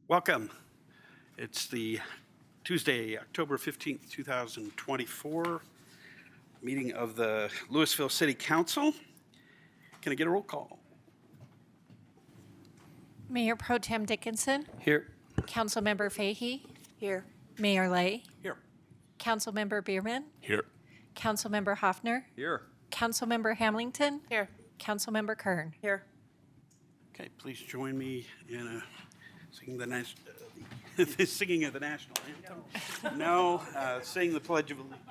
Welcome. It's the Tuesday, October 15th, 2024 meeting of the Louisville City Council. Can I get a roll call? Mayor Pro Tem Dickinson. Here. Councilmember Fahey. Here. Mayor Lay. Here. Councilmember Bierman. Here. Councilmember Hoffner. Here. Councilmember Hamilton. Here. Councilmember Kern. Here. Okay, please join me in singing singing of the national anthem. No, sing the Pledge of Allegiance.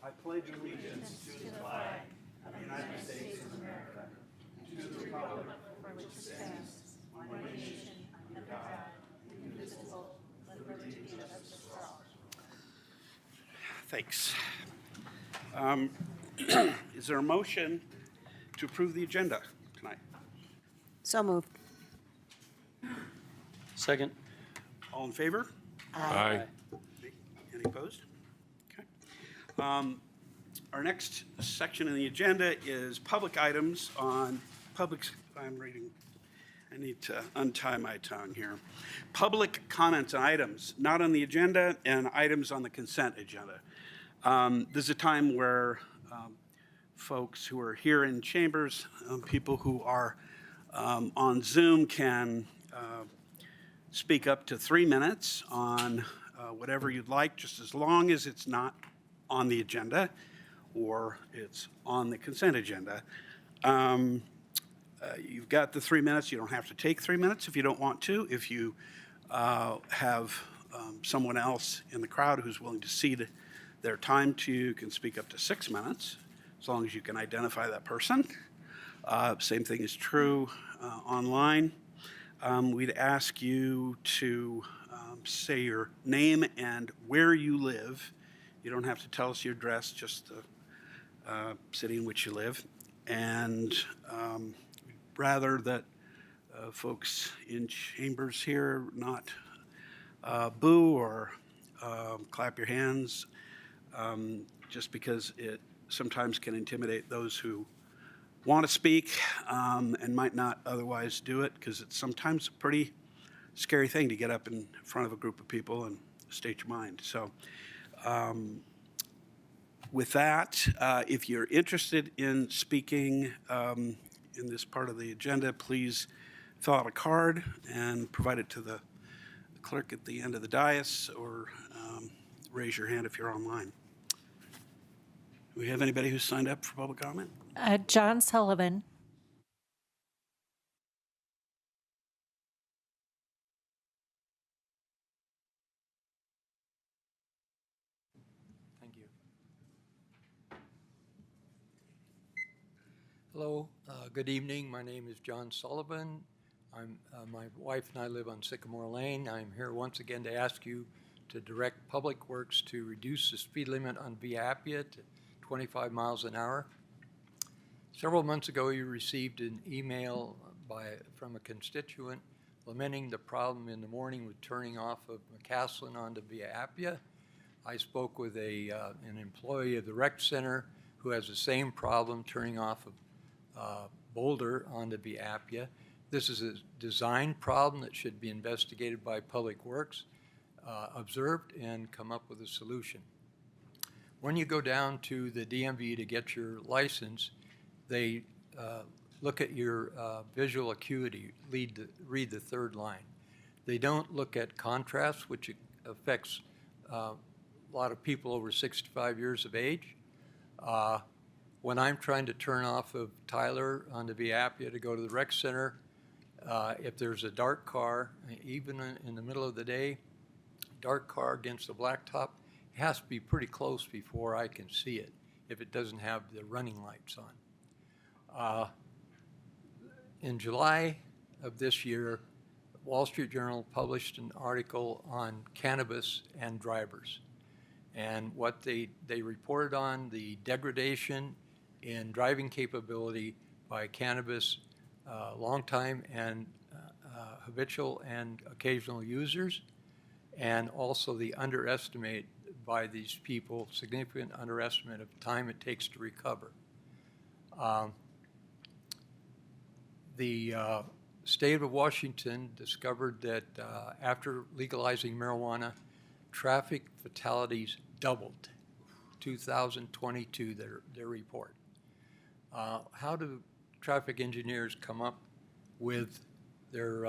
I pledge allegiance to the flag of the United States of America, to the republic for which it stands, one nation, under God, indivisible, with liberty and justice for all. Thanks. Is there a motion to approve the agenda tonight? So moved. Second. All in favor? Aye. Any opposed? Okay. Our next section in the agenda is public items on I'm reading. I need to untie my tongue here. Public comments on items not on the agenda and items on the consent agenda. This is a time where folks who are here in chambers, people who are on Zoom can speak up to 3 minutes on whatever you'd like, just as long as it's not on the agenda or it's on the consent agenda. You've got the 3 minutes. You don't have to take 3 minutes if you don't want to. If you have someone else in the crowd who's willing to cede their time to you, can speak up to 6 minutes, as long as you can identify that person. Same thing is true online. We'd ask you to say your name and where you live. You don't have to tell us your address, just the city in which you live. And rather that folks in chambers here not boo or clap your hands, just because it sometimes can intimidate those who want to speak and might not otherwise do it, because it's sometimes a pretty scary thing to get up in front of a group of people and state your mind. So with that, if you're interested in speaking in this part of the agenda, please fill out a card and provide it to the clerk at the end of the dais, or raise your hand if you're online. Do we have anybody who's signed up for public comment? John Sullivan. Thank you. Hello, good evening. My name is John Sullivan. My wife and I live on Sycamore Lane. I'm here once again to ask you to direct Public Works to reduce the speed limit on Via Appia to 25 miles an hour. Several months ago, you received an email from a constituent lamenting the problem in the morning with turning off of McCaslin onto Via Appia. I spoke with an employee of the rec center who has the same problem turning off of Boulder onto Via Appia. This is a design problem that should be investigated by Public Works, observed, and come up with a solution. When you go down to the DMV to get your license, they look at your visual acuity, read the third line. They don't look at contrast, which affects a lot of people over 65 years of age. When I'm trying to turn off of Tyler onto Via Appia to go to the rec center, if there's a dark car, even in the middle of the day, dark car against the blacktop, it has to be pretty close before I can see it if it doesn't have the running lights on. In July of this year, Wall Street Journal published an article on cannabis and drivers. And what they reported on the degradation in driving capability by cannabis long-time and habitual and occasional users, and also the underestimate by these people, significant underestimate of time it takes to recover. The state of Washington discovered that after legalizing marijuana, traffic fatalities doubled. 2022, their report. How do traffic engineers come up with their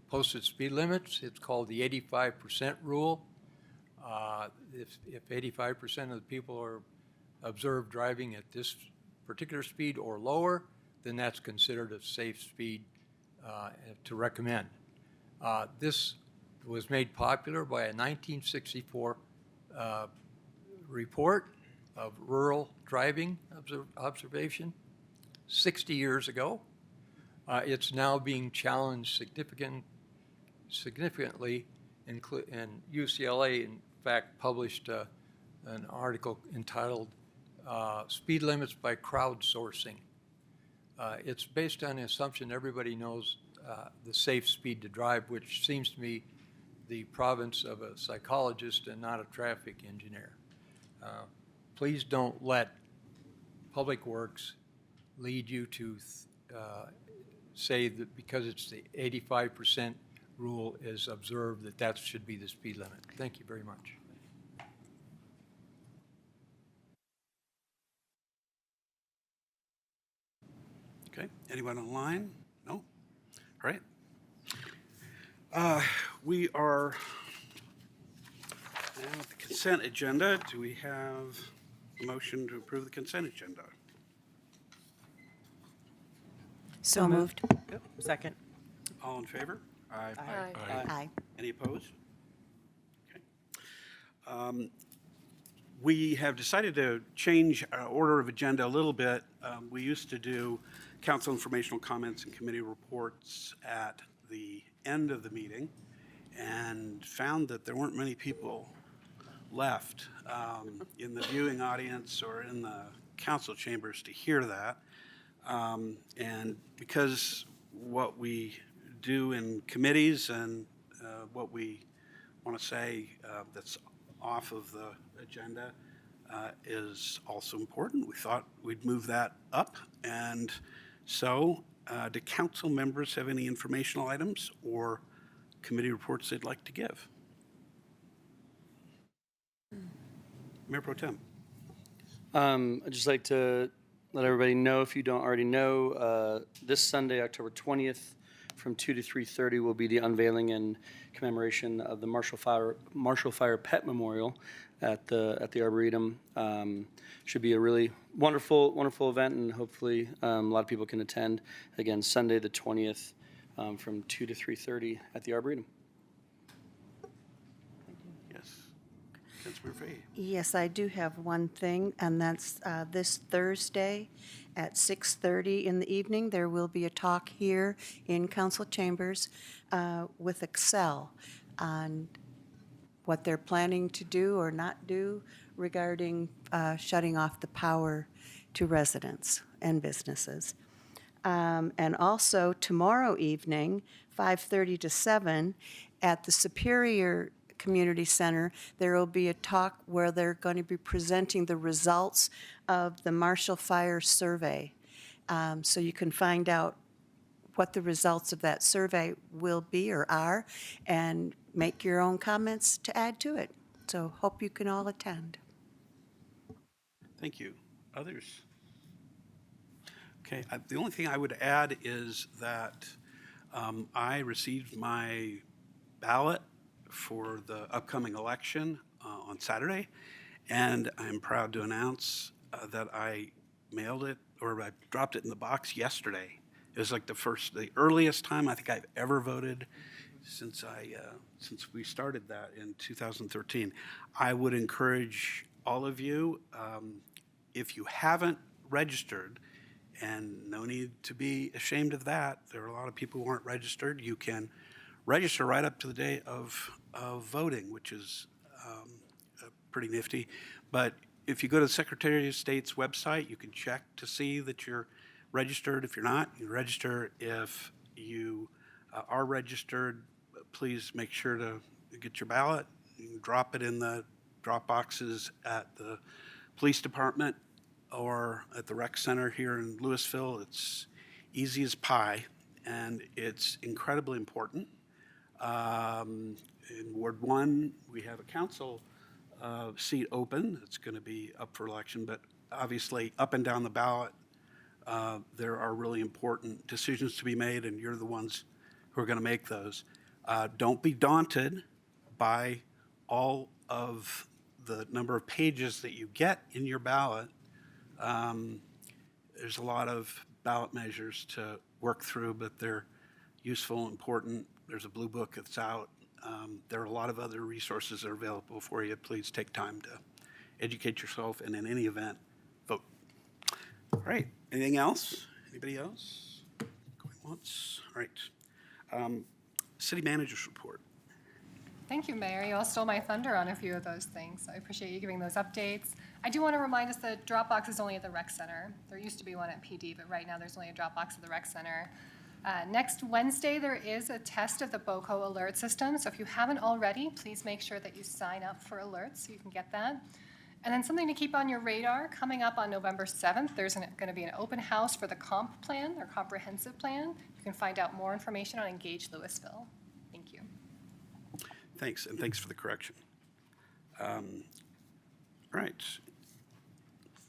posted speed limits? It's called the 85% rule. If 85% of the people are observed driving at this particular speed or lower, then that's considered a safe speed to recommend. This was made popular by a 1964 report of rural driving observation 60 years ago. It's now being challenged significantly, and UCLA, in fact, published an article entitled Speed Limits by Crowdsourcing. It's based on the assumption everybody knows the safe speed to drive, which seems to me the province of a psychologist and not a traffic engineer. Please don't let Public Works lead you to say that because it's the 85% rule is observed that should be the speed limit. Thank you very much. Okay, anyone online? No? All right. We are now at the consent agenda. Do we have a motion to approve the consent agenda? So moved. Yep, second. All in favor? Aye. Aye. Any opposed? Okay. We have decided to change our order of agenda a little bit. We used to do council informational comments and committee reports at the end of the meeting and found that there weren't many people left in the viewing audience or in the council chambers to hear that. And because what we do in committees and what we want to say that's off of the agenda is also important, we thought we'd move that up. And so do council members have any informational items or committee reports they'd like to give? Mayor Pro Tem. I'd just like to let everybody know, if you don't already know, this Sunday, October 20th, from 2 to 3:30 will be the unveiling and commemoration of the Marshall Fire Pet Memorial at the Arboretum. Should be a really wonderful event, and hopefully a lot of people can attend. Again, Sunday the 20th, from 2 to 3:30 at the Arboretum. Yes. Councilmember Fahey. Yes, I do have one thing, and that's this Thursday at 6:30 in the evening. There will be a talk here in council chambers with Excel on what they're planning to do or not do regarding shutting off the power to residents and businesses. And also tomorrow evening, 5:30 to 7, at the Superior Community Center, there will be a talk where they're going to be presenting the results of the Marshall Fire Survey. So you can find out what the results of that survey will be or are, and make your own comments to add to it. So hope you can all attend. Thank you. Others? Okay, the only thing I would add is that I received my ballot for the upcoming election on Saturday, and I'm proud to announce that I mailed it, or I dropped it in the box yesterday. It was like the earliest time I think I've ever voted since we started that in 2013. I would encourage all of you, if you haven't registered, and no need to be ashamed of that, there are a lot of people who aren't registered, you can register right up to the day of voting, which is pretty nifty. But if you go to the Secretary of State's website, you can check to see that you're registered. If you're not, you register. If you are registered, please make sure to get your ballot. You can drop it in the drop boxes at the police department or at the rec center here in Louisville. It's easy as pie, and it's incredibly important. In Ward 1, we have a council seat open. It's going to be up for election, but obviously up and down the ballot, there are really important decisions to be made, and you're the ones who are going to make those. Don't be daunted by all of the number of pages that you get in your ballot. There's a lot of ballot measures to work through, but they're useful and important. There's a blue book that's out. There are a lot of other resources that are available for you. Please take time to educate yourself, and in any event, vote. All right. Anything else? Anybody else? Going once? All right. City manager's report. Thank you, Mayor. You all stole my thunder on a few of those things. I appreciate you giving those updates. I do want to remind us that Dropbox is only at the rec center. There used to be one at PD, but right now there's only a Dropbox at the rec center. Next Wednesday, there is a test of the BOCO alert system. So if you haven't already, please make sure that you sign up for alerts so you can get that. And then something to keep on your radar, coming up on November 7th, there's going to be an open house for the comp plan, or comprehensive plan. You can find out more information on Engage Louisville. Thank you. Thanks, and thanks for the correction. All right.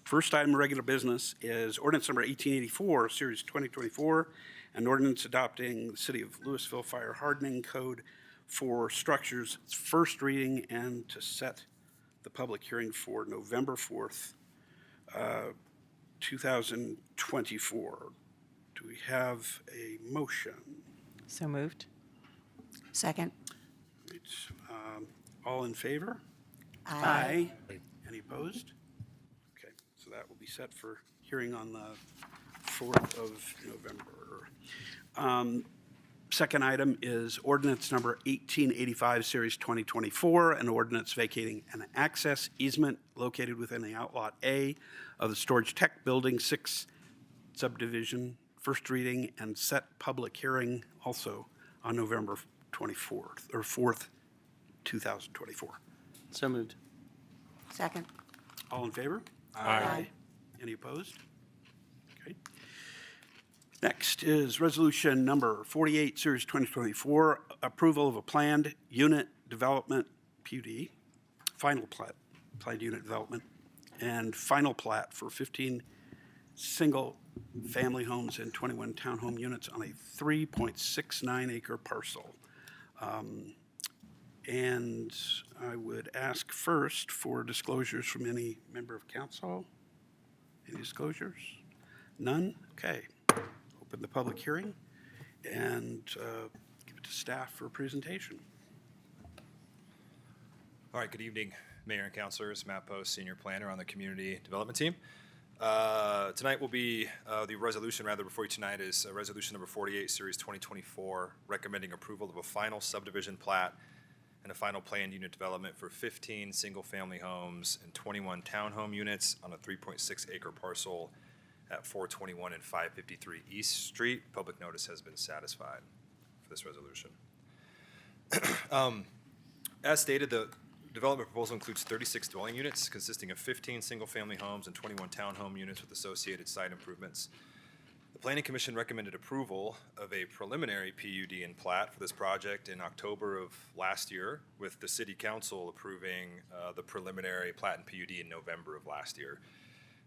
First item of regular business is ordinance number 1884, series 2024, an ordinance adopting the City of Louisville Fire Hardening Code for structures. It's first reading and to set the public hearing for November 4th, 2024. Do we have a motion? So moved. Second. Right. All in favor? Aye. Any opposed? Okay, so that will be set for hearing on the 4th of November. Second item is ordinance number 1885, series 2024, an ordinance vacating an access easement located within the Outlot A of the Storage Tech Building 6 subdivision, first reading and set public hearing also on November 24th, or 4th, 2024. So moved. Second. All in favor? Aye. Any opposed? Okay. Next is resolution number 48, series 2024, approval of a planned unit development, PUD, final plat, planned unit development, and final plat for 15 single-family homes and 21 townhome units on a 3.69 acre parcel. And I would ask first for disclosures from any member of council. Any disclosures? None? Okay. Open the public hearing and give it to staff for a presentation. All right, good evening, Mayor and Councilors. Matt Post, Senior Planner on the Community Development Team. Tonight will be, the resolution rather before you tonight is resolution number 48, series 2024, recommending approval of a final subdivision plat and a final planned unit development for 15 single-family homes and 21 townhome units on a 3.6 acre parcel at 421 and 553 East Street. Public notice has been satisfied for this resolution. As stated, the development proposal includes 36 dwelling units consisting of 15 single-family homes and 21 townhome units with associated site improvements. The Planning Commission recommended approval of a preliminary PUD and plat for this project in October of last year, with the City Council approving the preliminary plat and PUD in November of last year.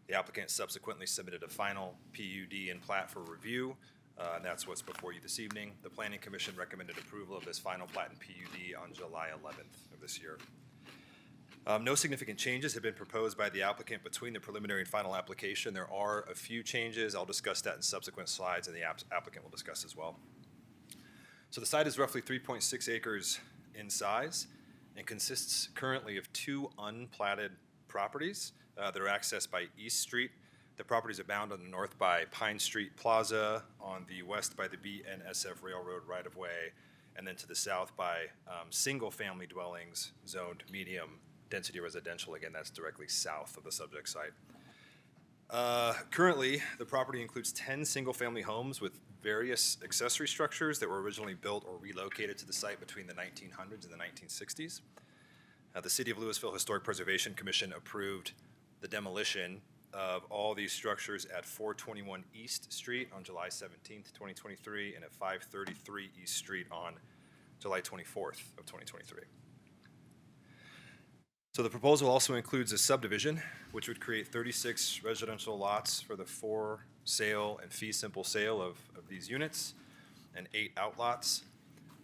The applicant subsequently submitted a final PUD and plat for review, and that's what's before you this evening. The Planning Commission recommended approval of this final plat and PUD on July 11th of this year. No significant changes have been proposed by the applicant between the preliminary and final application. There are a few changes. I'll discuss that in subsequent slides, and the applicant will discuss as well. So the site is roughly 3.6 acres in size and consists currently of 2 unplatted properties that are accessed by East Street. The properties are bound on the north by Pine Street Plaza, on the west by the BNSF Railroad right-of-way, and then to the south by single-family dwellings zoned medium density residential. Again, that's directly south of the subject site. Currently, the property includes 10 single-family homes with various accessory structures that were originally built or relocated to the site between the 1900s and the 1960s. The City of Louisville Historic Preservation Commission approved the demolition of all these structures at 421 East Street on July 17th, 2023, and at 533 East Street on July 24th of 2023. So the proposal also includes a subdivision, which would create 36 residential lots for the for sale and fee simple sale of these units, and 8 outlots.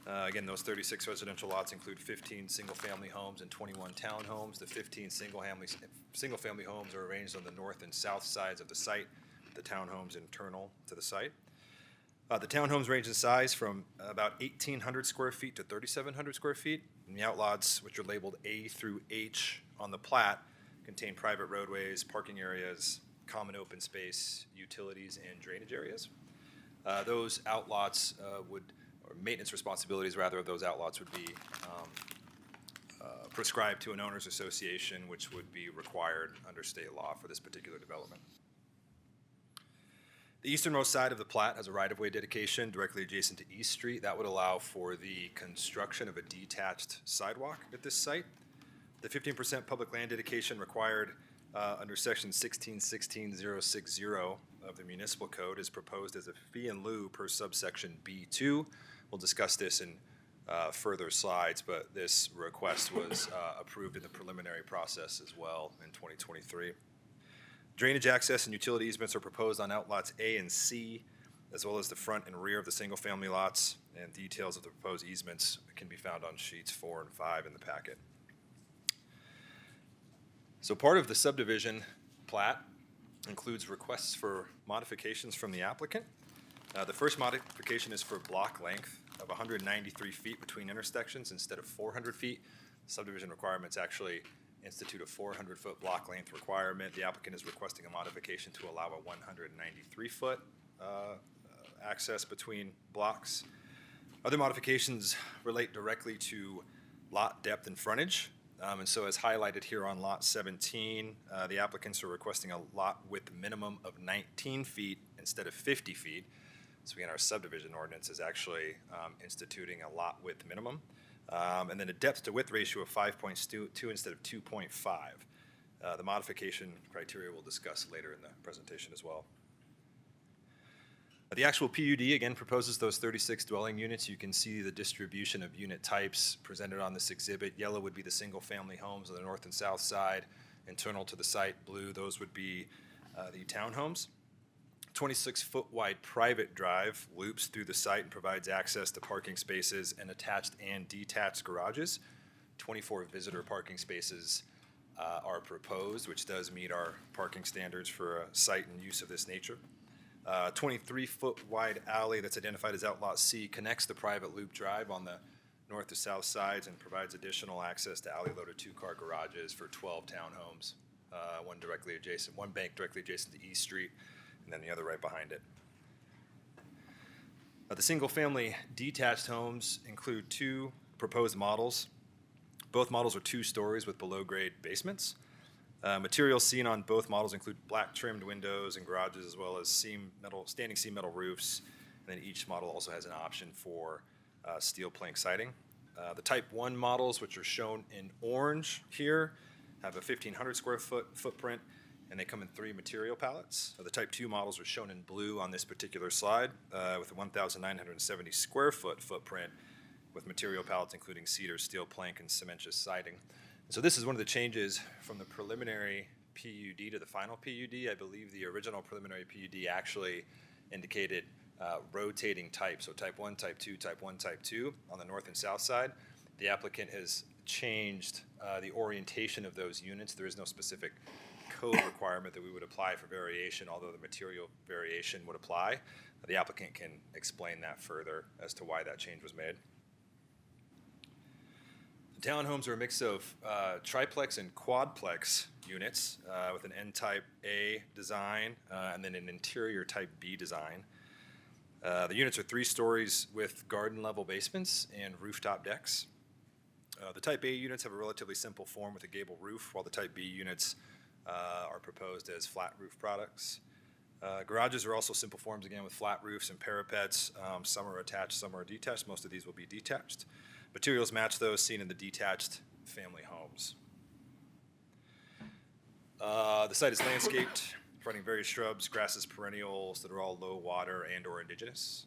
Again, those 36 residential lots include 15 single-family homes and 21 townhomes. The 15 single-family homes are arranged on the north and south sides of the site, the townhomes internal to the site. The townhomes range in size from about 1,800 square feet to 3,700 square feet. And the outlots, which are labeled A through H on the plat, contain private roadways, parking areas, common open space, utilities, and drainage areas. Those outlots or maintenance responsibilities, rather, of those outlots would be prescribed to an owners association, which would be required under state law for this particular development. The easternmost side of the plat has a right-of-way dedication directly adjacent to East Street. That would allow for the construction of a detached sidewalk at this site. The 15% public land dedication required under section 1616.060 of the municipal code is proposed as a fee in lieu per subsection B2. We'll discuss this in further slides, but this request was approved in the preliminary process as well in 2023. Drainage access and utility easements are proposed on outlots A and C, as well as the front and rear of the single-family lots, and details of the proposed easements can be found on sheets 4 and 5 in the packet. So part of the subdivision plat includes requests for modifications from the applicant. The first modification is for block length of 193 feet between intersections instead of 400 feet. Subdivision requirements actually institute a 400-foot block length requirement. The applicant is requesting a modification to allow a 193-foot access between blocks. Other modifications relate directly to lot depth and frontage. And so as highlighted here on lot 17, the applicants are requesting a lot width minimum of 19 feet instead of 50 feet. So again, our subdivision ordinance is actually instituting a lot width minimum. And then a depth to width ratio of 5.2 instead of 2.5. The modification criteria we'll discuss later in the presentation as well. The actual PUD, again, proposes those 36 dwelling units. You can see the distribution of unit types presented on this exhibit. Yellow would be the single-family homes on the north and south side. Internal to the site, blue, those would be the townhomes. 26-foot wide private drive loops through the site and provides access to parking spaces and attached and detached garages. 24 visitor parking spaces are proposed, which does meet our parking standards for a site and use of this nature. 23-foot wide alley that's identified as Outlot C connects the private loop drive on the north to south sides and provides additional access to alley-loaded 2-car garages for 12 townhomes, one bank directly adjacent to East Street, and then the other right behind it. The single-family detached homes include 2 proposed models. Both models are 2 stories with below-grade basements. Materials seen on both models include black trimmed windows and garages, as well as standing seam metal roofs. And then each model also has an option for steel plank siding. The Type 1 models, which are shown in orange here, have a 1,500 square foot footprint, and they come in 3 material pallets. The Type 2 models are shown in blue on this particular slide, with a 1,970 square foot footprint with material pallets including cedar, steel plank, and cementitious siding. So this is one of the changes from the preliminary PUD to the final PUD. I believe the original preliminary PUD actually indicated rotating type, so Type 1, Type 2, Type 1, Type 2 on the north and south side. The applicant has changed the orientation of those units. There is no specific code requirement that we would apply for variation, although the material variation would apply. The applicant can explain that further as to why that change was made. The townhomes are a mix of triplex and quadplex units with an N-type A design and then an interior type B design. The units are 3 stories with garden level basements and rooftop decks. The Type A units have a relatively simple form with a gable roof, while the Type B units are proposed as flat roof products. Garages are also simple forms, again, with flat roofs and parapets. Some are attached, some are detached. Most of these will be detached. Materials match those seen in the detached family homes. The site is landscaped, providing various shrubs, grasses, perennials that are all low water and or indigenous.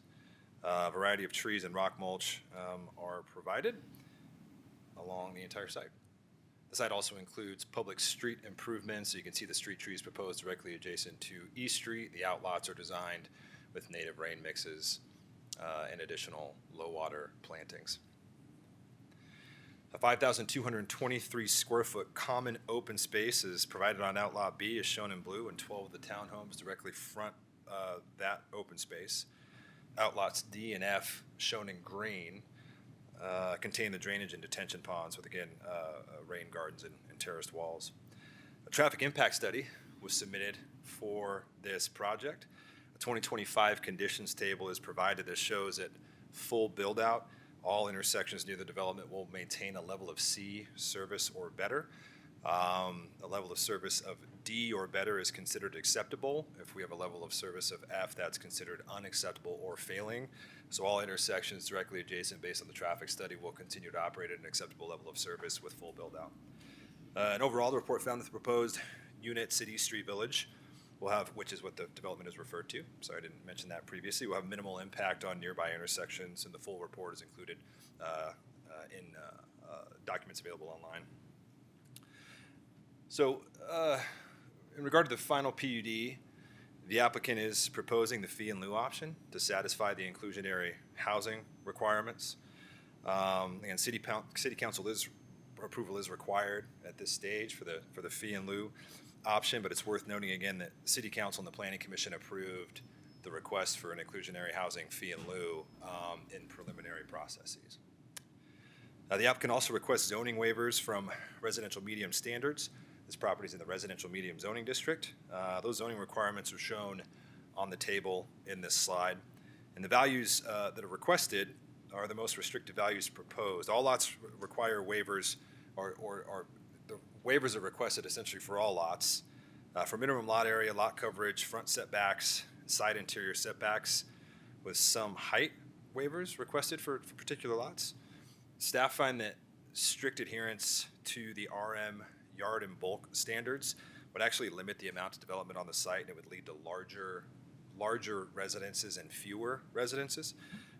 A variety of trees and rock mulch are provided along the entire site. The site also includes public street improvements, so you can see the street trees proposed directly adjacent to East Street. The outlots are designed with native rain mixes and additional low water plantings. A 5,223 square foot common open space is provided on Outlot B, as shown in blue, and 12 of the townhomes directly front that open space. Outlots D and F, shown in green, contain the drainage and detention ponds with, again, rain gardens and terraced walls. A traffic impact study was submitted for this project. A 2025 conditions table is provided that shows that full build-out, all intersections near the development will maintain a level of C service or better. A level of service of D or better is considered acceptable. If we have a level of service of F, that's considered unacceptable or failing. So all intersections directly adjacent based on the traffic study will continue to operate at an acceptable level of service with full build-out. And overall, the report found that the proposed unit City Street Village will have, which is what the development is referred to, sorry I didn't mention that previously, will have minimal impact on nearby intersections, and the full report is included in documents available online. So in regard to the final PUD, the applicant is proposing the fee in lieu option to satisfy the inclusionary housing requirements. And City Council approval is required at this stage for the fee in lieu option, but it's worth noting again that City Council and the Planning Commission approved the request for an inclusionary housing fee in lieu in preliminary processes. The applicant also requests zoning waivers from residential medium standards. This property is in the residential medium zoning district. Those zoning requirements are shown on the table in this slide. And the values that are requested are the most restrictive values proposed. All lots require waivers, or the waivers are requested essentially for all lots. For minimum lot area, lot coverage, front setbacks, side interior setbacks, with some height waivers requested for particular lots. Staff find that strict adherence to the RM yard and bulk standards would actually limit the amount of development on the site, and it would lead to larger residences and fewer residences.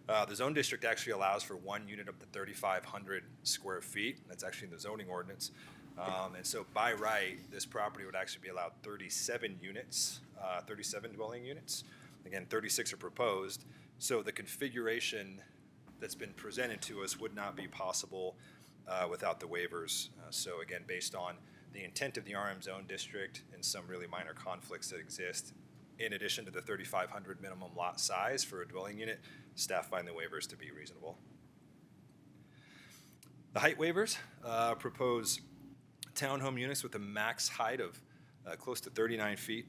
The zone district actually allows for one unit up to 3,500 square feet. That's actually in the zoning ordinance. And so by right, this property would actually be allowed 37 units, 37 dwelling units. Again, 36 are proposed. So the configuration that's been presented to us would not be possible without the waivers. So again, based on the intent of the RM zone district and some really minor conflicts that exist, in addition to the 3,500 minimum lot size for a dwelling unit, staff find the waivers to be reasonable. The height waivers propose townhome units with a max height of close to 39 feet.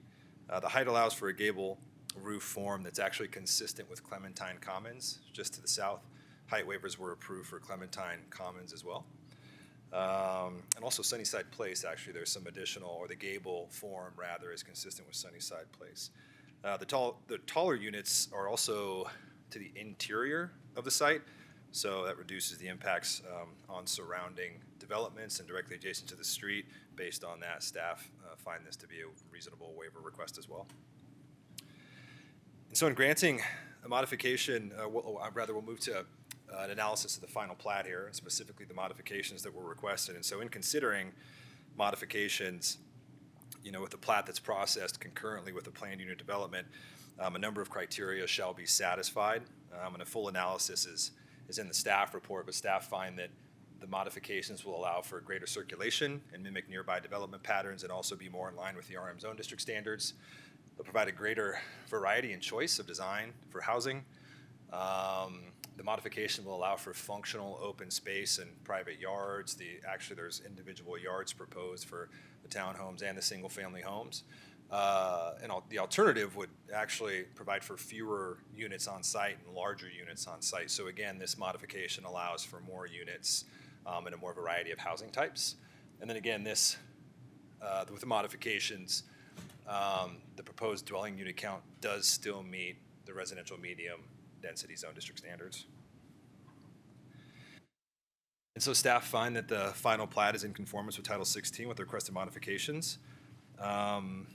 The height allows for a gable roof form that's actually consistent with Clementine Commons, just to the south. Height waivers were approved for Clementine Commons as well. And also Sunnyside Place, actually, there's some additional, or the gable form rather, is consistent with Sunnyside Place. The taller units are also to the interior of the site, so that reduces the impacts on surrounding developments and directly adjacent to the street. Based on that, staff find this to be a reasonable waiver request as well. And so in granting a modification, we'll move to an analysis of the final plat here, and specifically the modifications that were requested. And so in considering modifications, with the plat that's processed concurrently with the planned unit development, a number of criteria shall be satisfied. And a full analysis is in the staff report, but staff find that the modifications will allow for greater circulation and mimic nearby development patterns and also be more in line with the RM zone district standards. They'll provide a greater variety and choice of design for housing. The modification will allow for functional open space and private yards. Actually, there's individual yards proposed for the townhomes and the single-family homes. And the alternative would actually provide for fewer units on site and larger units on site. So again, this modification allows for more units and a more variety of housing types. And then again, this with the modifications, the proposed dwelling unit count does still meet the residential medium density zone district standards. And so staff find that the final plat is in conformance with Title 16 with the requested modifications. The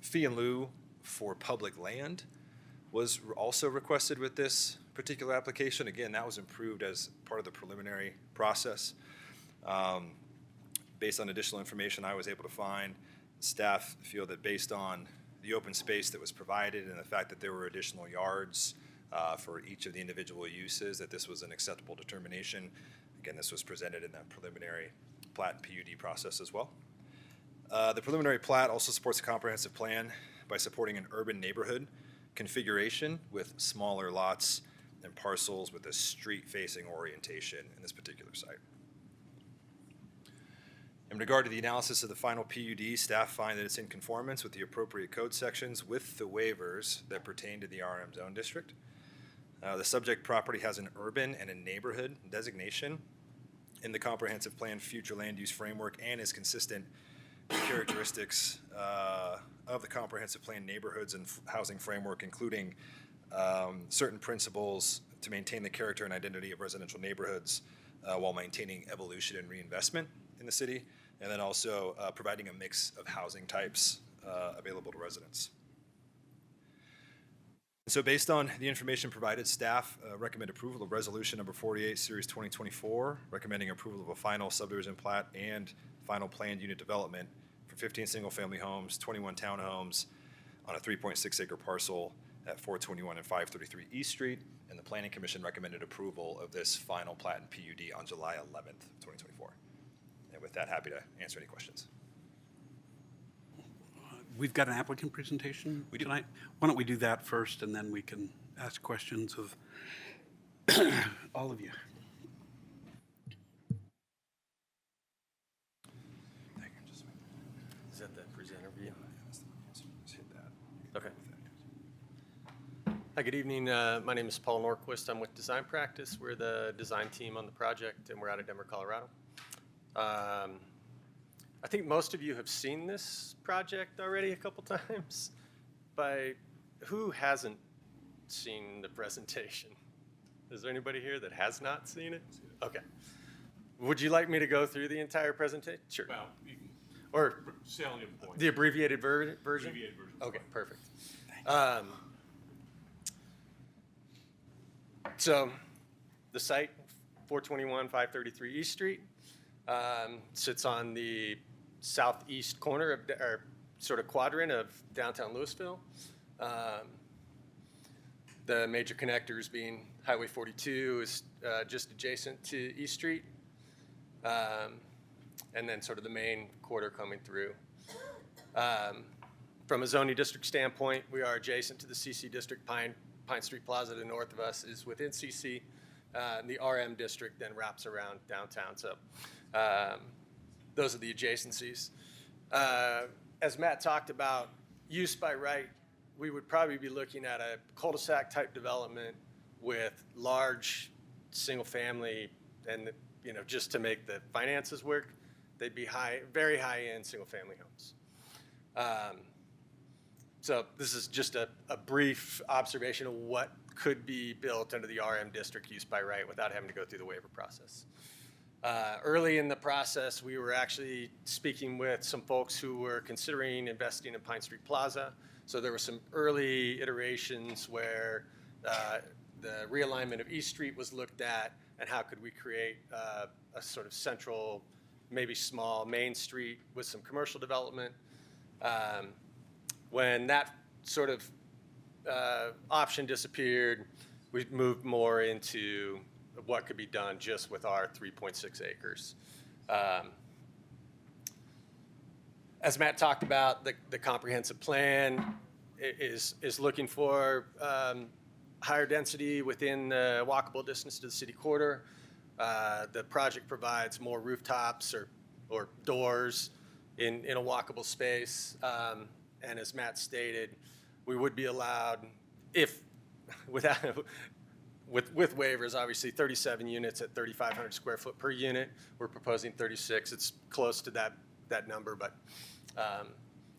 fee in lieu for public land was also requested with this particular application. Again, that was improved as part of the preliminary process. Based on additional information I was able to find, staff feel that based on the open space that was provided and the fact that there were additional yards for each of the individual uses, that this was an acceptable determination. Again, this was presented in that preliminary plat and PUD process as well. The preliminary plat also supports a comprehensive plan by supporting an urban neighborhood configuration with smaller lots and parcels with a street-facing orientation in this particular site. In regard to the analysis of the final PUD, staff find that it's in conformance with the appropriate code sections with the waivers that pertain to the RM zone district. The subject property has an urban and a neighborhood designation in the comprehensive plan future land use framework and is consistent with characteristics of the comprehensive plan neighborhoods and housing framework, including certain principles to maintain the character and identity of residential neighborhoods while maintaining evolution and reinvestment in the city, and then also providing a mix of housing types available to residents. So based on the information provided, staff recommend approval of resolution number 48, series 2024, recommending approval of a final subdivision plat and final planned unit development for 15 single-family homes, 21 townhomes on a 3.6 acre parcel at 421 and 533 East Street, and the Planning Commission recommended approval of this final plat and PUD on July 11th, 2024. And with that, happy to answer any questions. We've got an applicant presentation tonight. Why don't we do that first, and then we can ask questions of all of you. Is that the presenter view? Just hit that. Okay. Hi, good evening. My name is Paul Norquist. I'm with Design Practice. We're the design team on the project, and we're out of Denver, Colorado. I think most of you have seen this project already a couple times. But who hasn't seen the presentation? Is there anybody here that has not seen it? Okay. Would you like me to go through the entire presentation? Sure. Well, you can, Or salient points. the abbreviated version? Abbreviated version. Okay, perfect. So the site, 421, 533 East Street, sits on the southeast corner of, or sort of quadrant of downtown Louisville. The major connectors being Highway 42 is just adjacent to East Street. And then sort of the main corridor coming through. From a zoning district standpoint, we are adjacent to the CC district. Pine Street Plaza to the north of us is within CC. The RM district then wraps around downtown. So those are the adjacencies. As Matt talked about, use by right, we would probably be looking at a cul-de-sac type development with large single family, and just to make the finances work, they'd be very high-end single family homes. So this is just a brief observation of what could be built under the RM district use by right without having to go through the waiver process. Early in the process, we were actually speaking with some folks who were considering investing in Pine Street Plaza. So there were some early iterations where the realignment of East Street was looked at, and how could we create a sort of central, maybe small main street with some commercial development. When that sort of option disappeared, we moved more into what could be done just with our 3.6 acres. As Matt talked about, the comprehensive plan is looking for higher density within the walkable distance to the city quarter. The project provides more rooftops or doors in a walkable space. And as Matt stated, we would be allowed, if without with waivers, obviously 37 units at 3,500 square foot per unit. We're proposing 36. It's close to that number, but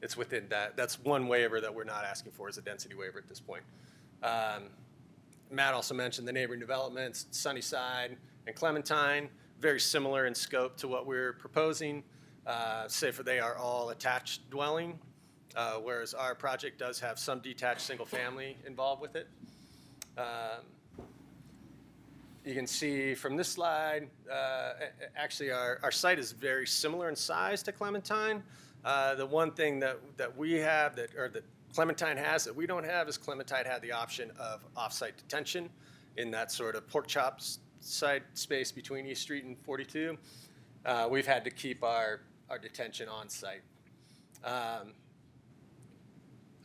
it's within that. That's one waiver that we're not asking for, is a density waiver at this point. Matt also mentioned the neighboring developments, Sunnyside and Clementine, very similar in scope to what we're proposing. save for they are all attached dwelling, whereas our project does have some detached single family involved with it. You can see from this slide, actually our site is very similar in size to Clementine. The one thing that we have that Clementine has that we don't have is Clementine had the option of off-site detention in that sort of pork chops site space between East Street and 42. We've had to keep our detention on site.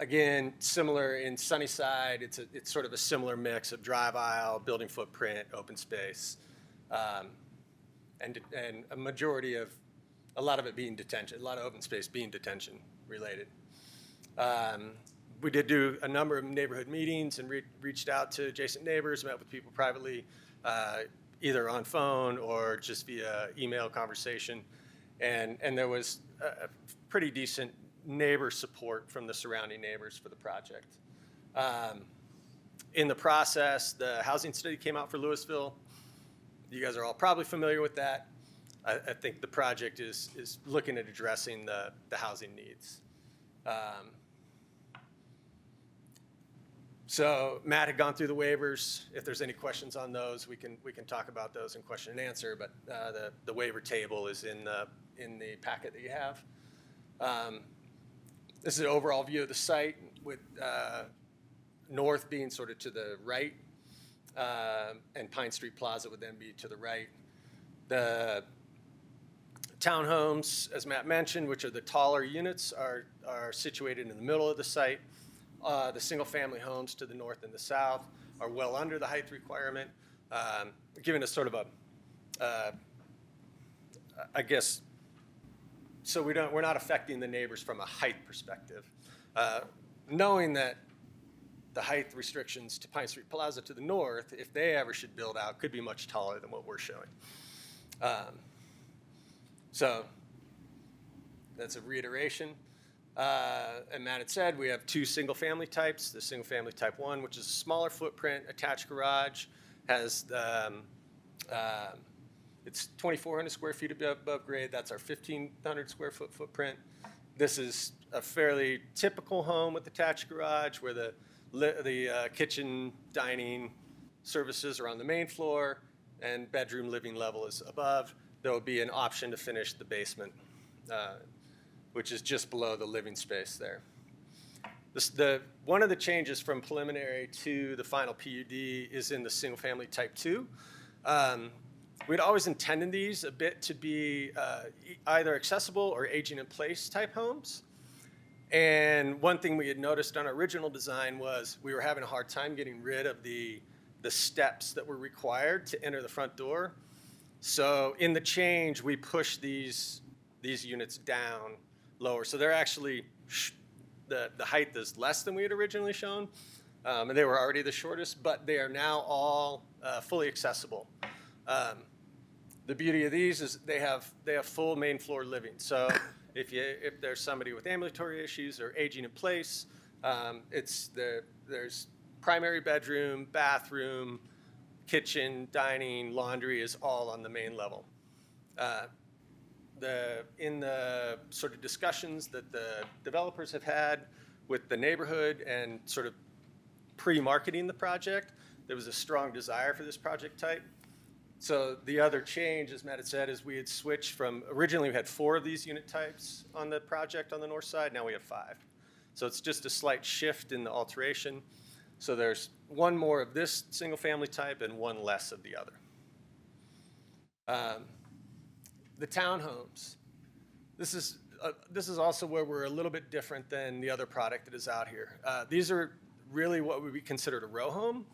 Again, similar in Sunnyside, it's sort of a similar mix of drive aisle, building footprint, open space, and a majority of, a lot of it being detention, a lot of open space being detention related. We did do a number of neighborhood meetings and reached out to adjacent neighbors, met with people privately, either on phone or just via email conversation. And there was a pretty decent neighbor support from the surrounding neighbors for the project. In the process, the housing study came out for Louisville. You guys are all probably familiar with that. I think the project is looking at addressing the housing needs. So Matt had gone through the waivers. If there's any questions on those, we can talk about those in question and answer. But the waiver table is in the packet that you have. This is an overall view of the site with north being sort of to the right, and Pine Street Plaza would then be to the right. The townhomes, as Matt mentioned, which are the taller units, are situated in the middle of the site. The single-family homes to the north and the south are well under the height requirement, giving us sort of a, I guess, so we're not affecting the neighbors from a height perspective. Knowing that the height restrictions to Pine Street Plaza to the north, if they ever should build out, could be much taller than what we're showing. So that's a reiteration. And Matt had said we have two single-family types. The single-family type 1, which is a smaller footprint, attached garage, has it's 2,400 square feet above grade. That's our 1,500 square foot footprint. This is a fairly typical home with attached garage where the kitchen, dining, services are on the main floor and bedroom living level is above. There will be an option to finish the basement, which is just below the living space there. One of the changes from preliminary to the final PUD is in the single-family type 2. We'd always intended these a bit to be either accessible or aging in place type homes. And one thing we had noticed on our original design was we were having a hard time getting rid of the steps that were required to enter the front door. So in the change, we pushed these units down lower. So they're actually, the height is less than we had originally shown. And they were already the shortest, but they are now all fully accessible. The beauty of these is they have full main floor living. So if there's somebody with ambulatory issues or aging in place, there's primary bedroom, bathroom, kitchen, dining, laundry is all on the main level. In the sort of discussions that the developers have had with the neighborhood and sort of pre-marketing the project, there was a strong desire for this project type. So the other change, as Matt had said, is we had switched from, originally we had 4 of these unit types on the project on the north side, now we have 5. So it's just a slight shift in the alteration. So there's 1 more of this single family type and 1 less of the other. The townhomes. This is also where we're a little bit different than the other product that is out here. These are really what would be considered a row home.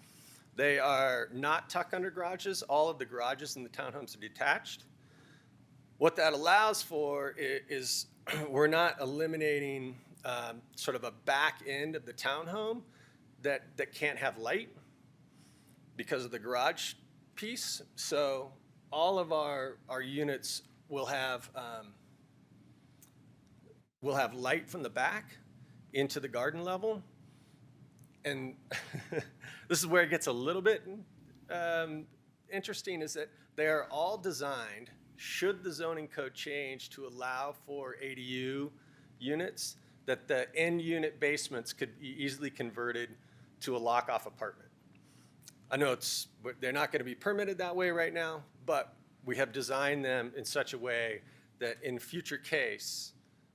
They are not tuck under garages. All of the garages in the townhomes are detached. What that allows for is we're not eliminating sort of a back end of the townhome that can't have light because of the garage piece. So all of our units will have light from the back into the garden level. And this is where it gets a little bit interesting, is that they are all designed should the zoning code change to allow for ADU units, that the end unit basements could be easily converted to a lock-off apartment. I know they're not going to be permitted that way right now, but we have designed them in such a way that in future case,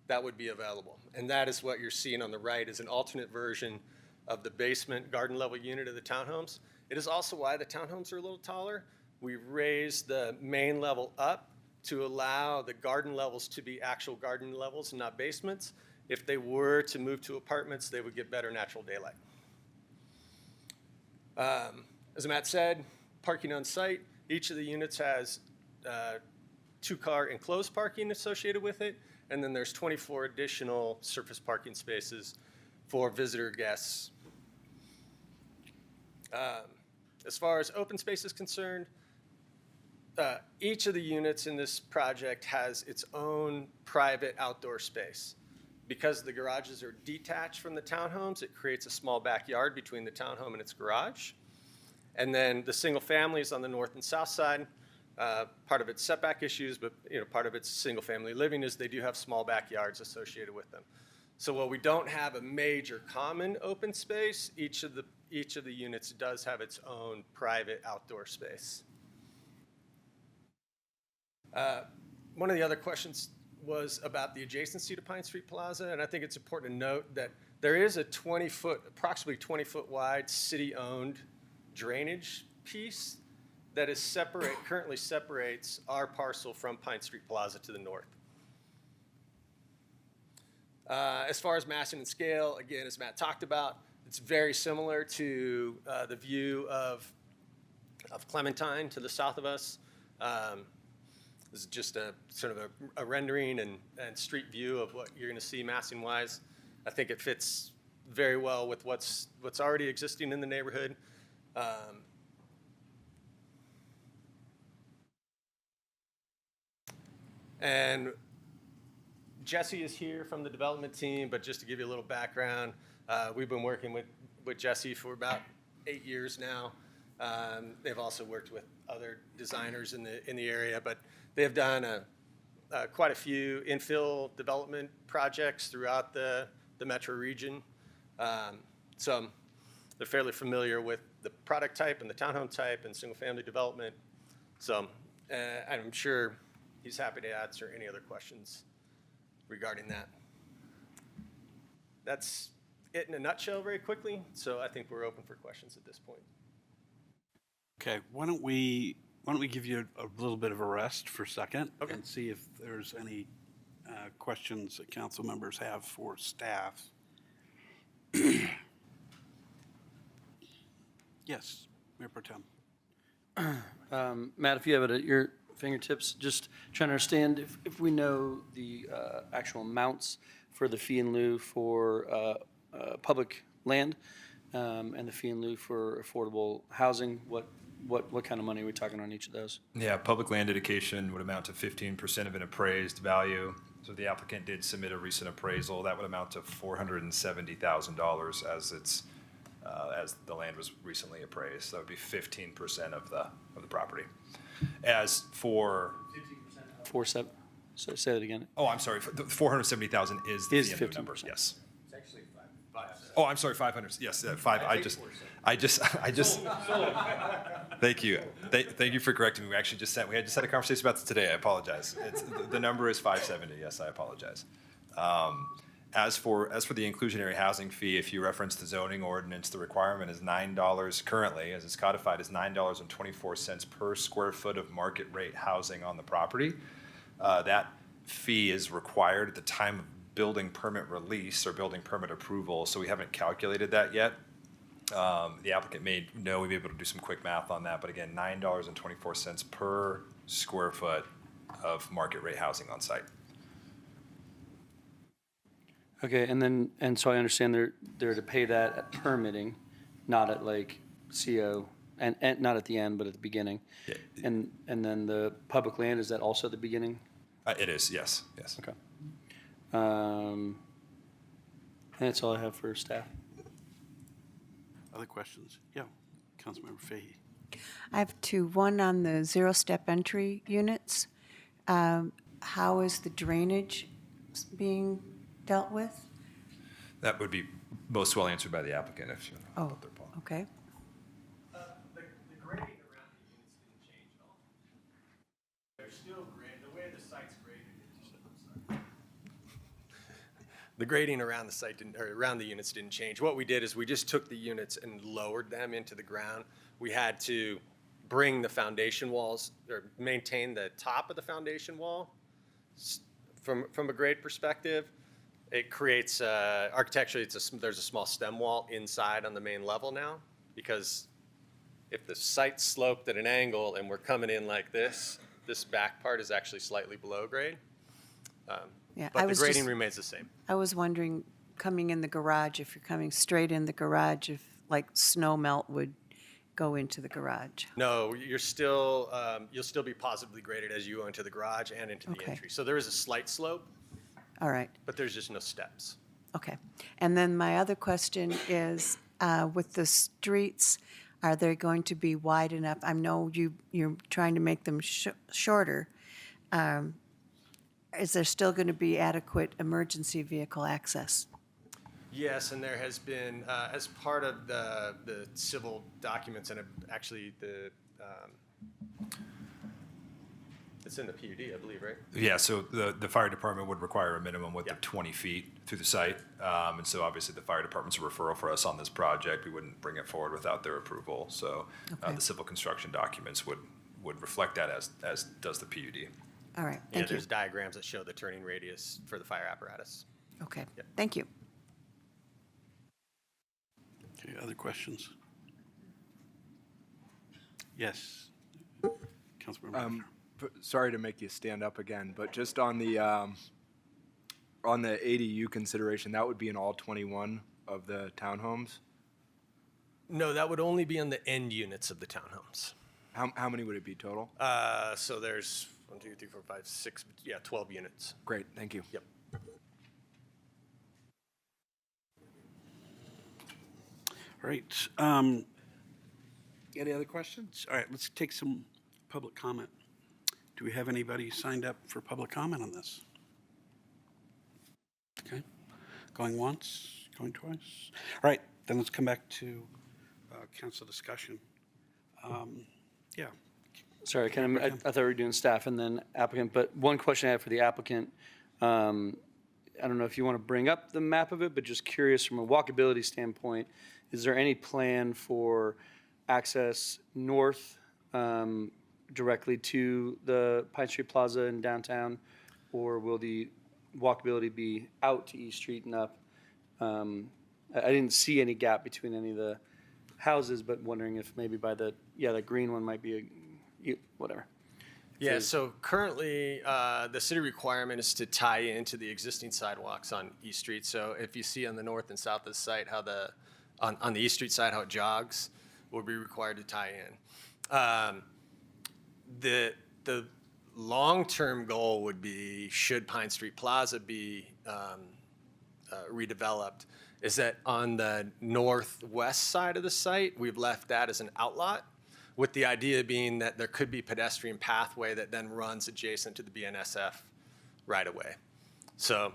that would be available. And that is what you're seeing on the right, is an alternate version of the basement garden level unit of the townhomes. It is also why the townhomes are a little taller. We raised the main level up to allow the garden levels to be actual garden levels and not basements. If they were to move to apartments, they would get better natural daylight. As Matt said, parking on site. Each of the units has 2-car enclosed parking associated with it, and then there's 24 additional surface parking spaces for visitor guests. As far as open space is concerned, each of the units in this project has its own private outdoor space. Because the garages are detached from the townhomes, it creates a small backyard between the townhome and its garage. And then the single families on the north and south side, part of its setback issues, but part of its single family living is they do have small backyards associated with them. So while we don't have a major common open space, each of the units does have its own private outdoor space. One of the other questions was about the adjacency to Pine Street Plaza, and I think it's important to note that there is a approximately 20-foot wide city-owned drainage piece that is currently separates our parcel from Pine Street Plaza to the north. As far as massing and scale, again, as Matt talked about, it's very similar to the view of Clementine to the south of us. This is just a sort of a rendering and street view of what you're going to see massing-wise. I think it fits very well with what's already existing in the neighborhood. And Jesse is here from the development team, but just to give you a little background, we've been working with Jesse for about 8 years now. They've also worked with other designers in the area, but they have done quite a few infill development projects throughout the metro region. So they're fairly familiar with the product type and the townhome type and single-family development. So I'm sure he's happy to answer any other questions regarding that. That's it in a nutshell very quickly, so I think we're open for questions at this point. Okay, why don't we give you a little bit of a rest for a second and see if there's any questions that council members have for staff. Yes, Mayor Pro Tem. Matt, if you have it at your fingertips, just trying to understand if we know the actual amounts for the fee in lieu for public land and the fee in lieu for affordable housing, what kind of money are we talking on each of those? Yeah, public land dedication would amount to 15% of an appraised value. So if the applicant did submit a recent appraisal, that would amount to $470,000 as the land was recently appraised. So that would be 15% of the property. As for 4.7. So say that again. Oh, I'm sorry. The 470,000 is the fee in lieu 15%. number. Yes. It's actually five. Oh, I'm sorry. 500. Yes, 5. I just. Thank you. Thank you for correcting me. We actually just had a conversation about this today. I apologize. The number is 570. Yes, I apologize. As for the inclusionary housing fee, if you reference the zoning ordinance, the requirement is $9 currently, as it's codified, is $9.24 per square foot of market rate housing on the property. That fee is required at the time of building permit release or building permit approval, so we haven't calculated that yet. The applicant may know we'd be able to do some quick math on that, but again, $9.24 per square foot of market rate housing on site. Okay, and so I understand they're to pay that at permitting, not at like CO, and not at the end, but at the beginning. Yeah. And then the public land, is that also at the beginning? It is, yes. Okay. And that's all I have for staff. Other questions? Yeah, Councilmember Fahey. I have two. One on the zero-step entry units. How is the drainage being dealt with? That would be most well answered by the applicant if you Oh, put their point. okay. The grading around the units didn't change at all. They're still graded, the way the site's graded is, the grading around the site didn't, or around the units didn't change. What we did is we just took the units and lowered them into the ground. We had to bring the foundation walls, or maintain the top of the foundation wall from a grade perspective. It creates, architecturally, there's a small stem wall inside on the main level now, because if the site's sloped at an angle and we're coming in like this back part is actually slightly below grade. Yeah, I But the was grading just- remains the same. I was wondering, coming in the garage, if you're coming straight in the garage, if like snow melt would go into the garage. No, you'll still be positively graded as you go into the garage and into the Okay. entry. So there is a slight slope, All right, but there's just no steps. okay. And then my other question is, with the streets, are they going to be wide enough? I know you're trying to make them shorter. Is there still going to be adequate emergency vehicle access? Yes, and there has been, as part of the civil documents, and actually it's in the PUD, I believe, right? Yeah, so the fire department would require a minimum width Yeah. of 20 feet through the site. And so obviously the fire department's a referral for us on this project. We wouldn't bring it forward without their approval. So Okay. the civil construction documents would reflect that as does the PUD. All right, Yeah, thank you. there's diagrams that show the turning radius for the fire apparatus. Okay, Yep. thank you. Okay, other questions? Yes. Councilmember Hoffner. Sorry to make you stand up again, but just on the ADU consideration, that would be in all 21 of the townhomes? No, that would only be on the end units of the townhomes. How many would it be total? So there's 1, 2, 3, 4, 5, 6, 12 units. Great, thank you. Yep. All right. Any other questions? All right, let's take some public comment. Do we have anybody signed up for public comment on this? Okay. Going once, going twice? All right, then let's come back to council discussion. Yeah. Sorry, I thought we were doing staff and then applicant, but one question I have for the applicant. I don't know if you want to bring up the map of it, but just curious from a walkability standpoint, is there any plan for access north directly to the Pine Street Plaza in downtown? Or will the walkability be out to East Street and up? I didn't see any gap between any of the houses, but wondering if maybe by the green one might be whatever. Yeah, so currently, the city requirement is to tie into the existing sidewalks on East Street. So if you see on the north and south of the site how on the East Street side how it jogs, will be required to tie in. The long-term goal would be, should Pine Street Plaza be redeveloped, is that on the northwest side of the site, we've left that as an outlot, with the idea being that there could be pedestrian pathway that then runs adjacent to the BNSF right away. So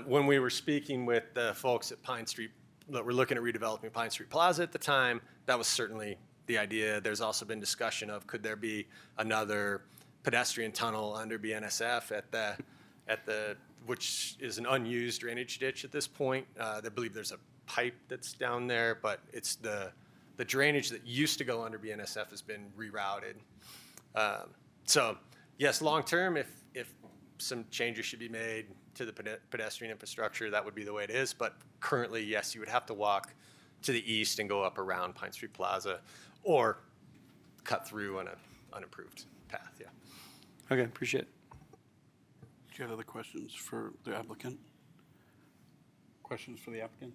when we were speaking with the folks at Pine Street, that were looking at redeveloping Pine Street Plaza at the time, that was certainly the idea. There's also been discussion of, could there be another pedestrian tunnel under BNSF at the which is an unused drainage ditch at this point. I believe there's a pipe that's down there, but it's the drainage that used to go under BNSF has been rerouted. So yes, long-term, if some changes should be made to the pedestrian infrastructure, that would be the way it is. But currently, yes, you would have to walk to the east and go up around Pine Street Plaza, or cut through on an unimproved path, yeah. Okay, appreciate it. Do you have other questions for the applicant? Questions for the applicant?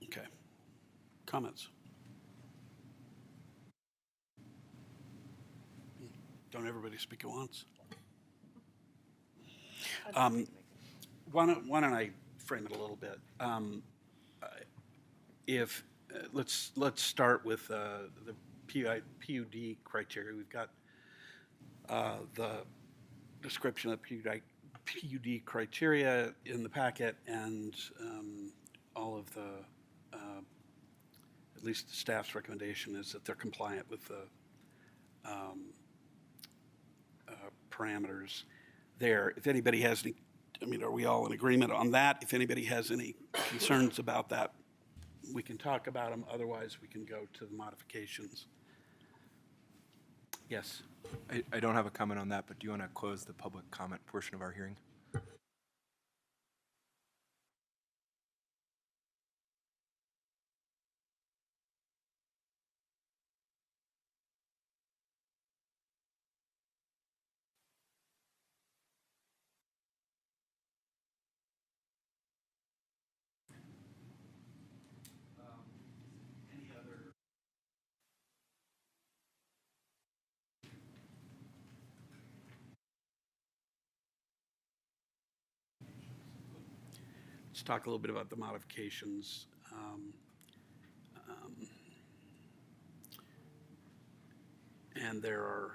Okay. Comments? Don't everybody speak at once? Why don't I frame it a little bit? Let's start with the PUD criteria. We've got the description of PUD criteria in the packet and all of the, at least the staff's recommendation is that they're compliant with the parameters there. If anybody has any, I mean, are we all in agreement on that? If anybody has any concerns about that, we can talk about them. Otherwise, we can go to the modifications. Yes. I don't have a comment on that, but do you want to close the public comment portion of our hearing? Let's talk a little bit about the modifications. And there are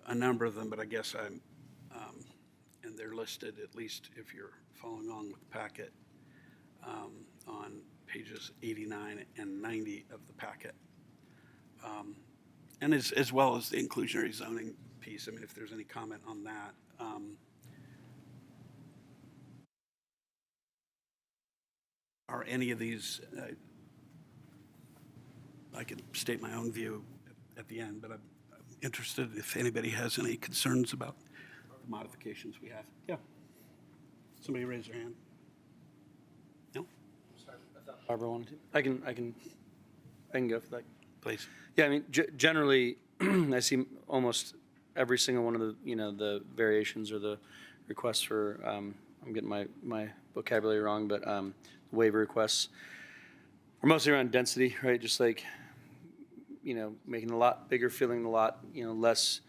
a number of them, but I guess and they're listed, at least if you're following along with the packet, on pages 89 and 90 of the packet. And as well as the inclusionary zoning piece, I mean, if there's any comment on that. Are any of these, I can state my own view at the end, but I'm interested if anybody has any concerns about the modifications we have. Yeah. Somebody raise their hand. No? Barbara wanted to. I can go for that. Please. Yeah, I mean, generally, I see almost every single one of the, the variations or the requests for, I'm getting my vocabulary wrong, but waiver requests are mostly around density, right? Just like, making the lot bigger, filling the lot, less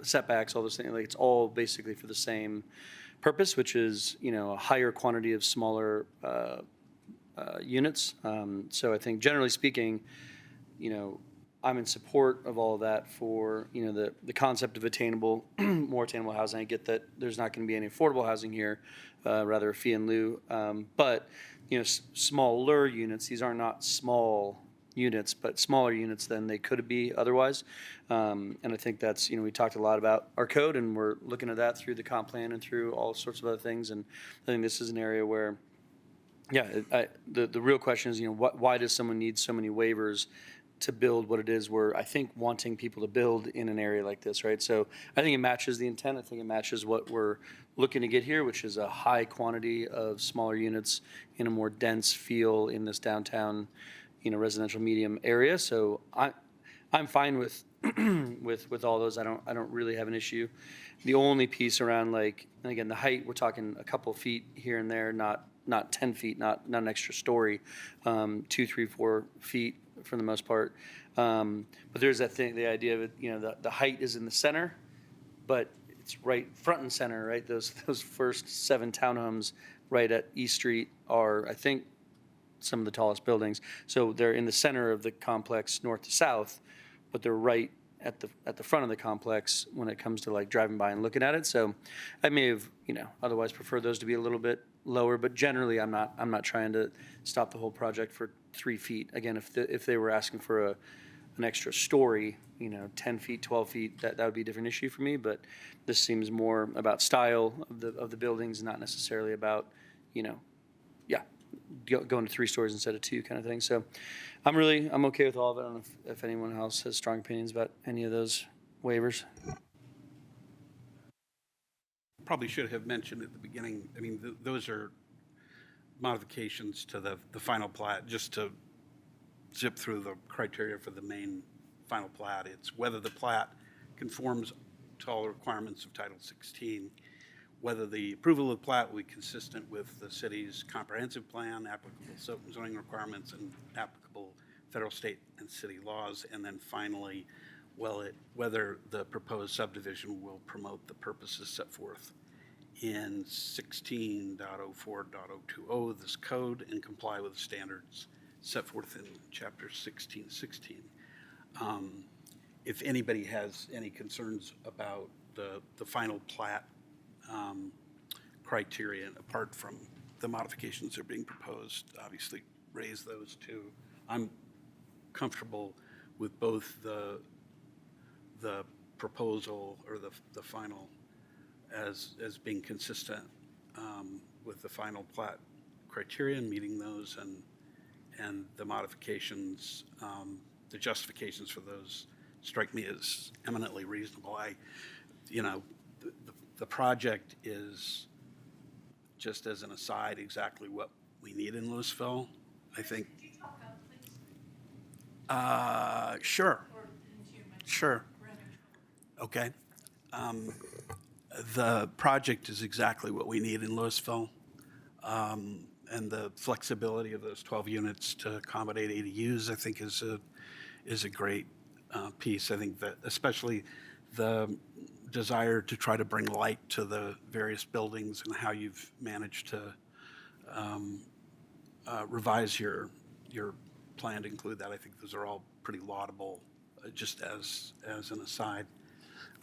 setbacks, all those things. Like, it's all basically for the same purpose, which is, a higher quantity of smaller units. So I think generally speaking, I'm in support of all of that for, the concept of attainable, more attainable housing. I get that there's not going to be any affordable housing here, rather a fee in lieu. But, smaller units, these are not small units, but smaller units than they could be otherwise. And I think that's, we talked a lot about our code, and we're looking at that through the comp plan and through all sorts of other things. And I think this is an area where, the real question is, why does someone need so many waivers to build what it is we're, I think, wanting people to build in an area like this, right? So I think it matches the intent. I think it matches what we're looking to get here, which is a high quantity of smaller units in a more dense feel in this downtown, residential medium area. So I'm fine with with all those. I don't really have an issue. The only piece around, like, and again, the height, we're talking a couple feet here and there, not 10 feet, not an extra story, 2, 3, 4 feet for the most part. But there's that thing, the idea of it, the height is in the center, but it's right front and center, right? Those first 7 townhomes right at East Street are, I think, some of the tallest buildings. So they're in the center of the complex, north to south, but they're right at the front of the complex when it comes to, like, driving by and looking at it. So I may have, otherwise preferred those to be a little bit lower, but generally I'm not trying to stop the whole project for 3 feet. Again, if they were asking for an extra story, 10 feet, 12 feet, that would be a different issue for me. But this seems more about style of the buildings, not necessarily about, going to 3 stories instead of 2 kind of thing. So I'm okay with all of it. I don't know if anyone else has strong opinions about any of those waivers. Probably should have mentioned at the beginning, I mean, those are modifications to the final plat, just to zip through the criteria for the main final plat. It's whether the plat conforms to all the requirements of Title 16, whether the approval of the plat will be consistent with the city's comprehensive plan, applicable zoning requirements, and applicable federal, state, and city laws, and then finally, whether the proposed subdivision will promote the purposes set forth in 16.04.020 of this code and comply with the standards set forth in Chapter 1616. if anybody has any concerns about the final plat criterion, apart from the modifications that are being proposed, obviously raise those too. I'm comfortable with both the proposal or the final as being consistent with the final plat criterion, meeting those, and the modifications, the justifications for those strike me as eminently reasonable. The project is, just as an aside, exactly what we need in Louisville. I think. Sure. Sure. Okay. The project is exactly what we need in Louisville. And the flexibility of those 12 units to accommodate ADUs, I think, is a great piece. I think that especially the desire to try to bring light to the various buildings and how you've managed to revise your plan to include that. I think those are all pretty laudable, just as an aside.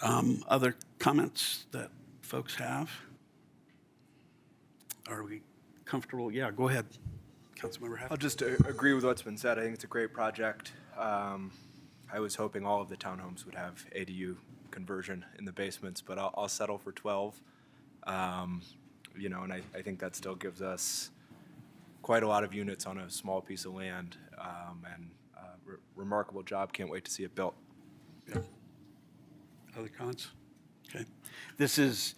Other comments that folks have? Are we comfortable? Yeah, go ahead, Councilmember Haff. I'll just agree with what's been said. I think it's a great project. I was hoping all of the townhomes would have ADU conversion in the basements, but I'll settle for 12. And I think that still gives us quite a lot of units on a small piece of land, and remarkable job. Can't wait to see it built. Yeah. Other comments? Okay. This is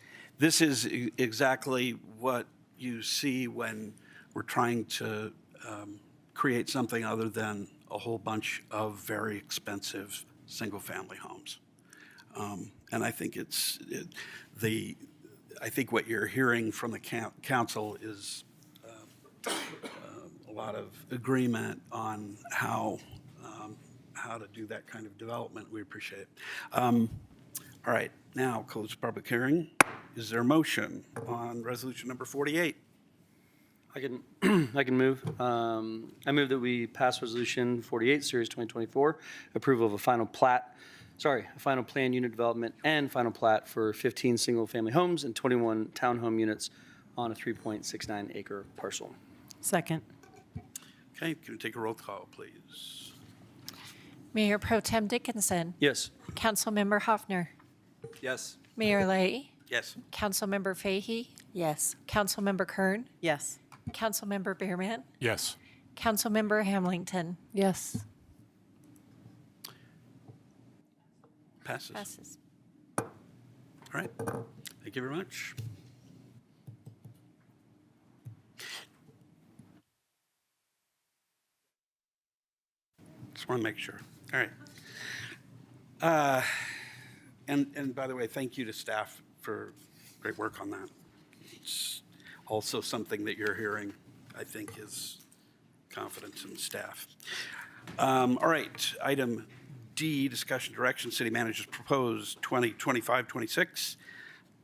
exactly what you see when we're trying to create something other than a whole bunch of very expensive single-family homes. And I think I think what you're hearing from the council is a lot of agreement on how to do that kind of development. We appreciate it. All right, now close the public hearing. Is there a motion on resolution number 48? I can move. I move that we pass resolution 48, series 2024, approval of a final plan unit development and final plat for 15 single-family homes and 21 townhome units on a 3.69 acre parcel. Second. Okay, can we take a roll call, please? Mayor Pro Tem Dickinson. Yes. Councilmember Hoffner. Yes. Mayor Lay. Yes. Councilmember Fahey. Yes. Councilmember Kern. Yes. Councilmember Beerman. Yes. Councilmember Hamilton. Yes. Passes. Passes. All right, thank you very much. Just want to make sure. All right. And by the way, thank you to staff for great work on that. It's also something that you're hearing, I think, is confidence in staff. All right, item D, discussion direction, city manager's proposed 2025-26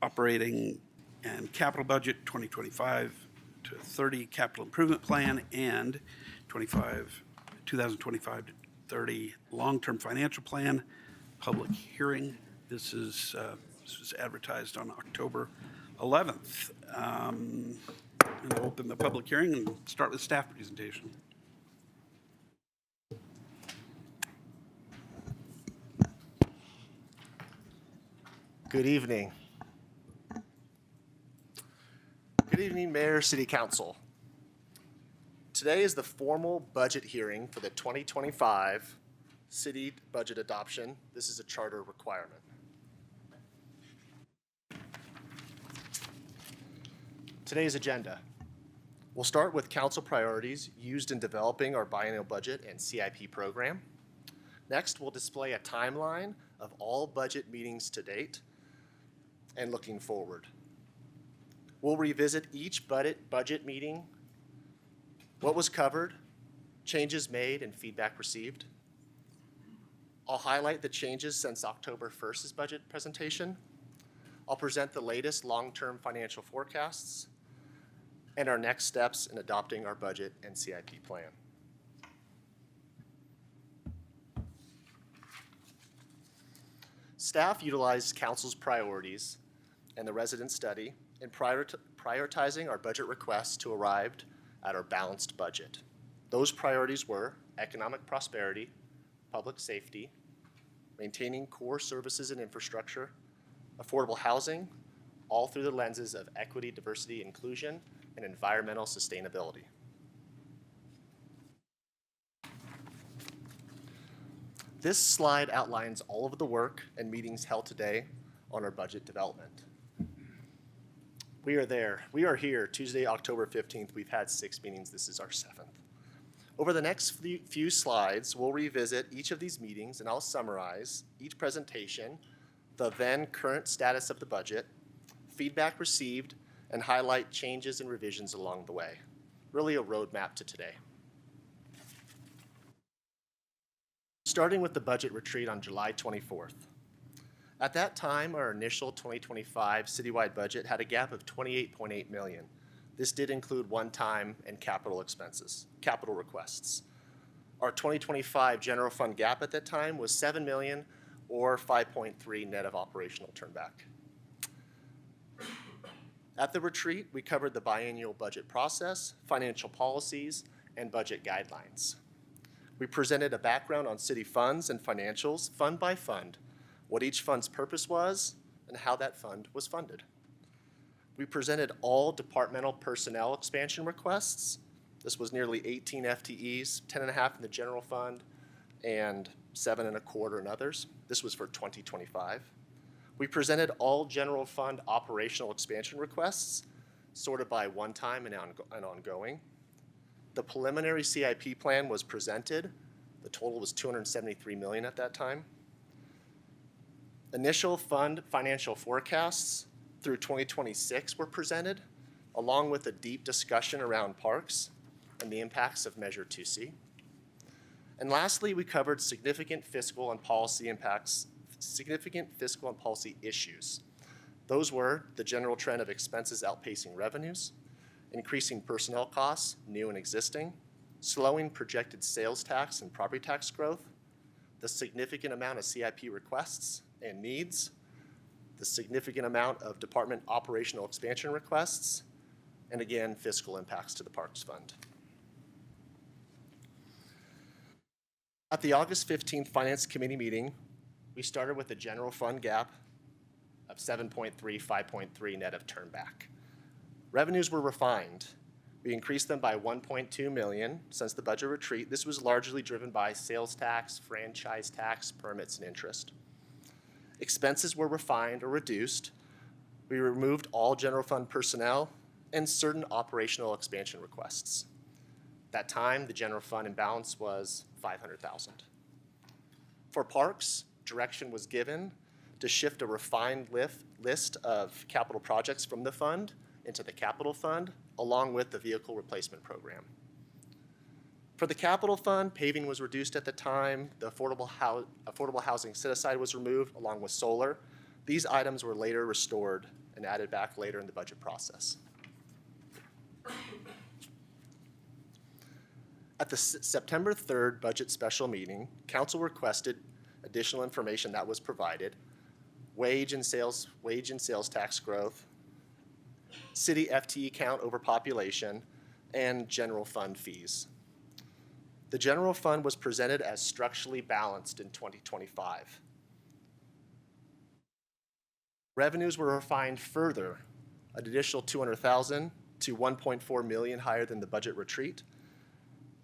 operating and capital budget, 2025 to 30 capital improvement plan, and 2025 to 30 long-term financial plan, public hearing. This was advertised on October 11th. And I'll open the public hearing and start with staff presentation. Good evening. Good evening, Mayor, City Council. Today is the formal budget hearing for the 2025 city budget adoption. This is a charter requirement. Today's agenda. We'll start with council priorities used in developing our biennial budget and CIP program. Next, we'll display a timeline of all budget meetings to date and looking forward. We'll revisit each budget meeting, what was covered, changes made, and feedback received. I'll highlight the changes since October 1st's budget presentation. I'll present the latest long-term financial forecasts and our next steps in adopting our budget and CIP plan. Staff utilized council's priorities and the resident study in prioritizing our budget requests to arrive at our balanced budget. Those priorities were economic prosperity, public safety, maintaining core services and infrastructure, affordable housing, all through the lenses of equity, diversity, inclusion, and environmental sustainability. This slide outlines all of the work and meetings held today on our budget development. We are there. We are here Tuesday, October 15th. We've had 6 meetings. This is our 7th. Over the next few slides, we'll revisit each of these meetings, and I'll summarize each presentation, the then current status of the budget, feedback received, and highlight changes and revisions along the way. Really a roadmap to today. Starting with the budget retreat on July 24th. At that time, our initial 2025 citywide budget had a gap of $28.8 million. This did include one-time and capital requests. Our 2025 general fund gap at that time was $7 million or 5.3 net of operational turnback. At the retreat, we covered the biennial budget process, financial policies, and budget guidelines. We presented a background on city funds and financials, fund by fund, what each fund's purpose was, and how that fund was funded. We presented all departmental personnel expansion requests. This was nearly 18 FTEs, 10.5 in the general fund, and 7.25 in others. This was for 2025. We presented all general fund operational expansion requests, sorted by one-time and ongoing. The preliminary CIP plan was presented. The total was $273 million at that time. Initial fund financial forecasts through 2026 were presented, along with a deep discussion around parks and the impacts of Measure 2C. And lastly, we covered significant fiscal and policy issues. Those were the general trend of expenses outpacing revenues, increasing personnel costs, new and existing, slowing projected sales tax and property tax growth, the significant amount of CIP requests and needs, the significant amount of department operational expansion requests, and again, fiscal impacts to the Parks Fund. At the August 15th Finance Committee meeting, we started with a general fund gap of 7.3, 5.3 net of turnback. Revenues were refined. We increased them by $1.2 million since the budget retreat. This was largely driven by sales tax, franchise tax, permits, and interest. Expenses were refined or reduced. We removed all general fund personnel and certain operational expansion requests. At that time, the general fund imbalance was $500,000. For parks, direction was given to shift a refined list of capital projects from the fund into the capital fund, along with the vehicle replacement program. For the capital fund, paving was reduced at the time. The affordable housing set-aside was removed, along with solar. These items were later restored and added back later in the budget process. At the September 3rd budget special meeting, council requested additional information that was provided: wage and sales tax growth, city FTE count over population, and general fund fees. The general fund was presented as structurally balanced in 2025. Revenues were refined further, an additional $200,000 to $1.4 million higher than the budget retreat.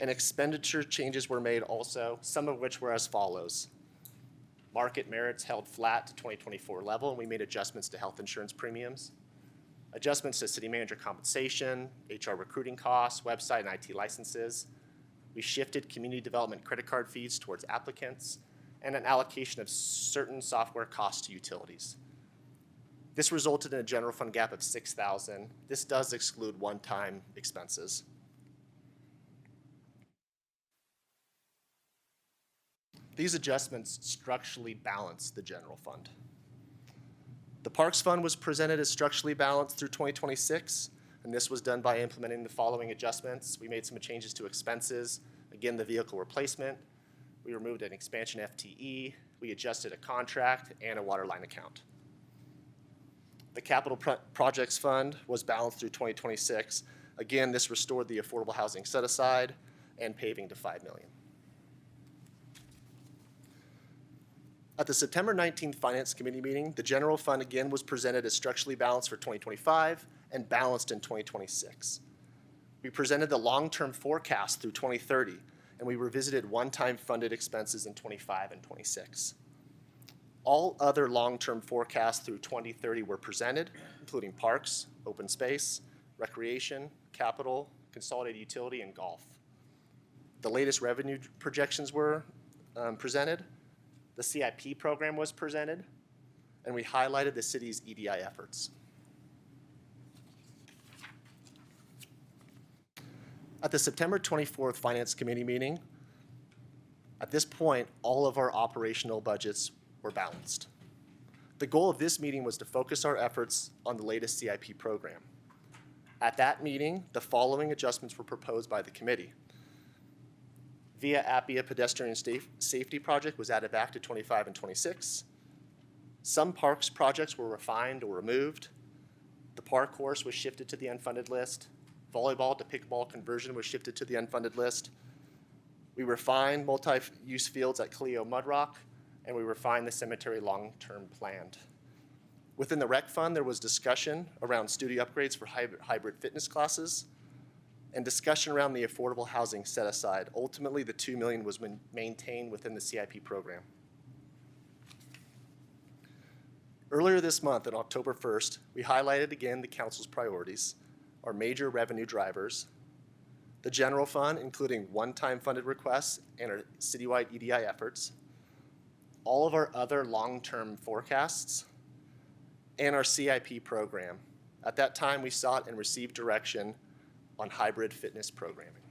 And expenditure changes were made also, some of which were as follows. Market merits held flat to 2024 level, and we made adjustments to health insurance premiums. Adjustments to city manager compensation, HR recruiting costs, website and IT licenses. We shifted community development credit card fees towards applicants, and an allocation of certain software costs to utilities. This resulted in a general fund gap of $6,000. This does exclude one-time expenses. These adjustments structurally balance the general fund. The Parks Fund was presented as structurally balanced through 2026, and this was done by implementing the following adjustments. We made some changes to expenses. Again, the vehicle replacement. We removed an expansion FTE, We adjusted a contract and a water line account. The capital projects fund was balanced through 2026. Again, this restored the affordable housing set aside and paving to $5 million. At the September 19th Finance Committee meeting, the general fund again was presented as structurally balanced for 2025 and balanced in 2026. We presented the long-term forecast through 2030, and we revisited one-time funded expenses in 25 and 26. All other long-term forecasts through 2030 were presented, including parks, open space, recreation, capital, consolidated utility, and golf. The latest revenue projections were presented. The CIP program was presented, and we highlighted the city's EDI efforts. At the September 24th Finance Committee meeting, at this point, all of our operational budgets were balanced. The goal of this meeting was to focus our efforts on the latest CIP program. At that meeting, the following adjustments were proposed by the committee. Via Appia pedestrian safety project was added back to 25 and 26. Some parks projects were refined or removed. The park course was shifted to the unfunded list. Volleyball to pickleball conversion was shifted to the unfunded list. We refined multi-use fields at Clio Mudrock, and we refined the cemetery long-term planned. Within the rec fund, there was discussion around studio upgrades for hybrid fitness classes and discussion around the affordable housing set aside. Ultimately, the $2 million was maintained within the CIP program. Earlier this month, on October 1st, we highlighted again the council's priorities, our major revenue drivers, the general fund, including one-time funded requests and our citywide EDI efforts, all of our other long-term forecasts, and our CIP program. At that time, we sought and received direction on hybrid fitness programming.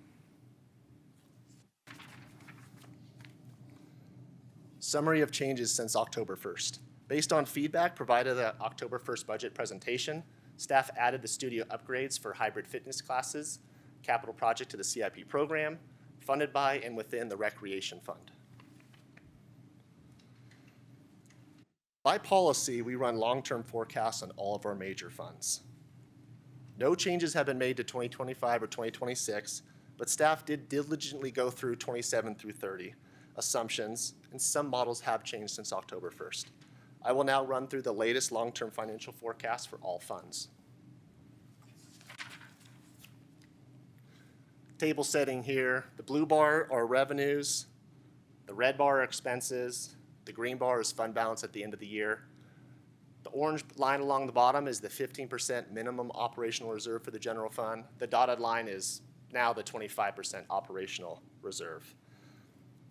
Summary of changes since October 1st. Based on feedback provided at October 1st budget presentation, staff added the studio upgrades for hybrid fitness classes, capital project to the CIP program, funded by and within the recreation fund. By policy, we run long-term forecasts on all of our major funds. No changes have been made to 2025 or 2026, but staff did diligently go through 27 through 30 assumptions, and some models have changed since October 1st. I will now run through the latest long-term financial forecasts for all funds. Table setting here, the blue bar are revenues, the red bar are expenses, the green bar is fund balance at the end of the year. The orange line along the bottom is the 15% minimum operational reserve for the general fund. The dotted line is now the 25% operational reserve.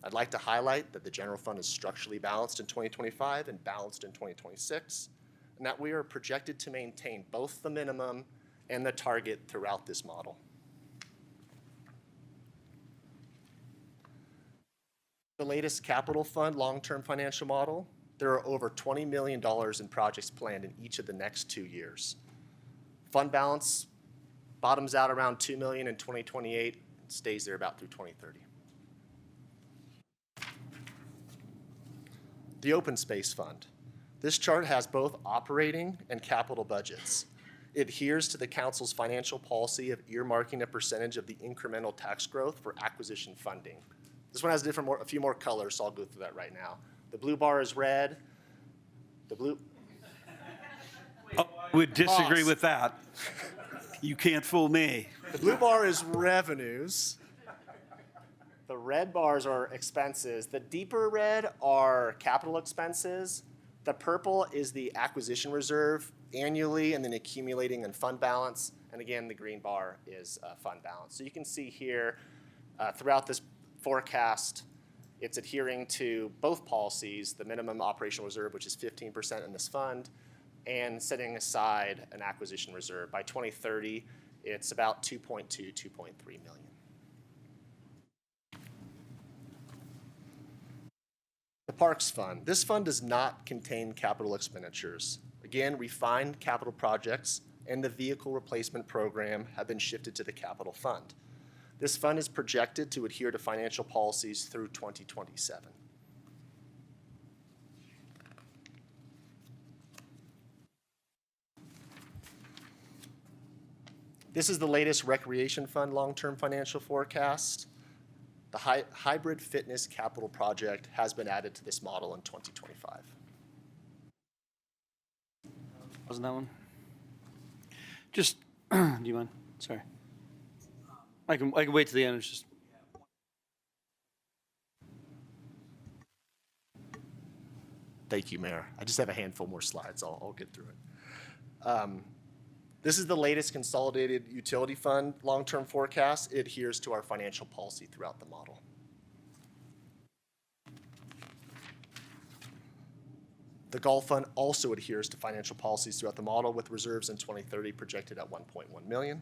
I'd like to highlight that the general fund is structurally balanced in 2025 and balanced in 2026, and that we are projected to maintain both the minimum and the target throughout this model. The latest capital fund long-term financial model, there are over $20 million in projects planned in each of the next 2 years. Fund balance bottoms out around $2 million in 2028 and stays there about through 2030. The open space fund. This chart has both operating and capital budgets. It adheres to the council's financial policy of earmarking a percentage of the incremental tax growth for acquisition funding. This one has a few more colors, so I'll go through that right now. The blue bar is red. The blue. Oh, would disagree Pause. with that. You can't fool me. The blue bar is revenues. The red bars are expenses. The deeper red are capital expenses. The purple is the acquisition reserve annually and then accumulating in fund balance. And again, the green bar is fund balance. So you can see here throughout this forecast, it's adhering to both policies, the minimum operational reserve, which is 15% in this fund, and setting aside an acquisition reserve. By 2030, it's about 2.2, 2.3 million. The Parks Fund. This fund does not contain capital expenditures. Again, refined capital projects and the vehicle replacement program have been shifted to the capital fund. This fund is projected to adhere to financial policies through 2027. This is the latest Recreation Fund long-term financial forecast. The Hybrid Fitness Capital Project has been added to this model in 2025. Wasn't that one? Just, do you mind? Sorry. I can wait to the end. It's just. Thank you, Mayor. I just have a handful more slides. I'll get through it. This is the latest consolidated utility fund long-term forecast. It adheres to our financial policy throughout the model. The Gulf Fund also adheres to financial policies throughout the model with reserves in 2030 projected at 1.1 million.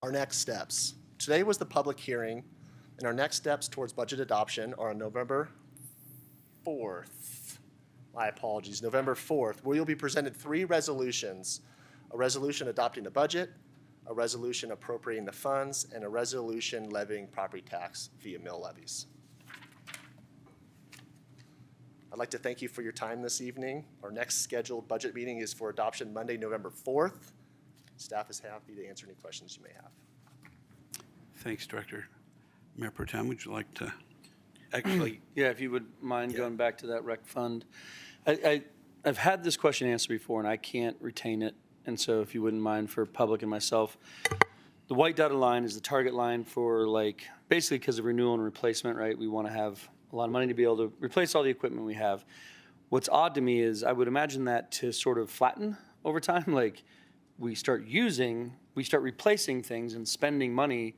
Our next steps. Today was the public hearing, and our next steps towards budget adoption are on November 4th. My apologies, November 4th, where you'll be presented 3 resolutions: a resolution adopting the budget, a resolution appropriating the funds, and a resolution levying property tax via mill levies. I'd like to thank you for your time this evening. Our next scheduled budget meeting is for adoption Monday, November 4th. Staff is happy to answer any questions you may have. Thanks, Director. Mayor Pro Tem, would you like to actually? Yeah, if you would mind going back to that rec fund. I've had this question answered before, and I can't retain it. And so if you wouldn't mind for public and myself, the white dotted line is the target line for, like, basically because of renewal and replacement, right? We want to have a lot of money to be able to replace all the equipment we have. What's odd to me is I would imagine that to sort of flatten over time. Like, we start replacing things and spending money.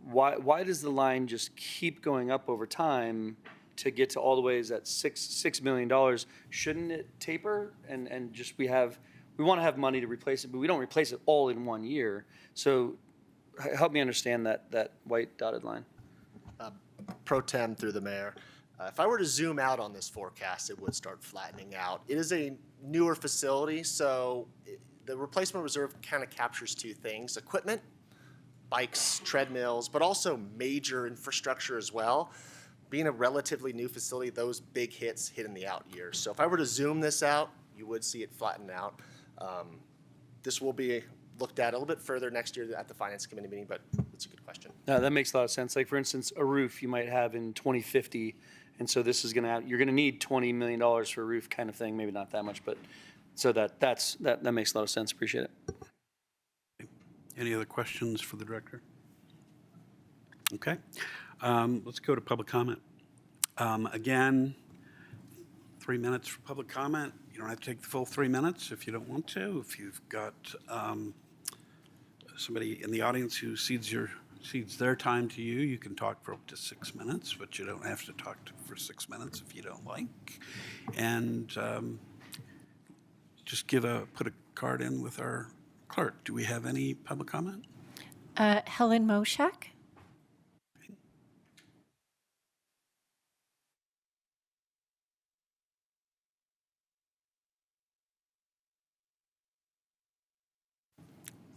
Why does the line just keep going up over time to get to all the ways at $6 million? Shouldn't it taper and just we want to have money to replace it, but we don't replace it all in one year. So help me understand that white dotted line. Pro Tem through the mayor. If I were to zoom out on this forecast, it would start flattening out. It is a newer facility, so the replacement reserve kind of captures 2 things: equipment, bikes, treadmills, but also major infrastructure as well. Being a relatively new facility, those big hits hit in the out years. So if I were to zoom this out, you would see it flatten out. This will be looked at a little bit further next year at the Finance Committee meeting, but it's a good question. No, that makes a lot of sense. Like, for instance, a roof you might have in 2050, and so this is you're going to need $20 million for a roof kind of thing. Maybe not that much, but so that makes a lot of sense. Appreciate it. Any other questions for the director? Okay. Let's go to public comment. Again, 3 minutes for public comment. You don't have to take the full 3 minutes if you don't want to. If you've got somebody in the audience who cedes their time to you, you can talk for up to 6 minutes, but you don't have to talk for 6 minutes if you don't like. And just put a card in with our clerk. Do we have any public comment? Helen Moshak.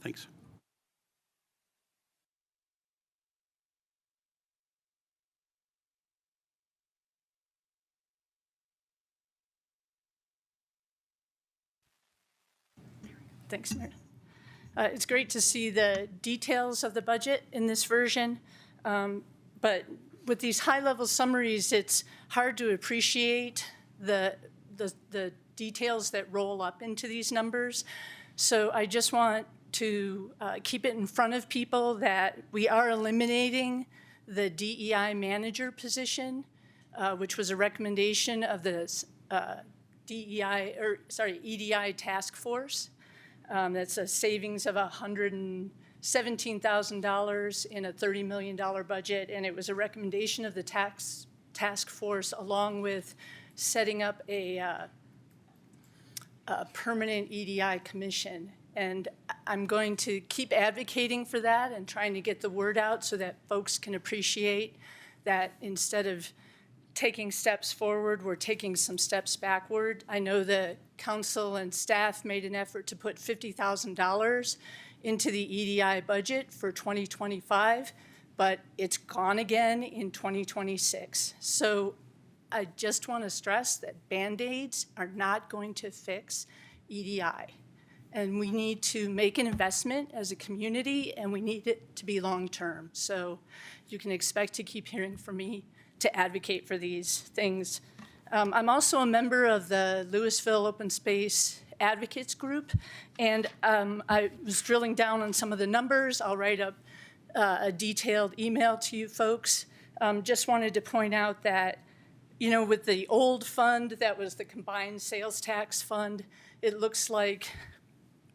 Thanks. Thanks, Mayor. It's great to see the details of the budget in this version, but with these high-level summaries, it's hard to appreciate the details that roll up into these numbers. So I just want to keep it in front of people that we are eliminating the DEI manager position, which was a recommendation of the EDI task force. That's a savings of $117,000 in a $30 million budget, and it was a recommendation of the task force along with setting up a permanent EDI commission. And I'm going to keep advocating for that and trying to get the word out so that folks can appreciate that instead of taking steps forward, we're taking some steps backward. I know the council and staff made an effort to put $50,000 into the EDI budget for 2025, but it's gone again in 2026. So I just want to stress that Band-Aids are not going to fix EDI. And we need to make an investment as a community, and we need it to be long-term. So you can expect to keep hearing from me to advocate for these things. I'm also a member of the Louisville Open Space Advocates Group, and I was drilling down on some of the numbers. I'll write up a detailed email to you folks. Just wanted to point out that, you know, with the old fund, that was the combined sales tax fund, it looks like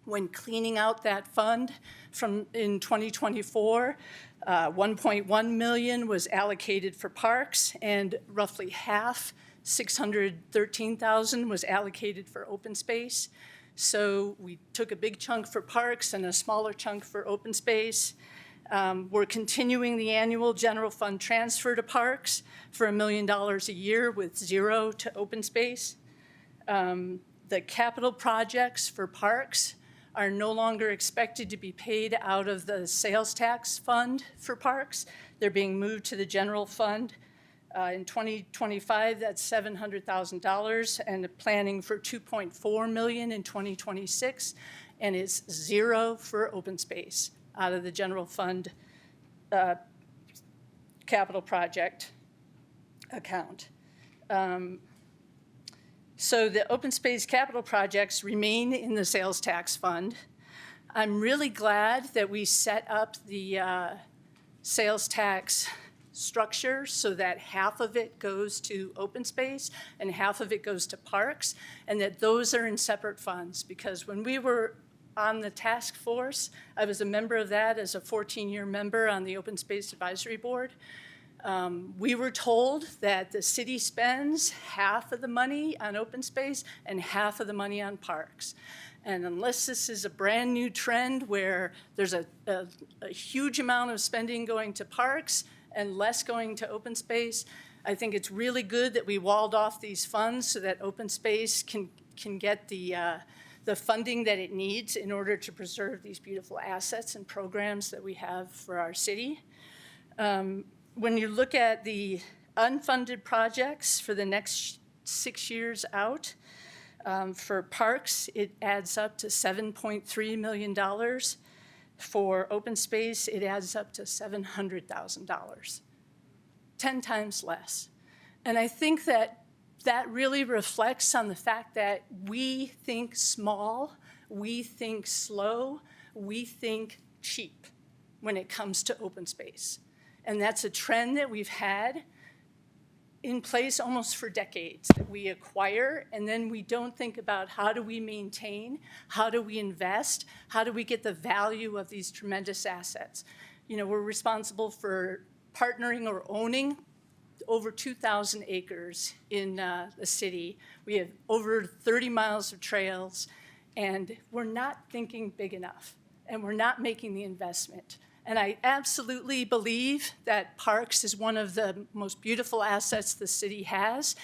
when cleaning out that fund from in 2024, 1.1 million was allocated for parks, and roughly half, 613,000, was allocated for open space. So we took a big chunk for parks and a smaller chunk for open space. We're continuing the annual general fund transfer to parks for $1 million a year with 0 to open space. The capital projects for parks are no longer expected to be paid out of the sales tax fund for parks. They're being moved to the general fund. In 2025, that's $700,000, and planning for $2.4 million in 2026, and it's 0 for open space out of the general fund capital project account. So the open space capital projects remain in the sales tax fund. I'm really glad that we set up the sales tax structure so that half of it goes to open space and half of it goes to parks, and that those are in separate funds. Because when we were on the task force, I was a member of that as a 14-year member on the Open Space Advisory Board. We were told that the city spends half of the money on open space and half of the money on parks. And unless this is a brand new trend where there's a huge amount of spending going to parks and less going to open space, I think it's really good that we walled off these funds so that open space can get the funding that it needs in order to preserve these beautiful assets and programs that we have for our city. When you look at the unfunded projects for the next 6 years out, for parks, it adds up to $7.3 million. For open space, it adds up to $700,000, 10 times less. And I think that that really reflects on the fact that we think small, we think slow, we think cheap when it comes to open space. And that's a trend that we've had in place almost for decades, that we acquire and then we don't think about how do we maintain, how do we invest, how do we get the value of these tremendous assets. You know, we're responsible for partnering or owning over 2,000 acres in the city. We have over 30 miles of trails, and we're not thinking big enough, and we're not making the investment. And I absolutely believe that parks is one of the most beautiful assets the city has.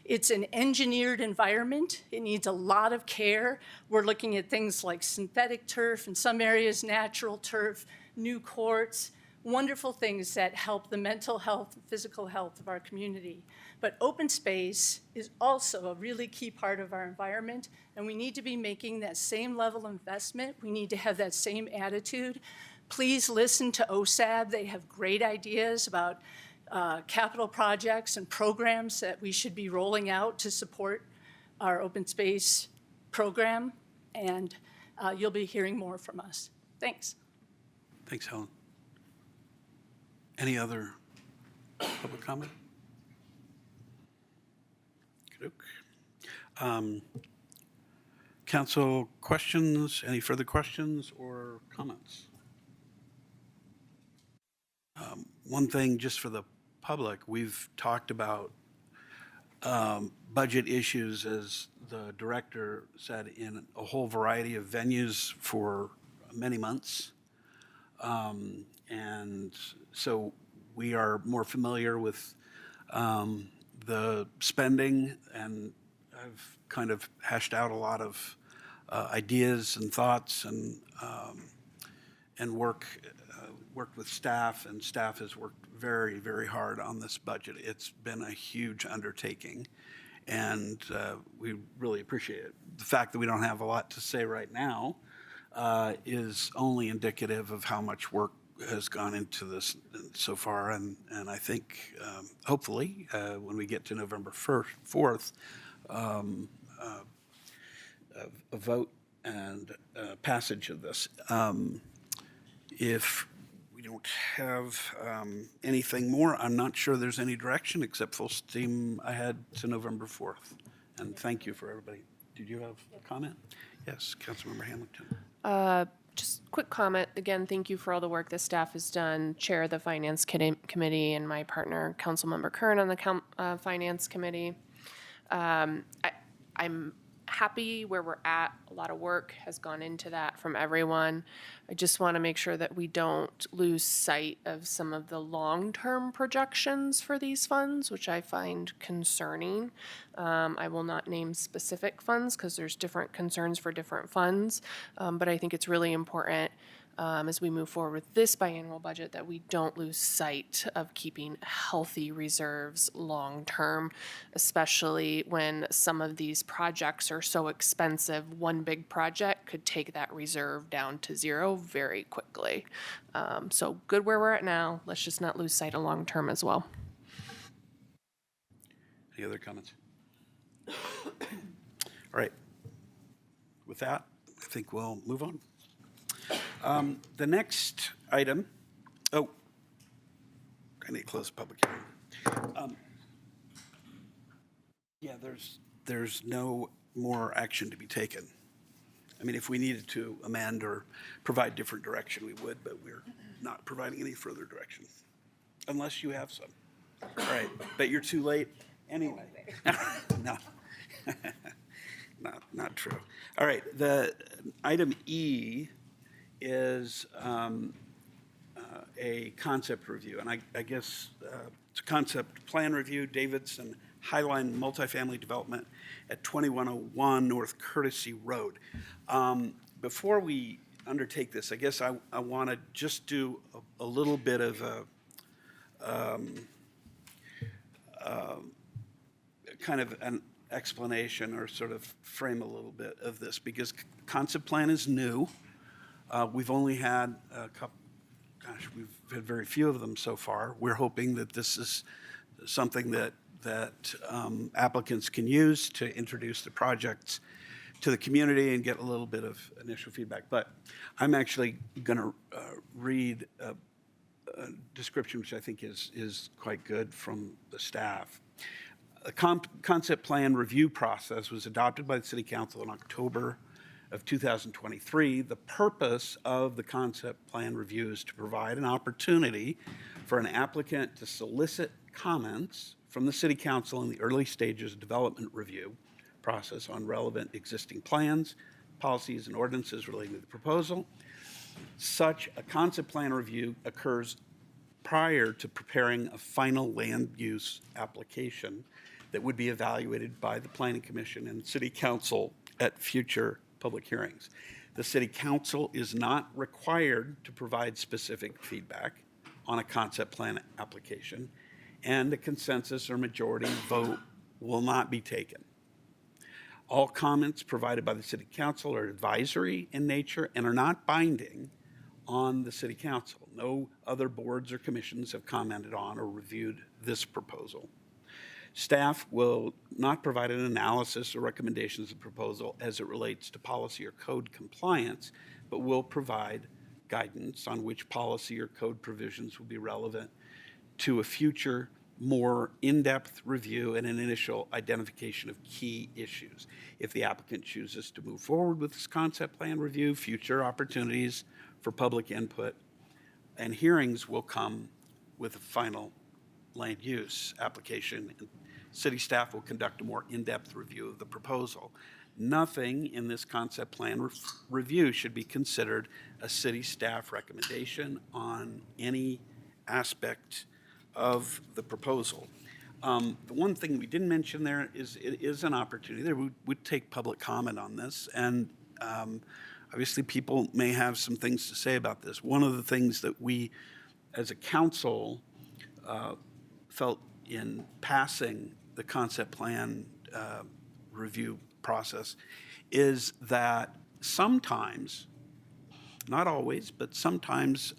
It's an engineered environment. It needs a lot of care. We're looking at things like synthetic turf, in some areas natural turf, new courts, wonderful things that help the mental health and physical health of our community. But open space is also a really key part of our environment, and we need to be making that same level of investment. We need to have that same attitude. Please listen to OSAB. They have great ideas about capital projects and programs that we should be rolling out to support our open space program, and you'll be hearing more from us. Thanks. Thanks, Helen. Any other public comment? Council questions? Any further questions or comments? One thing just for the public, we've talked about budget issues, as the director said, in a whole variety of venues for many months. And so we are more familiar with the spending, and I've kind of hashed out a lot of ideas and thoughts, and worked with staff, and staff has worked very, very hard on this budget. It's been a huge undertaking, and we really appreciate it. The fact that we don't have a lot to say right now is only indicative of how much work has gone into this so far, and I think hopefully when we get to November 4th, a vote and passage of this. If we don't have anything more, I'm not sure there's any direction except full steam ahead to November 4th. And thank you for everybody. Did you have a comment? Yes, Councilmember Hamilton. Just quick comment. Again, thank you for all the work the staff has done. Chair of the Finance Committee and my partner, Councilmember Kern, on the Finance Committee. I'm happy where we're at. A lot of work has gone into that from everyone. I just want to make sure that we don't lose sight of some of the long-term projections for these funds, which I find concerning. I will not name specific funds because there's different concerns for different funds, but I think it's really important as we move forward with this biannual budget that we don't lose sight of keeping healthy reserves long-term, especially when some of these projects are so expensive. One big project could take that reserve down to zero very quickly. So good where we're at now. Let's just not lose sight of long-term as well. Any other comments? All right. With that, I think we'll move on. The next item, I need to close the public hearing. Yeah, there's no more action to be taken. I mean, if we needed to amend or provide different direction, we would, but we're not providing any further direction, unless you have some. All right, but you're too late anyway. No, not true. All right, the item E is a concept review, and I guess it's a concept plan review, Davidson Highline Multifamily Development at 2101 North Courtesy Road. Before we undertake this, I guess I want to just do a little bit of a kind of an explanation or sort of frame a little bit of this, because concept plan is new. We've only had a couple, we've had very few of them so far. We're hoping that this is something that applicants can use to introduce the projects to the community and get a little bit of initial feedback. But I'm actually going to read a description which I think is quite good from the staff. The concept plan review process was adopted by the City Council in October of 2023. The purpose of the concept plan review is to provide an opportunity for an applicant to solicit comments from the City Council in the early stages of development review process on relevant existing plans, policies, and ordinances relating to the proposal. Such a concept plan review occurs prior to preparing a final land use application that would be evaluated by the Planning Commission and City Council at future public hearings. The City Council is not required to provide specific feedback on a concept plan application, and a consensus or majority vote will not be taken. All comments provided by the City Council are advisory in nature and are not binding on the City Council. No other boards or commissions have commented on or reviewed this proposal. Staff will not provide an analysis or recommendations of the proposal as it relates to policy or code compliance, but will provide guidance on which policy or code provisions will be relevant to a future, more in-depth review and an initial identification of key issues. If the applicant chooses to move forward with this concept plan review, future opportunities for public input and hearings will come with a final land use application. City staff will conduct a more in-depth review of the proposal. Nothing in this concept plan review should be considered a city staff recommendation on any aspect of the proposal. The one thing we didn't mention there is it is an opportunity. There would take public comment on this, and obviously people may have some things to say about this. One of the things that we as a council felt in passing the concept plan review process is that sometimes, not always, but sometimes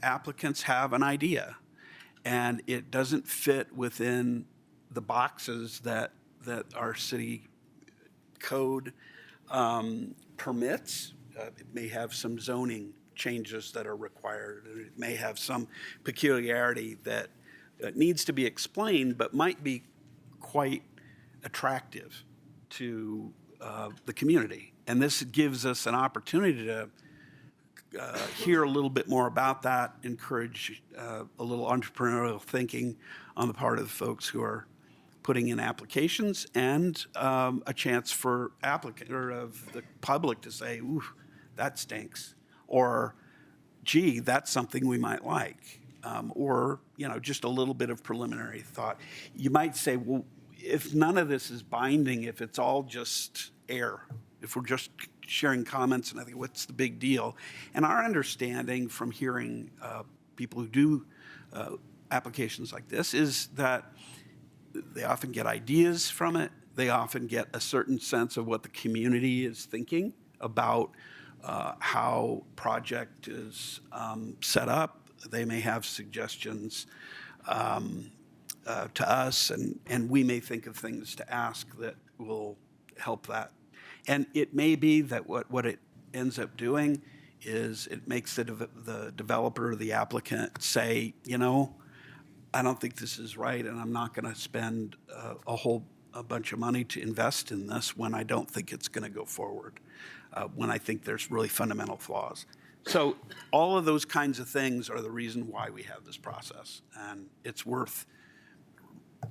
applicants have an idea and it doesn't fit within the boxes that our city code permits. It may have some zoning changes that are required. It may have some peculiarity that needs to be explained, but might be quite attractive to the community. And this gives us an opportunity to hear a little bit more about that, encourage a little entrepreneurial thinking on the part of the folks who are putting in applications, and a chance for applicant or of the public to say, "Ooh, that stinks," or "Gee, that's something we might like," or just a little bit of preliminary thought. You might say, "Well, if none of this is binding, if it's all just air, if we're just sharing comments, and I think what's the big deal?" And our understanding from hearing people who do applications like this is that they often get ideas from it. They often get a certain sense of what the community is thinking about how project is set up. They may have suggestions to us, and we may think of things to ask that will help that. And it may be that what it ends up doing is it makes the developer or the applicant say, I don't think this is right, and I'm not going to spend a bunch of money to invest in this when I don't think it's going to go forward, when I think there's really fundamental flaws. So all of those kinds of things are the reason why we have this process, and it's worth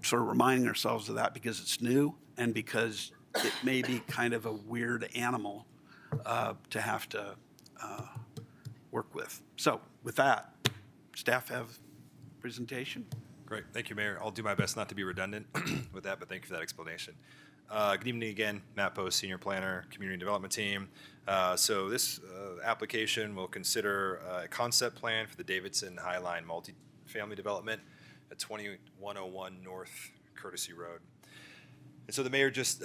sort of reminding ourselves of that because it's new and because it may be kind of a weird animal to have to work with. So with that, staff have presentation. Great. Thank you, Mayor. I'll do my best not to be redundant with that, but thank you for that explanation. Good evening again. Matt Post, Senior Planner, Community Development Team. So this application will consider a concept plan for the Davidson Highline multifamily development at 2101 North Courtesy Road. And so the mayor just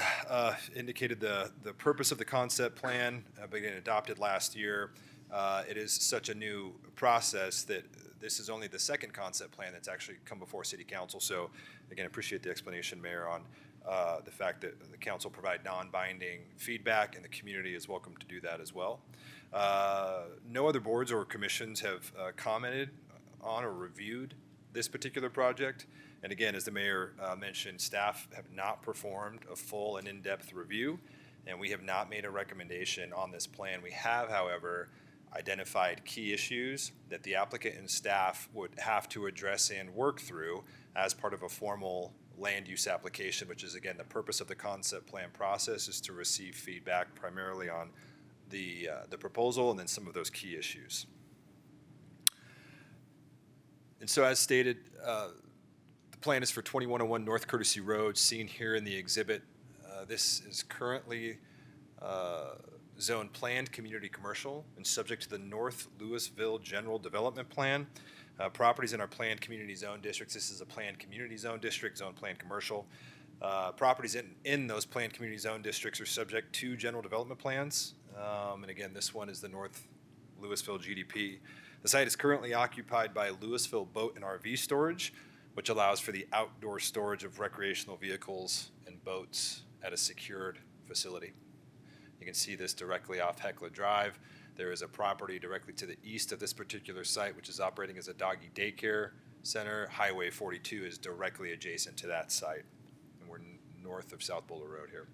indicated the purpose of the concept plan, being adopted last year. It is such a new process that this is only the second concept plan that's actually come before City Council. So again, appreciate the explanation, Mayor, on the fact that the council provide non-binding feedback and the community is welcome to do that as well. No other boards or commissions have commented on or reviewed this particular project. And again, as the mayor mentioned, staff have not performed a full and in-depth review, and we have not made a recommendation on this plan. We have, however, identified key issues that the applicant and staff would have to address and work through as part of a formal land use application, which is, again, the purpose of the concept plan process is to receive feedback primarily on the proposal and then some of those key issues. And so as stated, the plan is for 2101 North Courtesy Road, seen here in the exhibit. This is currently zoned planned community commercial and subject to the North Louisville General Development Plan. Properties in our planned community zone districts, this is a planned community zone district, zone planned commercial. Properties in those planned community zone districts are subject to general development plans. And again, this one is the North Louisville GDP. The site is currently occupied by Louisville Boat and RV Storage, which allows for the outdoor storage of recreational vehicles and boats at a secured facility. You can see this directly off Hecla Drive. There is a property directly to the east of this particular site, which is operating as a doggy daycare center. Highway 42 is directly adjacent to that site, and we're north of South Boulder Road here.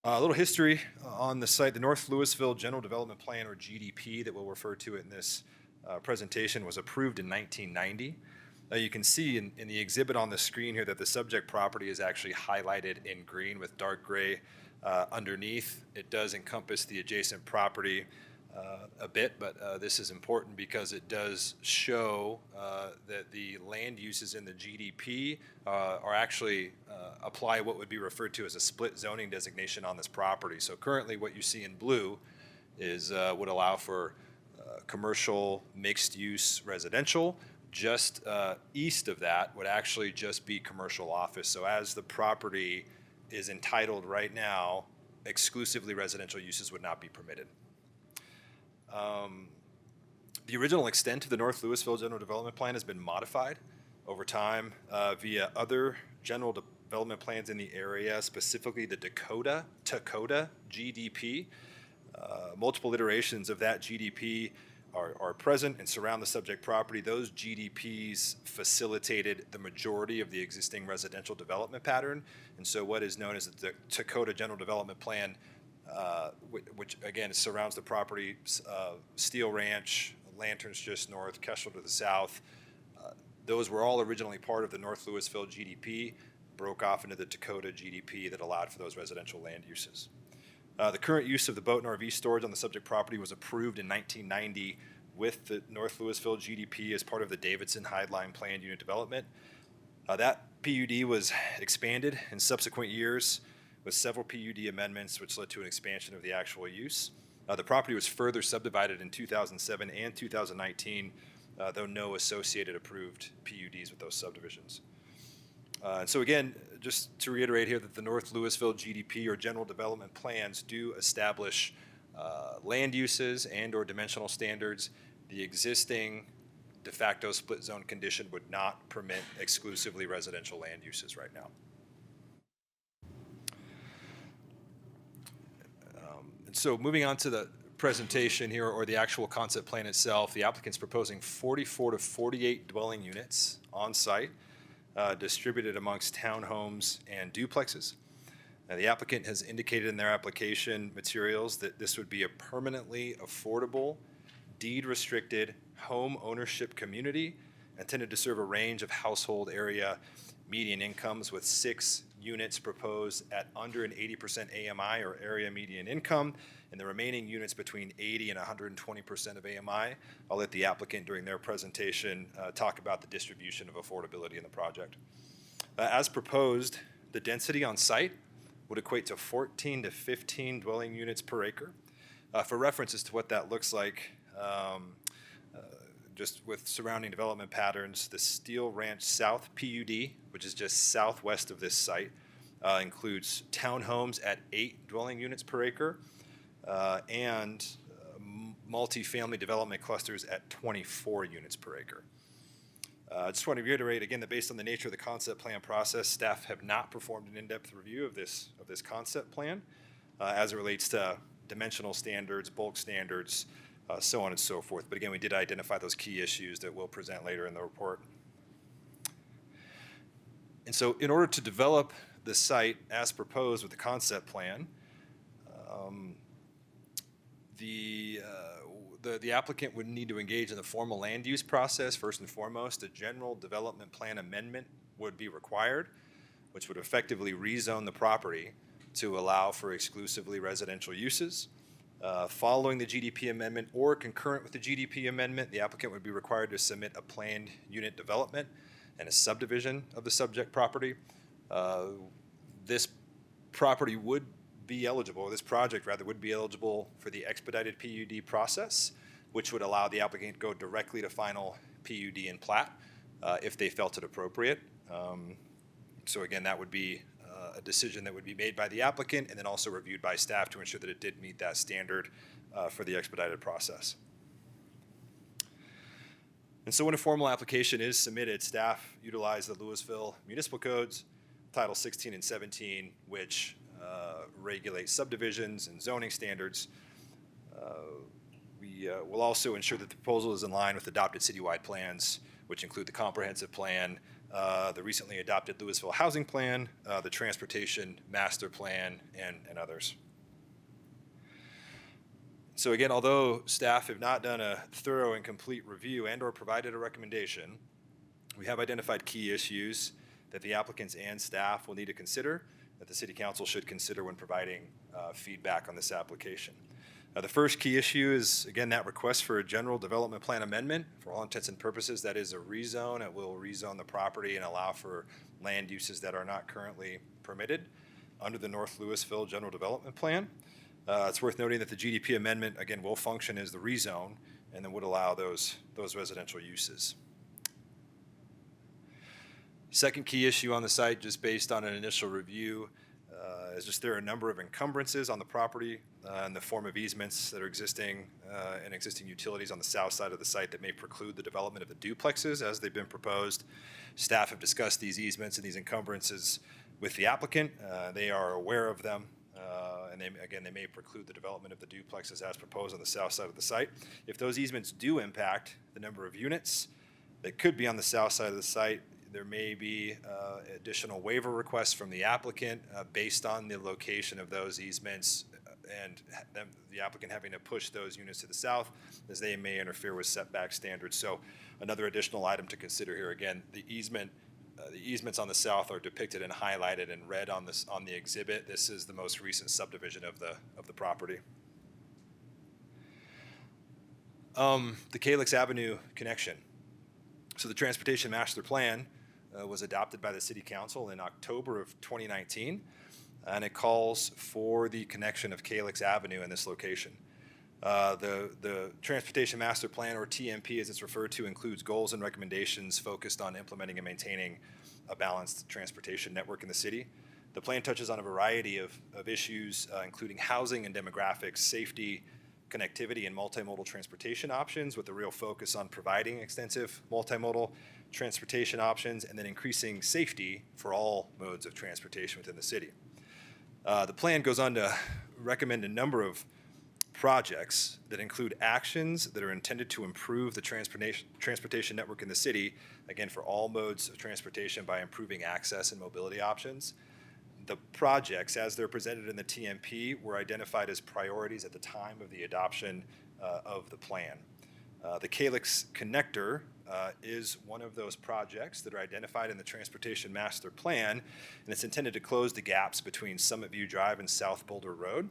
A little history on the site. The North Louisville General Development Plan, or GDP, that we'll refer to it in this presentation, was approved in 1990. You can see in the exhibit on the screen here that the subject property is actually highlighted in green with dark gray underneath. It does encompass the adjacent property a bit, but this is important because it does show that the land uses in the GDP are actually apply what would be referred to as a split zoning designation on this property. So currently what you see in blue is would allow for commercial, mixed use, residential, Just east of that would actually just be commercial office. So as the property is entitled right now, exclusively residential uses would not be permitted. The original extent of the North Louisville General Development Plan has been modified over time via other general development plans in the area, specifically the Tacota GDP. Multiple iterations of that GDP are present and surround the subject property. Those GDPs facilitated the majority of the existing residential development pattern. And so what is known as the Tacota General Development Plan, which again surrounds the property, Steel Ranch, Lanterns just north, Kestrel to the south, those were all originally part of the North Louisville GDP, broke off into the Tacota GDP that allowed for those residential land uses. The current use of the boat and RV storage on the subject property was approved in 1990 with the North Louisville GDP as part of the Davidson Highline Planned Unit Development. That PUD was expanded in subsequent years with several PUD amendments, which led to an expansion of the actual use. The property was further subdivided in 2007 and 2019, though no associated approved PUDs with those subdivisions. And so again, just to reiterate here that the North Louisville GDP or general development plans do establish land uses and or dimensional standards. The existing de facto split zone condition would not permit exclusively residential land uses right now. And so moving on to the presentation here, or the actual concept plan itself, the applicant's proposing 44 to 48 dwelling units on site, distributed amongst townhomes and duplexes. Now, the applicant has indicated in their application materials that this would be a permanently affordable, deed-restricted home ownership community intended to serve a range of household area median incomes, with 6 units proposed at under an 80% AMI or area median income, and the remaining units between 80 and 120% of AMI. I'll let the applicant during their presentation talk about the distribution of affordability in the project. As proposed, the density on site would equate to 14 to 15 dwelling units per acre. For reference as to what that looks like, just with surrounding development patterns, the Steel Ranch South PUD, which is just southwest of this site, includes townhomes at 8 dwelling units per acre and multifamily development clusters at 24 units per acre. I just want to reiterate again that based on the nature of the concept plan process, staff have not performed an in-depth review of this concept plan as it relates to dimensional standards, bulk standards, so on and so forth. But again, we did identify those key issues that we'll present later in the report. And so in order to develop the site as proposed with the concept plan, the applicant would need to engage in the formal land use process. First and foremost, a general development plan amendment would be required, which would effectively rezone the property to allow for exclusively residential uses. Following the GDP amendment or concurrent with the GDP amendment, the applicant would be required to submit a planned unit development and a subdivision of the subject property. This property would be eligible, or this project rather, would be eligible for the expedited PUD process, which would allow the applicant to go directly to final PUD and plat if they felt it appropriate. So again, that would be a decision that would be made by the applicant and then also reviewed by staff to ensure that it did meet that standard for the expedited process. And so when a formal application is submitted, staff utilize the Louisville Municipal Codes, Title 16 and 17, which regulate subdivisions and zoning standards. We will also ensure that the proposal is in line with adopted citywide plans, which include the comprehensive plan, the recently adopted Louisville Housing Plan, the Transportation Master Plan, and others. So again, although staff have not done a thorough and complete review and or provided a recommendation, we have identified key issues that the applicants and staff will need to consider, that the City Council should consider when providing feedback on this application. The first key issue is, again, that request for a general development plan amendment. For all intents and purposes, that is a rezone. It will rezone the property and allow for land uses that are not currently permitted under the North Louisville General Development Plan. It's worth noting that the GDP amendment, again, will function as the rezone and then would allow those residential uses. Second key issue on the site, just based on an initial review, is just there are a number of encumbrances on the property in the form of easements that are existing and existing utilities on the south side of the site that may preclude the development of the duplexes as they've been proposed. Staff have discussed these easements and these encumbrances with the applicant. They are aware of them. And they may preclude the development of the duplexes as proposed on the south side of the site. If those easements do impact the number of units that could be on the south side of the site, there may be additional waiver requests from the applicant based on the location of those easements and the applicant having to push those units to the south as they may interfere with setback standards. So another additional item to consider here, again, the easements on the south are depicted and highlighted in red on the exhibit. This is the most recent subdivision of the property. The Calyx Avenue connection. So the Transportation Master Plan was adopted by the City Council in October of 2019, and it calls for the connection of Calyx Avenue in this location. The Transportation Master Plan, or TMP as it's referred to, includes goals and recommendations focused on implementing and maintaining a balanced transportation network in the city. The plan touches on a variety of issues, including housing and demographics, safety, connectivity, and multimodal transportation options, with a real focus on providing extensive multimodal transportation options and then increasing safety for all modes of transportation within the city. The plan goes on to recommend a number of projects that include actions that are intended to improve the transportation network in the city, again, for all modes of transportation by improving access and mobility options. The projects, as they're presented in the TMP, were identified as priorities at the time of the adoption of the plan. The Calyx Connector is one of those projects that are identified in the Transportation Master Plan, and it's intended to close the gaps between Summit View Drive and South Boulder Road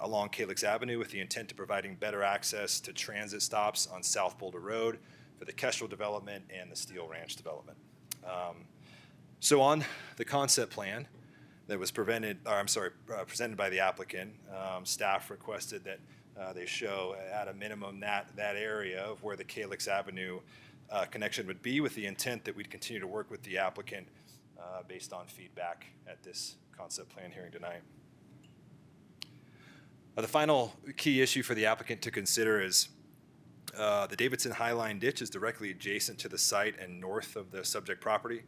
along Calyx Avenue, with the intent of providing better access to transit stops on South Boulder Road for the Kestrel development and the Steel Ranch development. So on the concept plan that was presented by the applicant, staff requested that they show at a minimum that area of where the Calyx Avenue connection would be, with the intent that we'd continue to work with the applicant based on feedback at this concept plan hearing tonight. The final key issue for the applicant to consider is the Davidson Highline ditch is directly adjacent to the site and north of the subject property.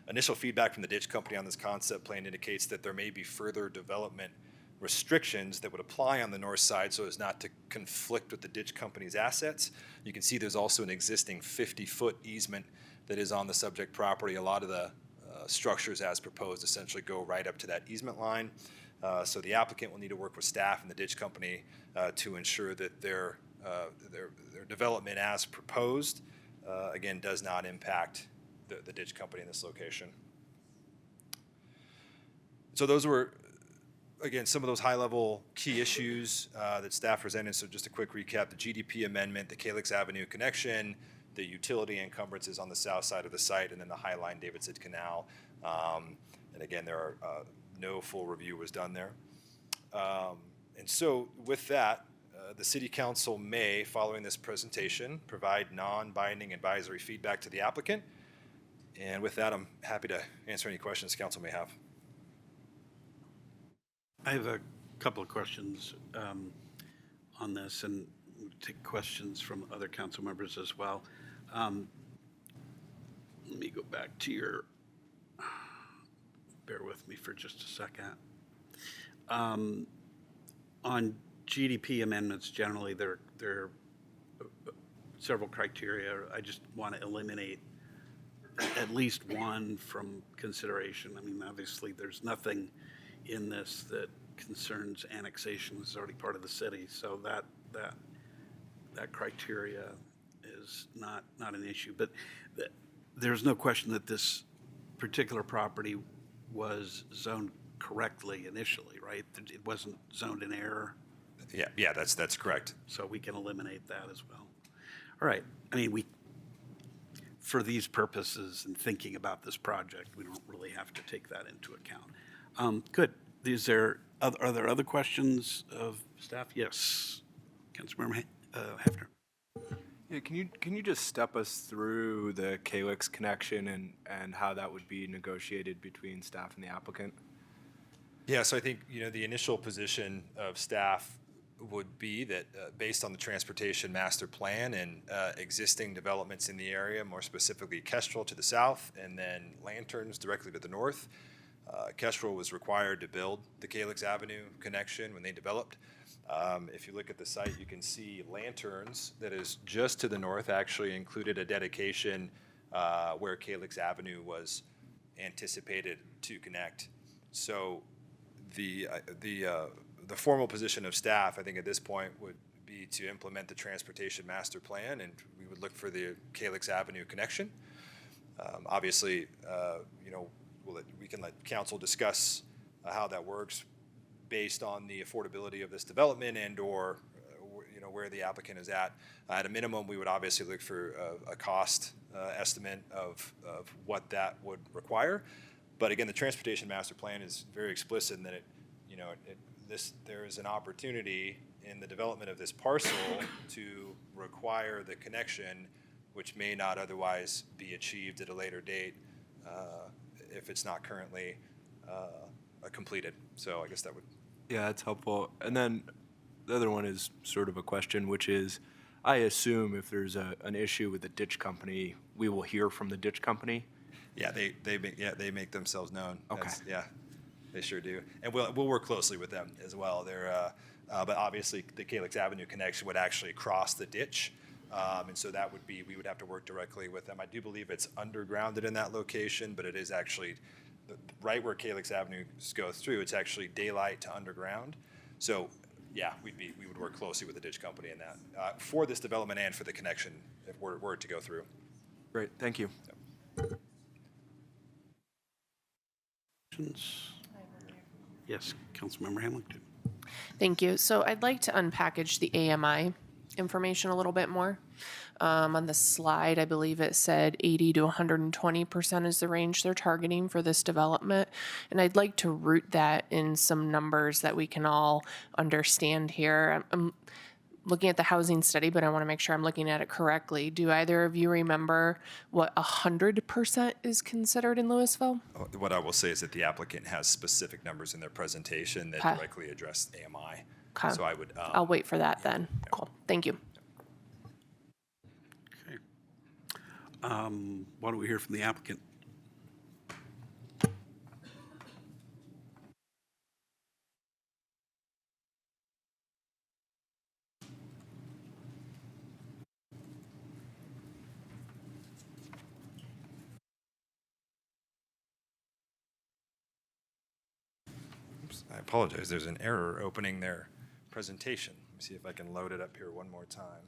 Initial feedback from the ditch company on this concept plan indicates that there may be further development restrictions that would apply on the north side so as not to conflict with the ditch company's assets. You can see there's also an existing 50-foot easement that is on the subject property. A lot of the structures as proposed essentially go right up to that easement line. So the applicant will need to work with staff and the ditch company to ensure that their development as proposed, again, does not impact the ditch company in this location. So those were, again, some of those high-level key issues that staff presented. So just a quick recap: the GDP amendment, the Calyx Avenue connection, the utility encumbrances on the south side of the site, and then the Highline Davidson Canal. And again, there are no full review was done there. And so with that, the City Council may, following this presentation, provide non-binding advisory feedback to the applicant. And with that, I'm happy to answer any questions Council may have. I have a couple of questions on this, and we'll take questions from other council members as well. Let me go back to your, bear with me for just a second. On GDP amendments, generally, there are several criteria. I just want to eliminate at least one from consideration. I mean, obviously, there's nothing in this that concerns annexation. This is already part of the city, so that criteria is not an issue. But there's no question that this particular property was zoned correctly initially, right? It wasn't zoned in error. Yeah, that's correct. So we can eliminate that as well. All right. I mean, for these purposes and thinking about this project, we don't really have to take that into account. Good. Are there other questions of staff? Yes. Councilmember Hefner. Yeah, can you just step us through the Calyx connection and how that would be negotiated between staff and the applicant? Yeah, so I think, the initial position of staff would be that based on the transportation master plan and existing developments in the area, more specifically Kestrel to the south and then Lanterns directly to the north, Kestrel was required to build the Calyx Avenue connection when they developed. If you look at the site, you can see Lanterns that is just to the north actually included a dedication where Calyx Avenue was anticipated to connect. So the formal position of staff, I think at this point, would be to implement the transportation master plan, and we would look for the Calyx Avenue connection. Obviously, we can let council discuss how that works based on the affordability of this development and or where the applicant is at. At a minimum, we would obviously look for a cost estimate of what that would require. But again, the transportation master plan is very explicit in that there is an opportunity in the development of this parcel to require the connection, which may not otherwise be achieved at a later date if it's not currently completed. So I guess that would. Yeah, that's helpful. And then the other one is sort of a question, which is, I assume if there's an issue with the ditch company, we will hear from the ditch company. Yeah, they make themselves known. Okay. Yeah, they sure do, and we'll work closely with them as well. But obviously the Calyx Avenue connection would actually cross the ditch, and so we would have to work directly with them. I do believe it's undergrounded in that location, but it is actually right where Calyx Avenue goes through. It's actually daylight to underground, so yeah, we would work closely with the ditch company in that for this development and for the connection if we're to go through. Great, thank you. Yep. Yes, Councilmember Hamilton. Thank you. So I'd like to unpackage the AMI information a little bit more. On the slide, I believe it said 80 to 120% is the range they're targeting for this development. And I'd like to root that in some numbers that we can all understand here. I'm looking at the housing study, but I want to make sure I'm looking at it correctly. Do either of you remember what 100% is considered in Louisville? What I will say is that the applicant has specific numbers in their presentation that Okay. directly address AMI. Okay. So I would. I'll wait for that then. Cool. Thank you. Okay. Why don't we hear from the applicant? I apologize. There's an error opening their presentation. Let me see if I can load it up here one more time.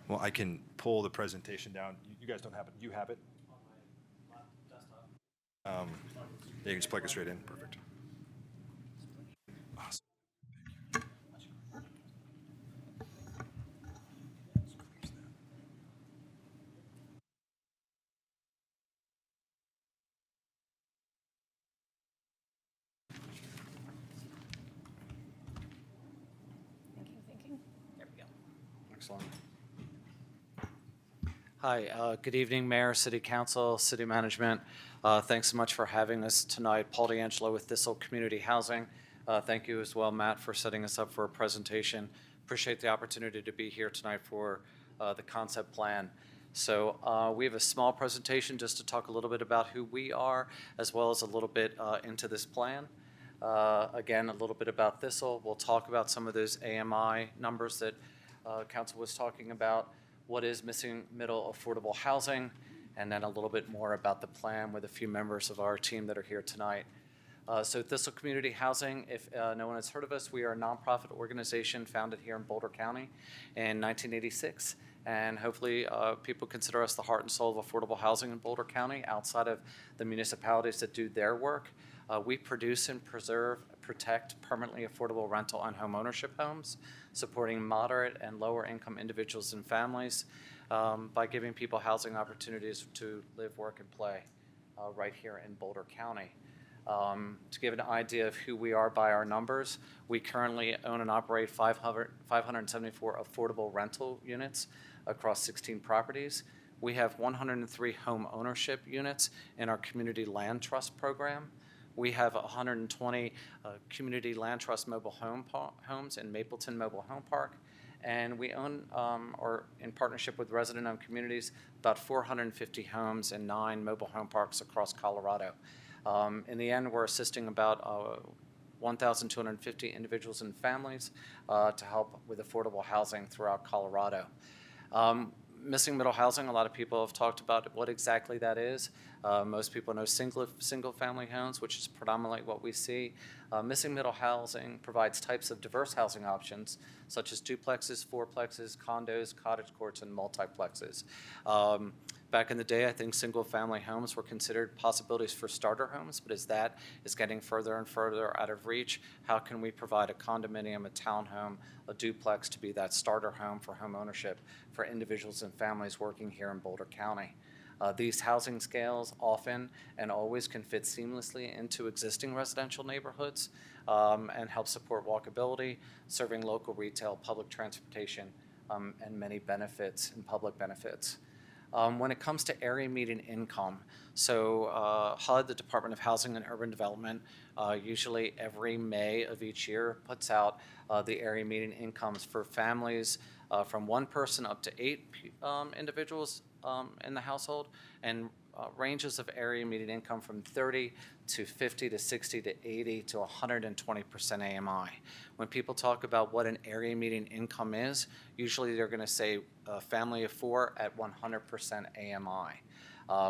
Well, I can pull the presentation down. You guys don't have it. You have it? On my desktop. Yeah, you can just plug it straight in. Perfect. Awesome. Excellent. Hi, good evening, Mayor, City Council, City Management. Thanks so much for having us tonight. Paul D'Angelo with Thistle Community Housing. Thank you as well, Matt, for setting us up for a presentation. Appreciate the opportunity to be here tonight for the concept plan. So we have a small presentation just to talk a little bit about who we are, as well as a little bit into this plan. Again, a little bit about Thistle. We'll talk about some of those AMI numbers that Council was talking about, what is missing middle affordable housing, and then a little bit more about the plan with a few members of our team that are here tonight. So Thistle Community Housing, if no one has heard of us, we are a nonprofit organization founded here in Boulder County in 1986. And hopefully people consider us the heart and soul of affordable housing in Boulder County outside of the municipalities that do their work. We produce and protect permanently affordable rental and home ownership homes, supporting moderate and lower income individuals and families by giving people housing opportunities to live, work, and play right here in Boulder County. To give an idea of who we are by our numbers, we currently own and operate 574 affordable rental units across 16 properties. We have 103 home ownership units in our community land trust program. We have 120 community land trust mobile homes in Mapleton Mobile Home Park. And we own, or in partnership with resident-owned communities, about 450 homes and 9 mobile home parks across Colorado. In the end, we're assisting about 1,250 individuals and families to help with affordable housing throughout Colorado. Missing middle housing, a lot of people have talked about what exactly that is. Most people know single-family homes, which is predominantly what we see. Missing middle housing provides types of diverse housing options, such as duplexes, fourplexes, condos, cottage courts, and multiplexes. Back in the day, I think single-family homes were considered possibilities for starter homes, but as that is getting further and further out of reach, how can we provide a condominium, a townhome, a duplex to be that starter home for home ownership for individuals and families working here in Boulder County? These housing scales often and always can fit seamlessly into existing residential neighborhoods and help support walkability, serving local retail, public transportation, and many benefits and public benefits. When it comes to area median income, so HUD, the Department of Housing and Urban Development, usually every May of each year puts out the area median incomes for families from 1 person up to 8 individuals in the household, and ranges of area median income from 30 to 50 to 60 to 80 to 120% AMI. When people talk about what an area median income is, usually they're going to say a family of 4 at 100% AMI,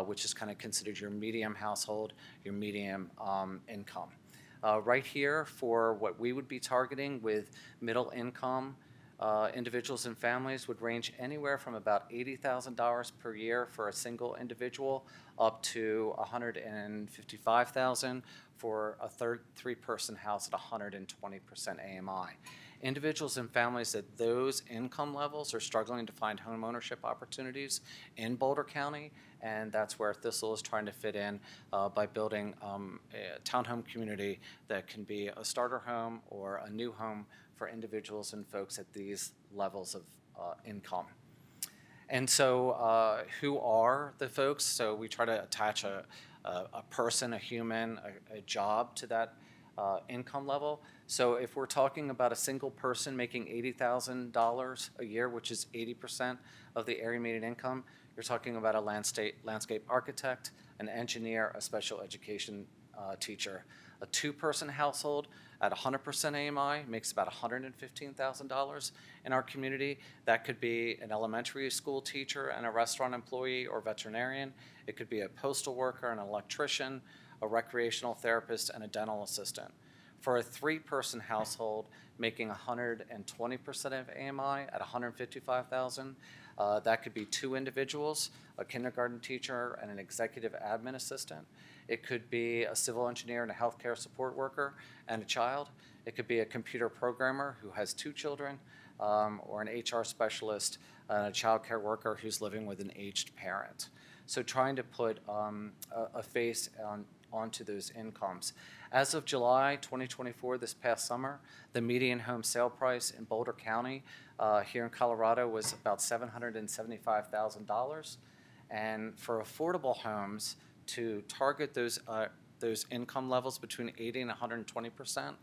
which is kind of considered your medium household, your medium income. Right here for what we would be targeting with middle income individuals and families would range anywhere from about $80,000 per year for a single individual up to $155,000 for a three-person house at 120% AMI. Individuals and families at those income levels are struggling to find home ownership opportunities in Boulder County, and that's where Thistle is trying to fit in by building a townhome community that can be a starter home or a new home for individuals and folks at these levels of income. And so who are the folks? So we try to attach a person, a human, a job to that income level. So if we're talking about a single person making $80,000 a year, which is 80% of the area median income, you're talking about a landscape architect, an engineer, a special education teacher. A 2-person household at 100% AMI makes about $115,000 in our community. That could be an elementary school teacher and a restaurant employee or veterinarian. It could be a postal worker, an electrician, a recreational therapist, and a dental assistant. For a 3-person household making 120% of AMI at $155,000, that could be 2 individuals, a kindergarten teacher and an executive admin assistant. It could be a civil engineer and a healthcare support worker and a child. It could be a computer programmer who has 2 children, or an HR specialist and a child care worker who's living with an aged parent. So trying to put a face onto those incomes. As of July 2024, this past summer, the median home sale price in Boulder County here in Colorado was about $775,000. And for affordable homes, to target those income levels between 80 and 120%,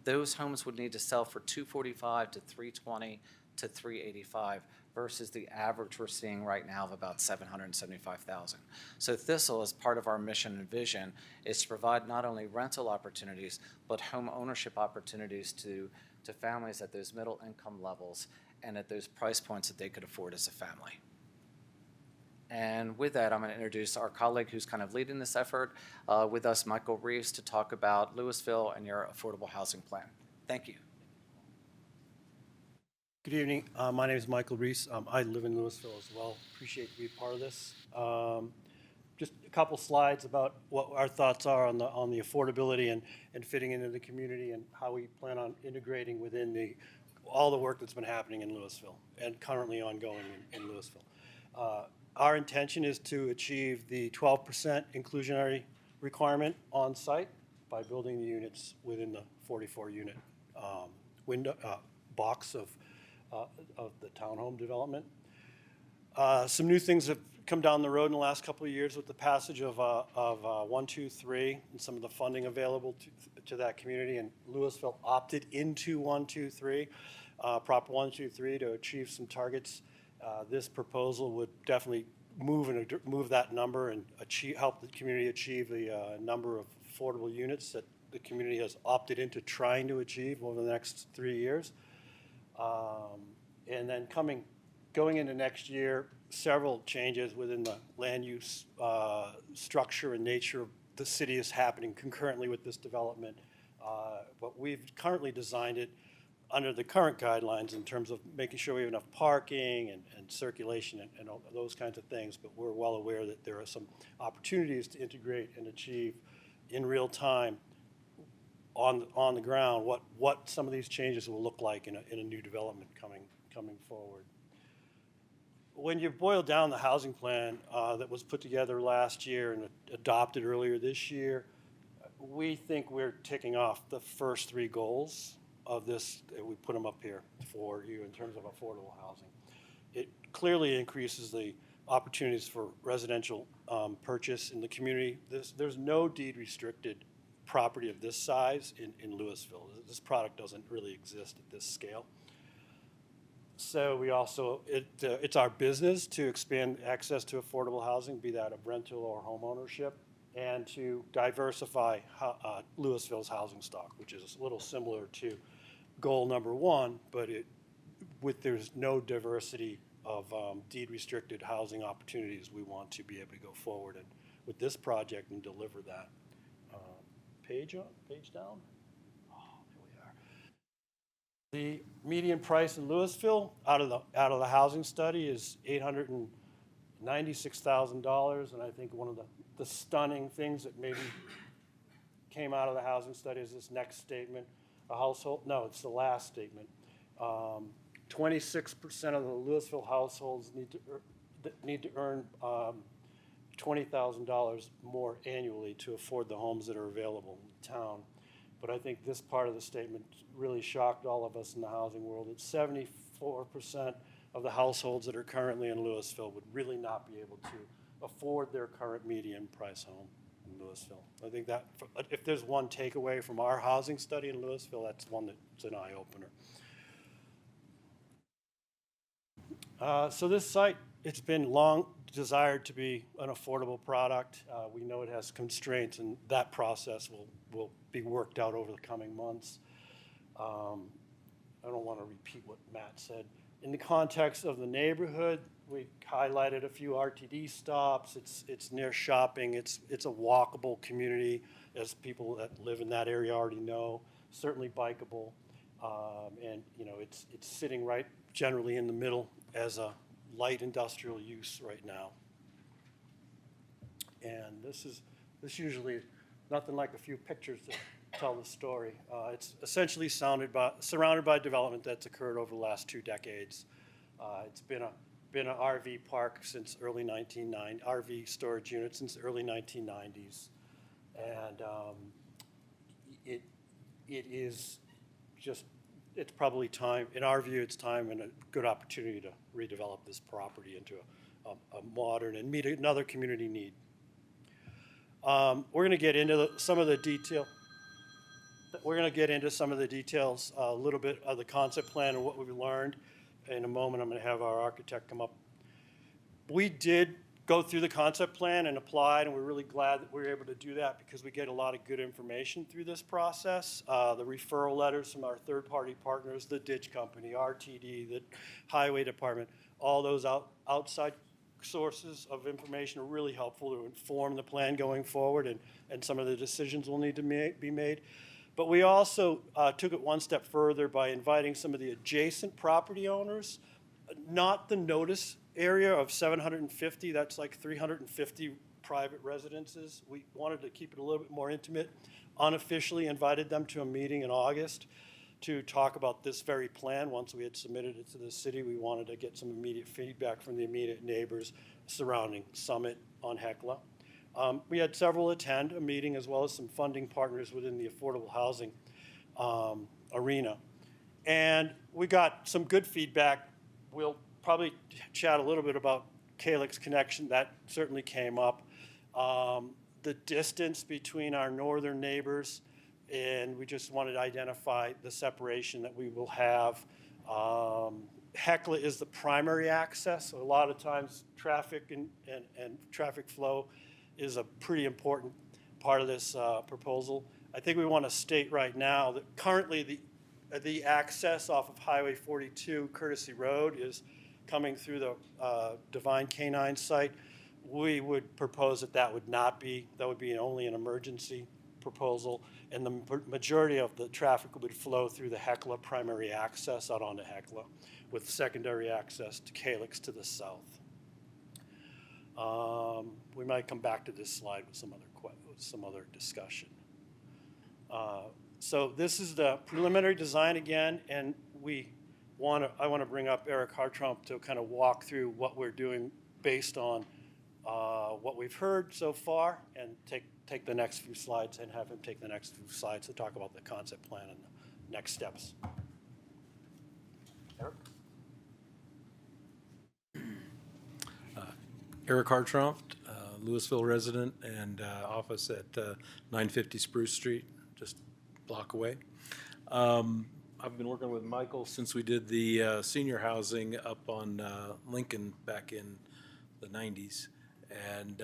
those homes would need to sell for $245,000 to $320,000 to $385,000 versus the average we're seeing right now of about $775,000. So Thistle, as part of our mission and vision, is to provide not only rental opportunities, but home ownership opportunities to families at those middle income levels and at those price points that they could afford as a family. And with that, I'm going to introduce our colleague who's kind of leading this effort with us, Michael Reeves, to talk about Louisville and your affordable housing plan. Thank you. Good evening. My name is Michael Reese. I live in Louisville as well. Appreciate to be a part of this. Just a couple slides about what our thoughts are on the affordability and fitting into the community and how we plan on integrating within all the work that's been happening in Louisville and currently ongoing in Louisville. Our intention is to achieve the 12% inclusionary requirement on site by building the units within the 44-unit window box of the townhome development. Some new things have come down the road in the last couple of years with the passage of 123 and some of the funding available to that community. And Louisville opted into 123, Prop 123, to achieve some targets. This proposal would definitely move that number and help the community achieve the number of affordable units that the community has opted into trying to achieve over the next 3 years. And then going into next year, several changes within the land use structure and nature of the city is happening concurrently with this development. But we've currently designed it under the current guidelines in terms of making sure we have enough parking and circulation and all those kinds of things. But we're well aware that there are some opportunities to integrate and achieve in real time on the ground what some of these changes will look like in a new development coming forward. When you boil down the housing plan that was put together last year and adopted earlier this year, we think we're ticking off the first 3 goals of this. We put them up here for you in terms of affordable housing. It clearly increases the opportunities for residential purchase in the community. There's no deed restricted property of this size in Louisville. This product doesn't really exist at this scale. So we also, it's our business to expand access to affordable housing, be that of rental or home ownership, and to diversify Louisville's housing stock, which is a little similar to goal number 1, but there's no diversity of deed-restricted housing opportunities. We want to be able to go forward and with this project and deliver that. Page down. The median price in Louisville out of the housing study is $896,000, and I think one of the stunning things that maybe came out of the housing study is this next statement. It's the last statement. 26% of the Louisville households need to earn $20,000 more annually to afford the homes that are available in the town. But I think this part of the statement really shocked all of us in the housing world. That 74% of the households that are currently in Louisville would really not be able to afford their current median price home in Louisville. I think that if there's one takeaway from our housing study in Louisville, that's one that's an eye-opener. So this site, it's been long desired to be an affordable product. We know it has constraints, and that process will be worked out over the coming months. I don't want to repeat what Matt said. In the context of the neighborhood, we highlighted a few RTD stops. It's near shopping. It's a walkable community, as people that live in that area already know. Certainly bikeable, and it's sitting right generally in the middle as a light industrial use right now. And this usually nothing like a few pictures to tell the story. It's essentially surrounded by development that's occurred over the last 2 decades. It's been an RV park since early 1990s, RV storage unit since the early 1990s, and it is just. It's probably time, in our view, it's time and a good opportunity to redevelop this property into a modern and meet another community need. We're going to get into some of the detail. We're going to get into some of the details, a little bit of the concept plan and what we've learned. In a moment, I'm going to have our architect come up. We did go through the concept plan and applied, and we're really glad that we were able to do that because we get a lot of good information through this process. The referral letters from our third-party partners, the ditch company, RTD, the highway department, all those outside sources of information are really helpful to inform the plan going forward, and some of the decisions will need to be made. But we also took it one step further by inviting some of the adjacent property owners, not the notice area of 750, that's like 350 private residences. We wanted to keep it a little bit more intimate. Unofficially invited them to a meeting in August to talk about this very plan. Once we had submitted it to the city, we wanted to get some immediate feedback from the immediate neighbors surrounding Summit on Hecla. We had several attend a meeting, as well as some funding partners within the affordable housing arena. And we got some good feedback. We'll probably chat a little bit about Calyx connection. That certainly came up. The distance between our northern neighbors, and we just wanted to identify the separation that we will have. Hecla is the primary access, so a lot of times traffic and traffic flow is a pretty important part of this proposal. I think we want to state right now that currently the access off of Highway 42 Courtesy Road is coming through the Divine Canine site. We would propose that would not be, that would be only an emergency proposal, and the majority of the traffic would flow through the Hecla primary access out onto Hecla, with secondary access to Calyx to the south. We might come back to this slide with some other discussion. So this is the preliminary design again, and I want to bring up Eric Hartrump to kind of walk through what we're doing based on what we've heard so far, and take the next few slides and have him take the next few slides to talk about the concept plan and the next steps. Eric? Eric Hartrump, Louisville resident, and office at 950 Spruce Street, just a block away. I've been working with Michael since we did the senior housing up on Lincoln back in the 90s. And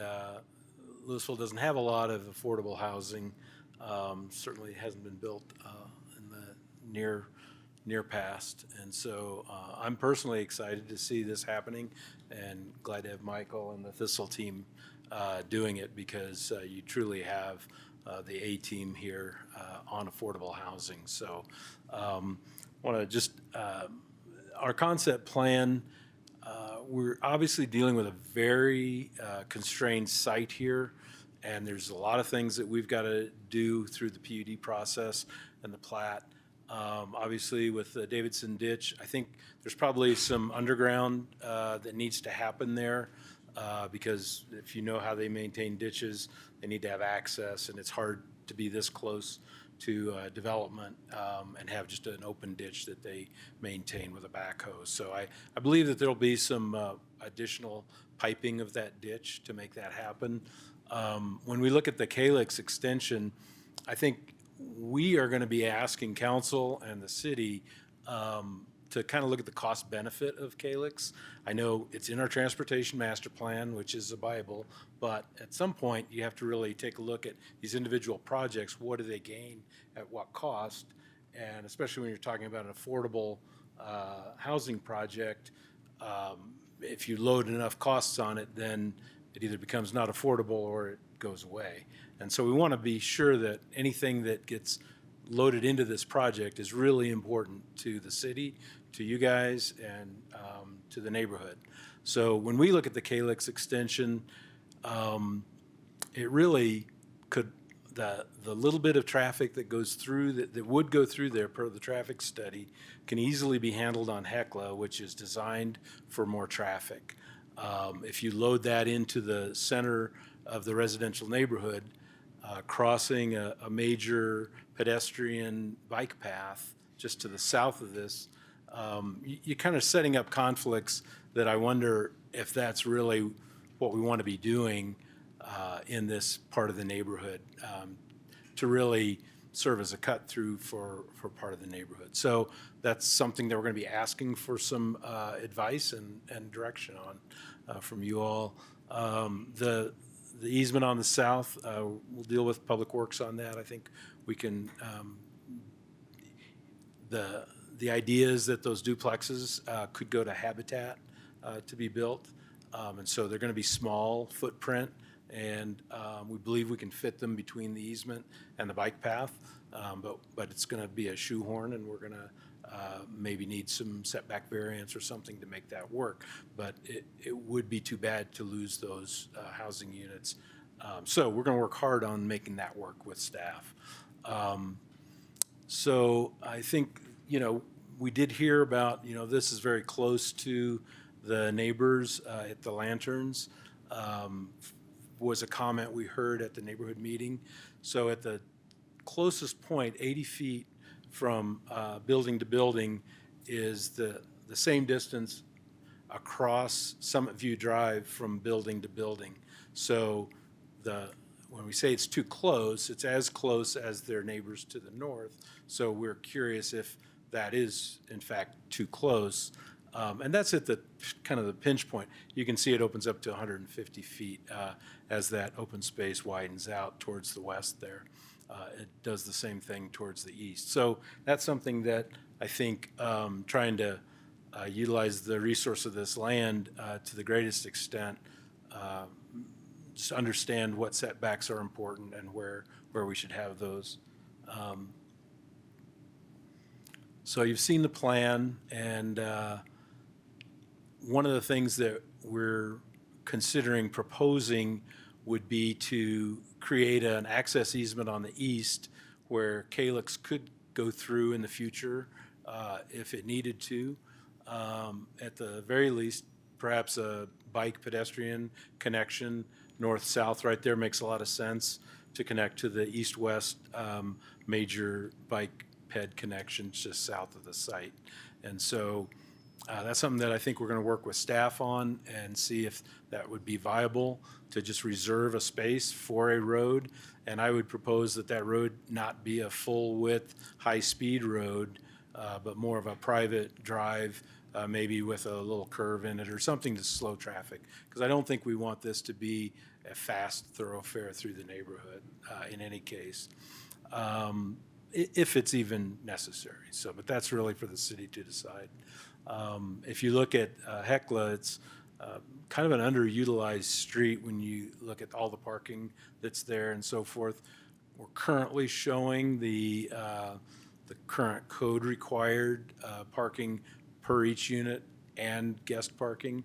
Louisville doesn't have a lot of affordable housing. Certainly hasn't been built in the near past. And so I'm personally excited to see this happening, and glad to have Michael and the Thistle team doing it, because you truly have the A team here on affordable housing. So want to just, our concept plan, we're obviously dealing with a very constrained site here, and there's a lot of things that we've got to do through the PUD process and the plat. Obviously with the Davidson ditch, I think there's probably some underground that needs to happen there, because if you know how they maintain ditches, they need to have access, and it's hard to be this close to development and have just an open ditch that they maintain with a backhoe. So I believe that there'll be some additional piping of that ditch to make that happen. When we look at the Calyx extension, I think we are going to be asking council and the city to kind of look at the cost benefit of Calyx. I know it's in our transportation master plan, which is a Bible, but at some point you have to really take a look at these individual projects. What do they gain at what cost? And especially when you're talking about an affordable housing project, if you load enough costs on it, then it either becomes not affordable or it goes away. And so we want to be sure that anything that gets loaded into this project is really important to the city, to you guys, and to the neighborhood. So when we look at the Calyx extension, it really could, the little bit of traffic that goes through, that would go through there per the traffic study, can easily be handled on Hecla, which is designed for more traffic. If you load that into the center of the residential neighborhood, crossing a major pedestrian bike path just to the south of this, you're kind of setting up conflicts that I wonder if that's really what we want to be doing in this part of the neighborhood, to really serve as a cut through for part of the neighborhood. So that's something that we're going to be asking for some advice and direction on from you all. The easement on the south, we'll deal with Public Works on that. I think we can, the idea is that those duplexes could go to Habitat to be built. And so they're going to be small footprint, and we believe we can fit them between the easement and the bike path. But it's going to be a shoehorn, and we're going to maybe need some setback variance or something to make that work. But it would be too bad to lose those housing units. So we're going to work hard on making that work with staff. So I think, we did hear about, this is very close to the neighbors at the Lanterns. Was a comment we heard at the neighborhood meeting. So at the closest point, 80 feet from building to building, is the same distance across Summit View Drive from building to building. So when we say it's too close, it's as close as their neighbors to the north. So we're curious if that is in fact too close. And that's at the kind of the pinch point. You can see it opens up to 150 feet as that open space widens out towards the west there. It does the same thing towards the east. So that's something that I think trying to utilize the resource of this land to the greatest extent, just understand what setbacks are important and where we should have those. So you've seen the plan, and one of the things that we're considering proposing would be to create an access easement on the east where Calyx could go through in the future if it needed to. At the very least, perhaps a bike pedestrian connection north-south right there makes a lot of sense to connect to the east-west major bike ped connections just south of the site. And so that's something that I think we're going to work with staff on and see if that would be viable to just reserve a space for a road. And I would propose that that road not be a full-width, high-speed road, but more of a private drive, maybe with a little curve in it or something to slow traffic. Because I don't think we want this to be a fast thoroughfare through the neighborhood in any case, if it's even necessary. So, but that's really for the city to decide. If you look at Hecla, it's kind of an underutilized street when you look at all the parking that's there and so forth. We're currently showing the current code required parking per each unit and guest parking.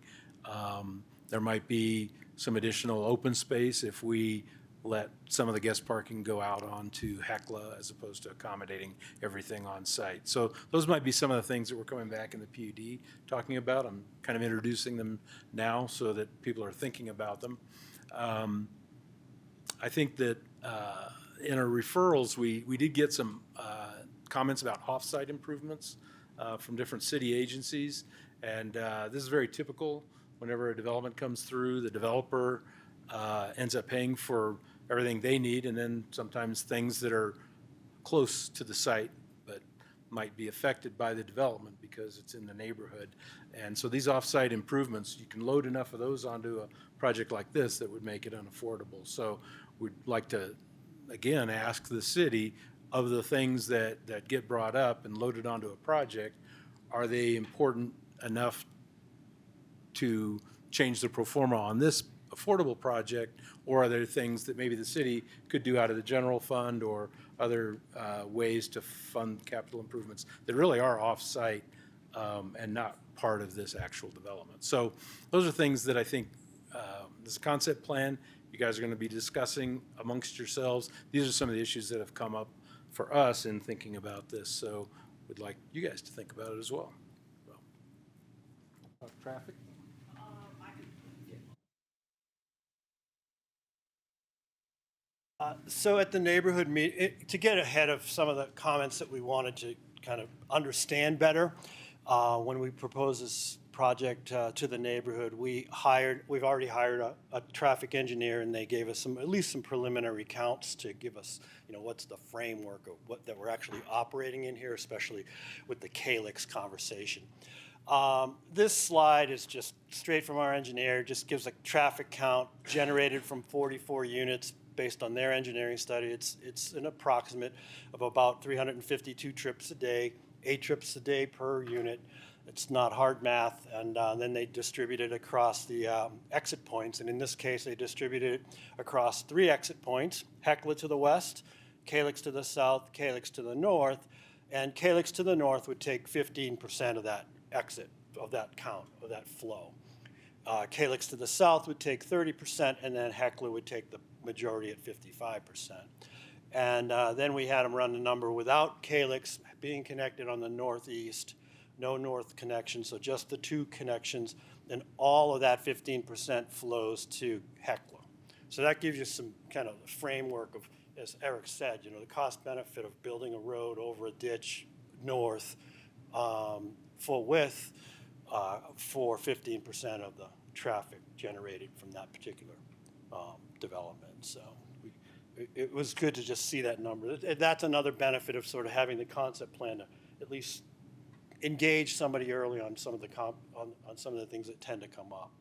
There might be some additional open space if we let some of the guest parking go out onto Hecla as opposed to accommodating everything on site. So those might be some of the things that we're coming back in the PUD talking about. I'm kind of introducing them now so that people are thinking about them. I think that in our referrals, we did get some comments about off-site improvements from different city agencies. And this is very typical. Whenever a development comes through, the developer ends up paying for everything they need, and then sometimes things that are close to the site but might be affected by the development because it's in the neighborhood. And so these off-site improvements, you can load enough of those onto a project like this that would make it unaffordable. So we'd like to, again, ask the city, of the things that get brought up and loaded onto a project, are they important enough to change the pro forma on this affordable project, or are there things that maybe the city could do out of the general fund or other ways to fund capital improvements that really are off-site and not part of this actual development? So those are things that I think this concept plan you guys are going to be discussing amongst yourselves. These are some of the issues that have come up for us in thinking about this, so we'd like you guys to think about it as well. Traffic? So at the neighborhood meeting, to get ahead of some of the comments that we wanted to kind of understand better, when we proposed this project to the neighborhood, we've already hired a traffic engineer, and they gave us at least some preliminary counts to give us, what's the framework of that we're actually operating in here, especially with the Calyx conversation. This slide is just straight from our engineer, just gives a traffic count generated from 44 units based on their engineering study. It's an approximate of about 352 trips a day, 8 trips a day per unit. It's not hard math, and then they distribute it across the exit points. And in this case, they distributed it across 3 exit points: Hecla to the west, Calyx to the south, Calyx to the north. And Calyx to the north would take 15% of that exit, of that count, of that flow. Calyx to the south would take 30%, and then Hecla would take the majority at 55%. And then we had them run the number without Calyx being connected on the northeast, no north connection, so just the 2 connections, and all of that 15% flows to Hecla. So that gives you some kind of framework of, as Eric said, you know, the cost benefit of building a road over a ditch north, full width, for 15% of the traffic generated from that particular development. So it was good to just see that number. That's another benefit of sort of having the concept plan to at least engage somebody early on some of the on some of the things that tend to come up.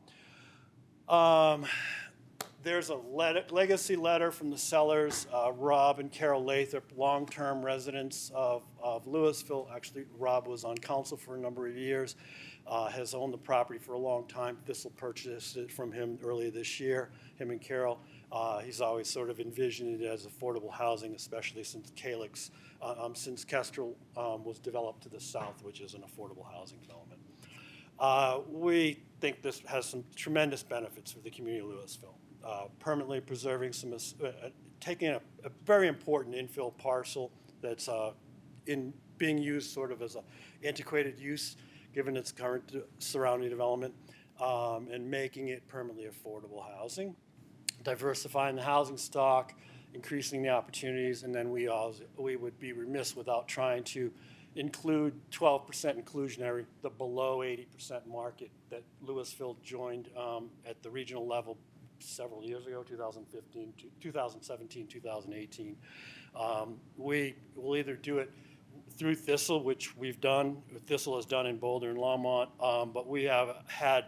There's a legacy letter from the sellers, Rob and Carol Lathrop, long-term residents of Louisville. Actually, Rob was on council for a number of years, has owned the property for a long time. Thistle purchased it from him earlier this year, him and Carol. He's always sort of envisioned it as affordable housing, especially since Calyx, since Kestrel was developed to the south, which is an affordable housing development. We think this has some tremendous benefits for the community of Louisville. Permanently preserving some, taking a very important infill parcel that's being used sort of as an antiquated use, given its current surrounding development, and making it permanently affordable housing. Diversifying the housing stock, increasing the opportunities, and then we would be remiss without trying to include 12% inclusionary, the below 80% market that Louisville joined at the regional level several years ago, 2015, 2017, 2018. We will either do it through Thistle, which we've done, Thistle has done in Boulder and Longmont, but we have had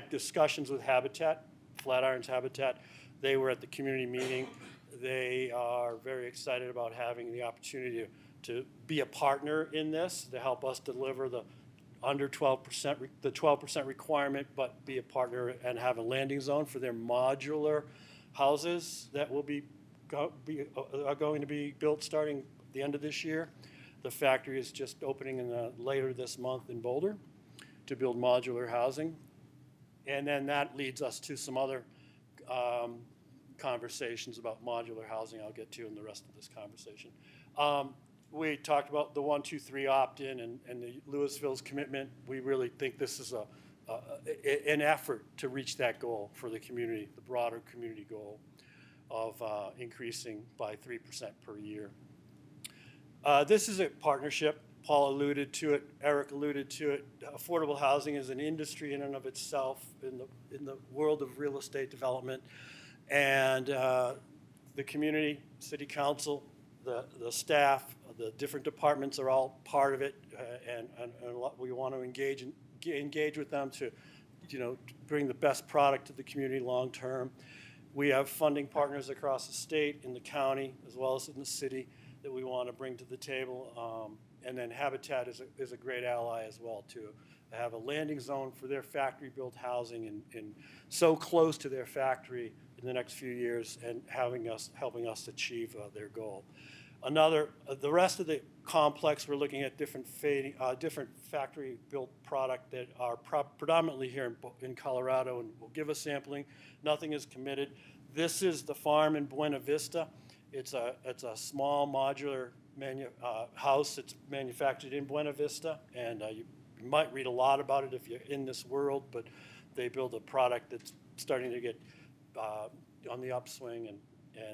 discussions with Habitat, Flatiron's Habitat. They were at the community meeting. They are very excited about having the opportunity to be a partner in this, to help us deliver the under 12%, the 12% requirement, but be a partner and have a landing zone for their modular houses that will are going to be built starting the end of this year. The factory is just opening later this month in Boulder to build modular housing. And then that leads us to some other conversations about modular housing I'll get to in the rest of this conversation. We talked about the 1, 2, 3 opt-in and the Louisville's commitment. We really think this is an effort to reach that goal for the community, the broader community goal of increasing by 3% per year. This is a partnership. Paul alluded to it, Eric alluded to it. Affordable housing is an industry in and of itself in the world of real estate development. And the community, city council, the staff, the different departments are all part of it, and we want to engage with them to, bring the best product to the community long term. We have funding partners across the state, in the county, as well as in the city, that we want to bring to the table. And then Habitat is a great ally as well, to have a landing zone for their factory-built housing and so close to their factory in the next few years, and helping us achieve their goal. The rest of the complex, we're looking at different factory-built product that are predominantly here in Colorado, and we'll give a sampling. Nothing is committed. This is the farm in Buena Vista. It's a small modular house that's manufactured in Buena Vista, and you might read a lot about it if you're in this world, but they build a product that's starting to get on the upswing, and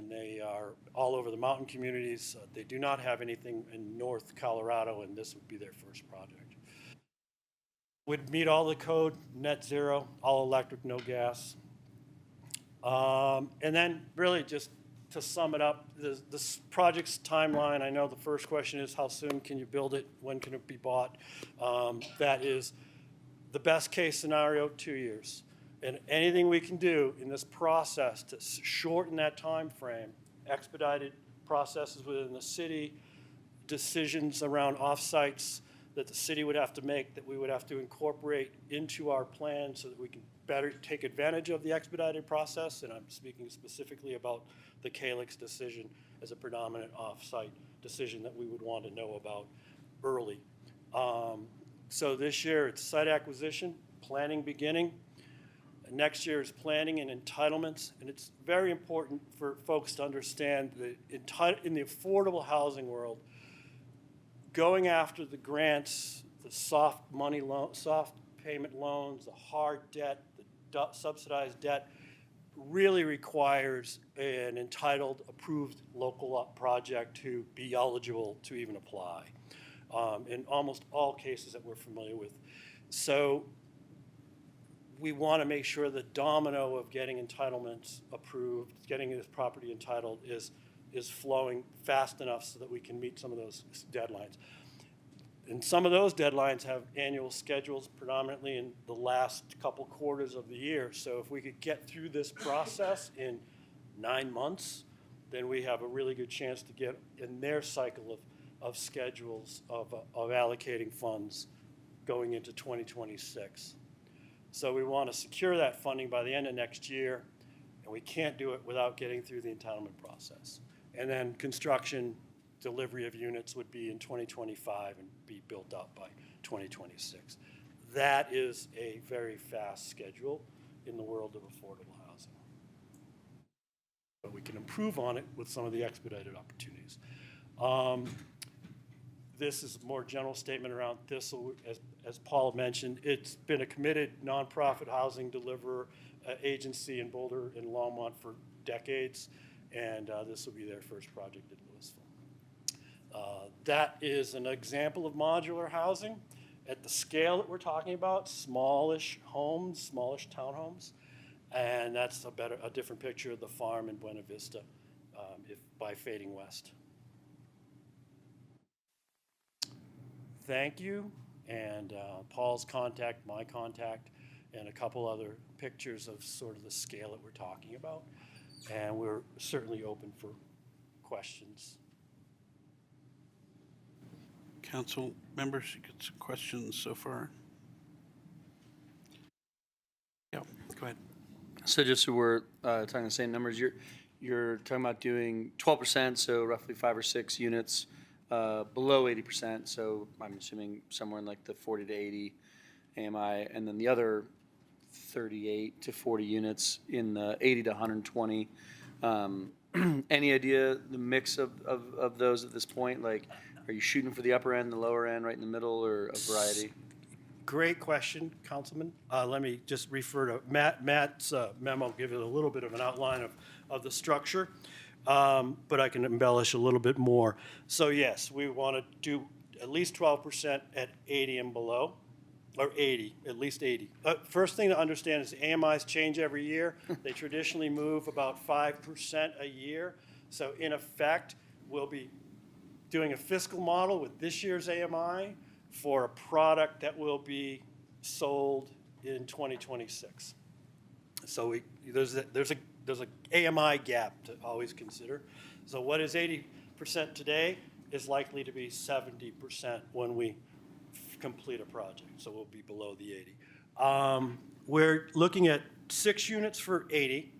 they are all over the mountain communities. They do not have anything in North Colorado, and this would be their first project. Would meet all the code, net zero, all electric, no gas. And then really just to sum it up, this project's timeline, I know the first question is how soon can you build it? When can it be bought? That is the best case scenario, 2 years. And anything we can do in this process to shorten that time frame, expedited processes within the city, decisions around off-sites, that the city would have to make, that we would have to incorporate into our plan so that we can better take advantage of the expedited process. And I'm speaking specifically about the Calix decision as a predominant off-site decision that we would want to know about early. So this year, it's site acquisition, planning beginning. Next year is planning and entitlements, and it's very important for folks to understand that in the affordable housing world, going after the grants, the soft payment loans, the hard debt, the subsidized debt, really requires an entitled, approved local project to be eligible to even apply, in almost all cases that we're familiar with. So we want to make sure the domino of getting entitlements approved, getting this property entitled is flowing fast enough so that we can meet some of those deadlines. And some of those deadlines have annual schedules predominantly in the last couple quarters of the year. So if we could get through this process in 9 months, then we have a really good chance to get in their cycle of schedules of allocating funds going into 2026. So we want to secure that funding by the end of next year, and we can't do it without getting through the entitlement process. And then construction, delivery of units would be in 2025 and be built up by 2026. That is a very fast schedule in the world of affordable housing. But we can improve on it with some of the expedited opportunities. This is a more general statement around Thistle. As Paul mentioned, it's been a committed nonprofit housing deliverer agency in Boulder and Longmont for decades, and this will be their first project in Louisville. That is an example of modular housing at the scale that we're talking about, smallish homes, smallish townhomes, and that's a different picture of the farm in Buena Vista by Fading West. Thank you, and Paul's contact, my contact, and a couple other pictures of sort of the scale that we're talking about. And we're certainly open for questions. Council members, you got some questions so far? Yeah, go ahead. So just so we're talking the same numbers, you're talking about doing 12%, so roughly 5 or 6 units below 80%, so I'm assuming somewhere in like the 40 to 80 AMI, and then the other 38 to 40 units in the 80 to 120. Any idea the mix of those at this point? Like, are you shooting for the upper end, the lower end, right in the middle, or a variety? Great question, Councilman. Let me just refer to Matt's memo, give it a little bit of an outline of the structure. But I can embellish a little bit more. So yes, we want to do at least 12% at 80 and below, or 80, at least 80. First thing to understand is the AMIs change every year. They traditionally move about 5% a year. So in effect, we'll be doing a fiscal model with this year's AMI for a product that will be sold in 2026. So there's a AMI gap to always consider. So what is 80% today is likely to be 70% when we complete a project. So we'll be below the 80. We're looking at 6 units for 80.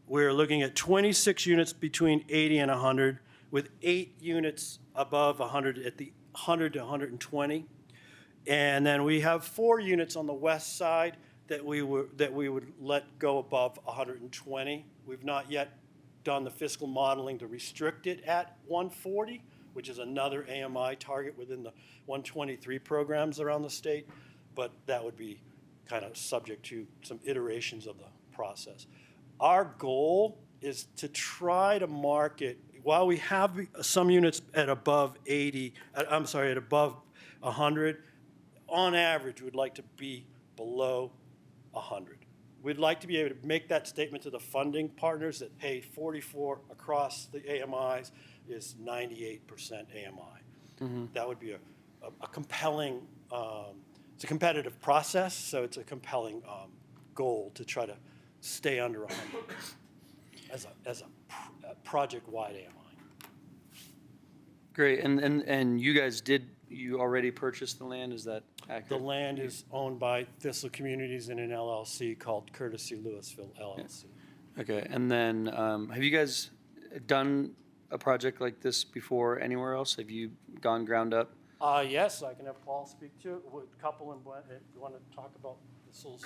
We're looking at 26 units between 80 and 100, with 8 units above 100 at the 100 to 120. And then we have 4 units on the west side that we would let go above 120. We've not yet done the fiscal modeling to restrict it at 140, which is another AMI target within the 123 programs around the state, but that would be kind of subject to some iterations of the process. Our goal is to try to market, while we have some units at above 80, at above 100, on average, we'd like to be below 100. We'd like to be able to make that statement to the funding partners that, hey, 44 across the AMIs is 98% AMI. Mm-hmm. That would be a compelling, it's a competitive process, so it's a compelling goal to try to stay under 100 as a project-wide AMI. Great, and you guys you already purchased the land, is that The accurate? land is owned by Thistle Communities in an LLC called Courtesy Louisville LLC. Okay, and then, have you guys done a project like this before anywhere else? Have you gone ground up? Yes, I can have Paul speak to it. Would couple and you want to talk about Thistle's?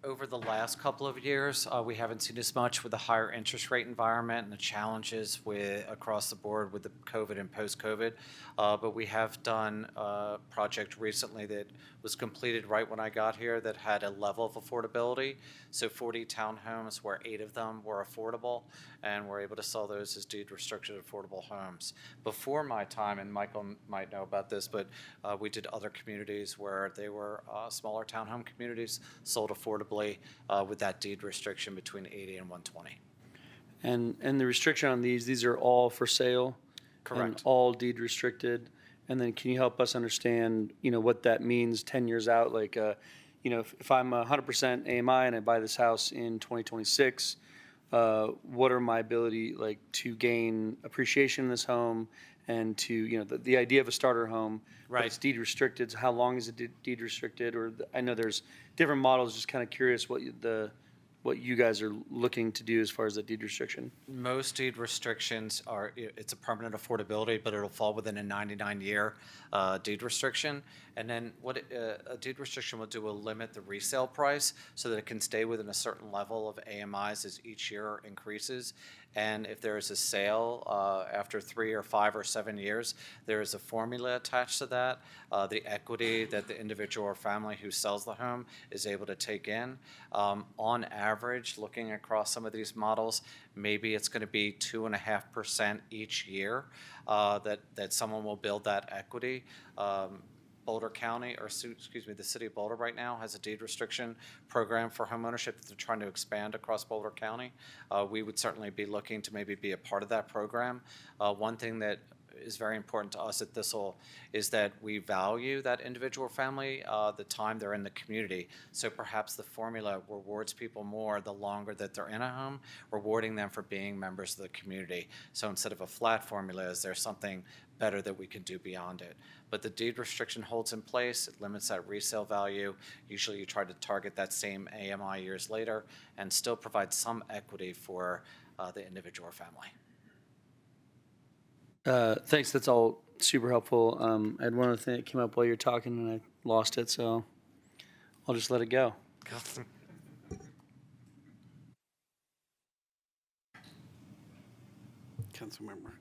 Over the last couple of years, we haven't seen as much with the higher interest rate environment and the challenges across the board with the COVID and post-COVID. But we have done a project recently that was completed right when I got here that had a level of affordability. So 40 townhomes where 8 of them were affordable, and we're able to sell those as deed-restricted affordable homes. Before my time, and Michael might know about this, but we did other communities where they were smaller townhome communities, sold affordably with that deed restriction between 80 and 120. And the restriction on these are all for sale? Correct. And all deed restricted? And then can you help us understand, what that means 10 years out? Like, if I'm 100% AMI and I buy this house in 2026, what are my ability, to gain appreciation in this home and to, the idea of a starter home, Right. but it's deed restricted, so how long is it deed restricted? Or I know there's different models, just kind of curious what you guys are looking to do as far as the deed restriction. Most deed restrictions it's a permanent affordability, but it'll fall within a 99-year deed restriction. And then what a deed restriction will do will limit the resale price so that it can stay within a certain level of AMIs as each year increases. And if there is a sale after 3 or 5 or 7 years, there is a formula attached to that. The equity that the individual or family who sells the home is able to take in. On average, looking across some of these models, maybe it's going to be 2.5% each year that someone will build that equity. Boulder County, or excuse me, the city of Boulder right now has a deed restriction program for homeownership that they're trying to expand across Boulder County. We would certainly be looking to maybe be a part of that program. One thing that is very important to us at Thistle is that we value that individual family, the time they're in the community. So perhaps the formula rewards people more the longer that they're in a home, rewarding them for being members of the community. So instead of a flat formula, is there something better that we can do beyond it? But the deed restriction holds in place. It limits that resale value. Usually you try to target that same AMI years later and still provide some equity for the individual family. Thanks, that's all super helpful. I had one other thing that came up while you were talking and I lost it, so I'll just let it go. Councilmember.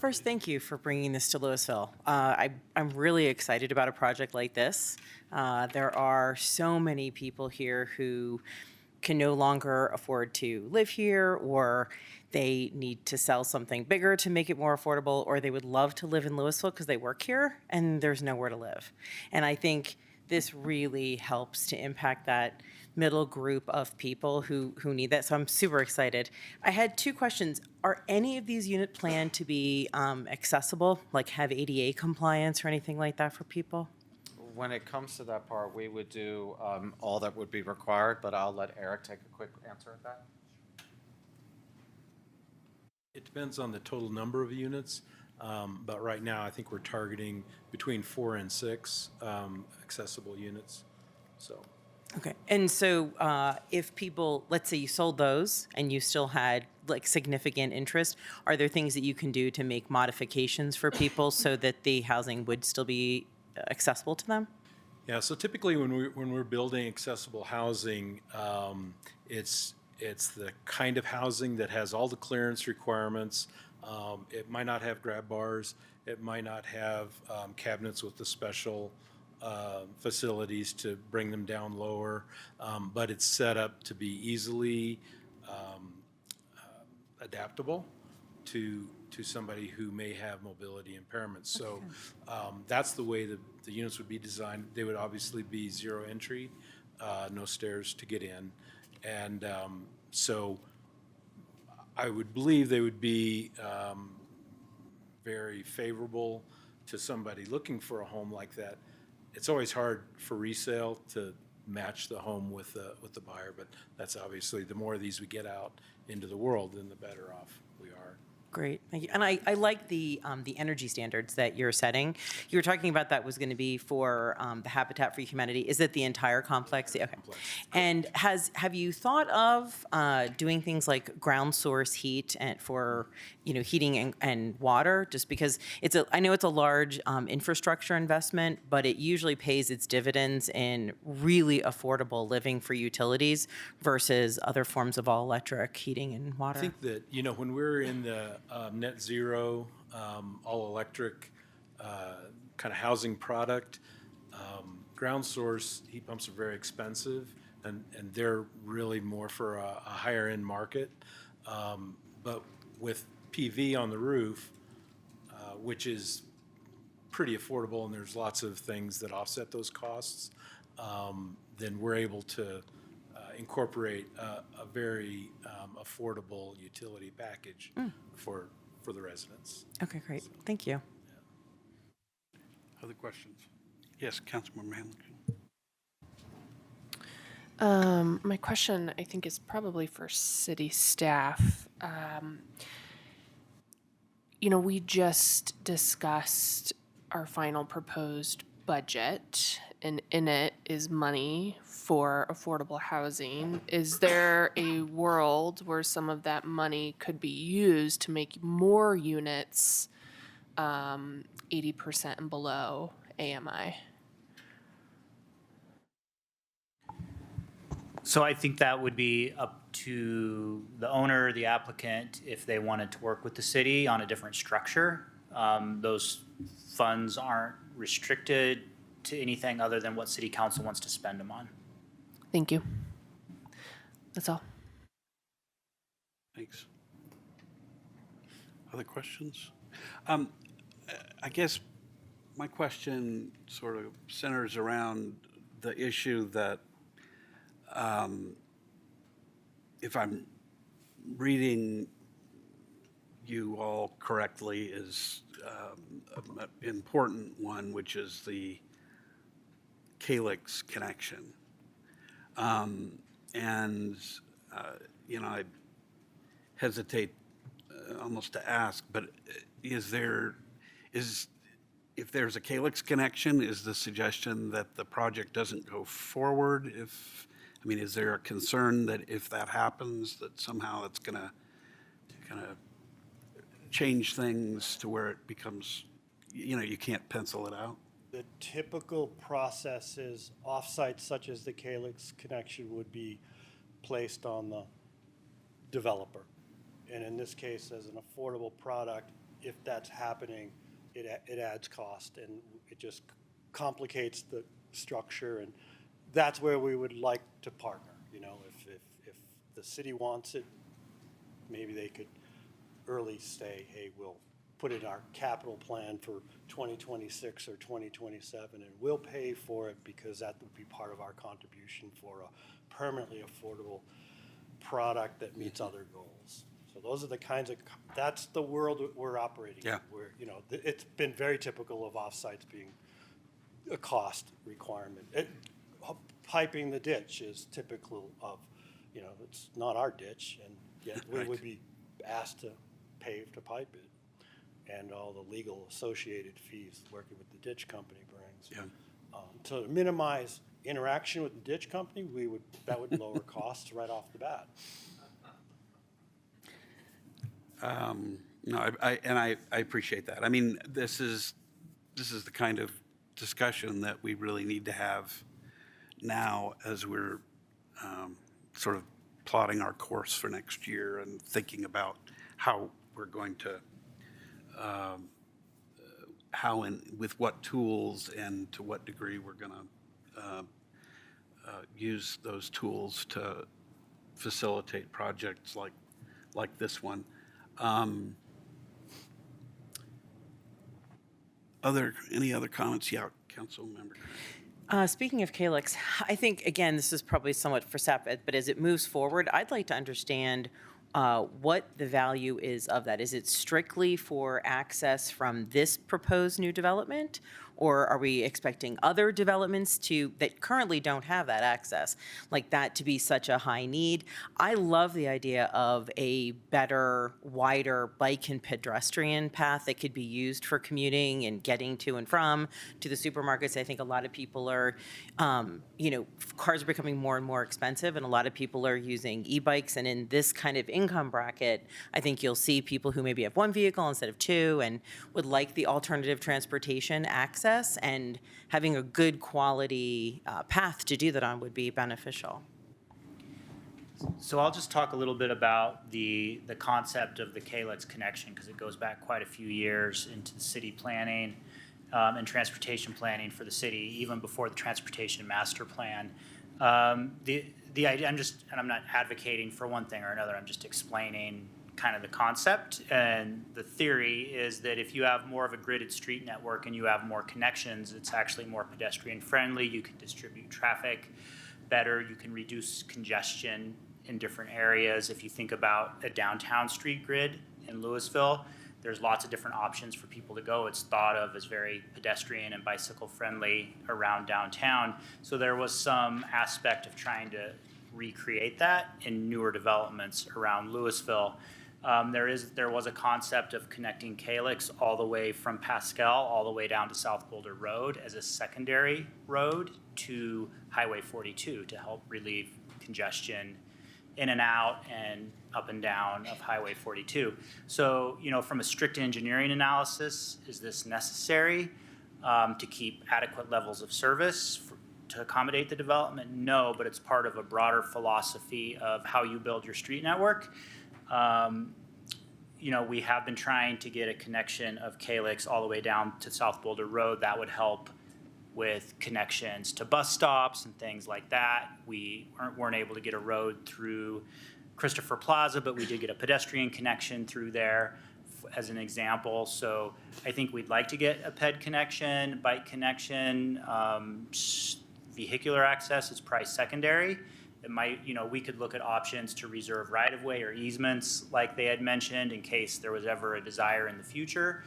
First, thank you for bringing this to Louisville. I'm really excited about a project like this. There are so many people here who can no longer afford to live here, or they need to sell something bigger to make it more affordable, or they would love to live in Louisville because they work here and there's nowhere to live. And I think this really helps to impact that middle group of people who need that. So I'm super excited. I had 2 questions. Are any of these units planned to be accessible, like have ADA compliance or anything like that for people? When it comes to that part, we would do all that would be required, but I'll let Eric take a quick answer at that. It depends on the total number of units, but right now I think we're targeting between 4 and 6 accessible units. So. Okay, and so if people, let's say you sold those and you still had like significant interest, are there things that you can do to make modifications for people so that the housing would still be accessible to them? Yeah, so typically when we're building accessible housing, it's the kind of housing that has all the clearance requirements. It might not have grab bars. It might not have cabinets with the special facilities to bring them down lower, but it's set up to be easily adaptable to somebody who may have mobility impairments. So that's the way the units would be designed. They would obviously be zero entry, no stairs to get in. And so I would believe they would be very favorable to somebody looking for a home like that. It's always hard for resale to match the home with the buyer, but that's obviously the more of these we get out into the world, then the better off we are. Great, thank you. And I like the energy standards that you're setting. You were talking about that was going to be for the Habitat for Humanity. Is it the entire complex? Okay. And have you thought of doing things like ground source heat and for heating and water? Just because I know it's a large infrastructure investment, but it usually pays its dividends in really affordable living for utilities versus other forms of all electric heating and water. I think that, when we're in the net zero, all electric kind of housing product, ground source heat pumps are very expensive, and they're really more for a higher end market. But with PV on the roof, which is pretty affordable, and there's lots of things that offset those costs, then we're able to incorporate a very affordable utility package for the residents. Okay, great. Thank you. Other questions? Yes, Councilmember Hanlon. My question, I think, is probably for city staff. We just discussed our final proposed budget, and in it is money for affordable housing. Is there a world where some of that money could be used to make more units 80% and below AMI? So I think that would be up to the owner, the applicant, if they wanted to work with the city on a different structure. Those funds aren't restricted to anything other than what city council wants to spend them on. Thank you. That's all. Thanks. Other questions? I guess my question sort of centers around the issue that if I'm reading you all correctly, is an important one, which is the Calyx connection. I hesitate almost to ask, but if there's a Calyx connection, is the suggestion that the project doesn't go forward? Is there a concern that if that happens, that somehow it's going to kind of change things to where it becomes, you can't pencil it out? The typical process is offsites such as the Calyx connection would be placed on the developer. And in this case, as an affordable product, if that's happening, it adds cost and it just complicates the structure. And that's where we would like to partner. If the city wants it, maybe they could early say, hey, we'll put in our capital plan for 2026 or 2027, and we'll pay for it because that would be part of our contribution for a permanently affordable product that meets other goals. So those are the kinds of, that's the world that we're operating in. Where, it's been very typical of offsites being a cost requirement. Piping the ditch is typical of, it's not our ditch, and yet we would be asked to pave to pipe it, and all the legal associated fees working with the ditch company brings. To minimize interaction with the ditch company, that would lower costs right off the bat. No, I appreciate that. This is the kind of discussion that we really need to have now as we're sort of plotting our course for next year and thinking about how we're going to, how and with what tools and to what degree we're going to use those tools to facilitate projects like this one. Any other comments? Yeah, Council Member. Speaking of Calyx, I think, again, this is probably somewhat for staff, but as it moves forward, I'd like to understand what the value is of that. Is it strictly for access from this proposed new development, Or are we expecting other developments that currently don't have that access, like that to be such a high need? I love the idea of a better, wider bike and pedestrian path that could be used for commuting and getting to and from to the supermarkets. I think a lot of people are, cars are becoming more and more expensive, and a lot of people are using e-bikes. And in this kind of income bracket, I think you'll see people who maybe have one vehicle instead of two and would like the alternative transportation access, and having a good quality path to do that on would be beneficial. So I'll just talk a little bit about the concept of the Calyx connection, because it goes back quite a few years into the city planning and transportation planning for the city, even before the transportation master plan. The idea, I'm not advocating for one thing or another, I'm just explaining kind of the concept. And the theory is that if you have more of a gridded street network and you have more connections, it's actually more pedestrian friendly. You can distribute traffic better. You can reduce congestion in different areas. If you think about a downtown street grid in Louisville, there's lots of different options for people to go. It's thought of as very pedestrian and bicycle friendly around downtown. So there was some aspect of trying to recreate that in newer developments around Louisville. There was a concept of connecting Calyx all the way from Pascal all the way down to South Boulder Road as a secondary road to Highway 42 to help relieve congestion in and out and up and down of Highway 42. So, from a strict engineering analysis, is this necessary to keep adequate levels of service to accommodate the development? No, but it's part of a broader philosophy of how you build your street network. We have been trying to get a connection of Calyx all the way down to South Boulder Road. That would help with connections to bus stops and things like that. We weren't able to get a road through Christopher Plaza, but we did get a pedestrian connection through there as an example. So I think we'd like to get a ped connection, bike connection, vehicular access is probably secondary. It might, we could look at options to reserve right-of-way or easements like they had mentioned in case there was ever a desire in the future.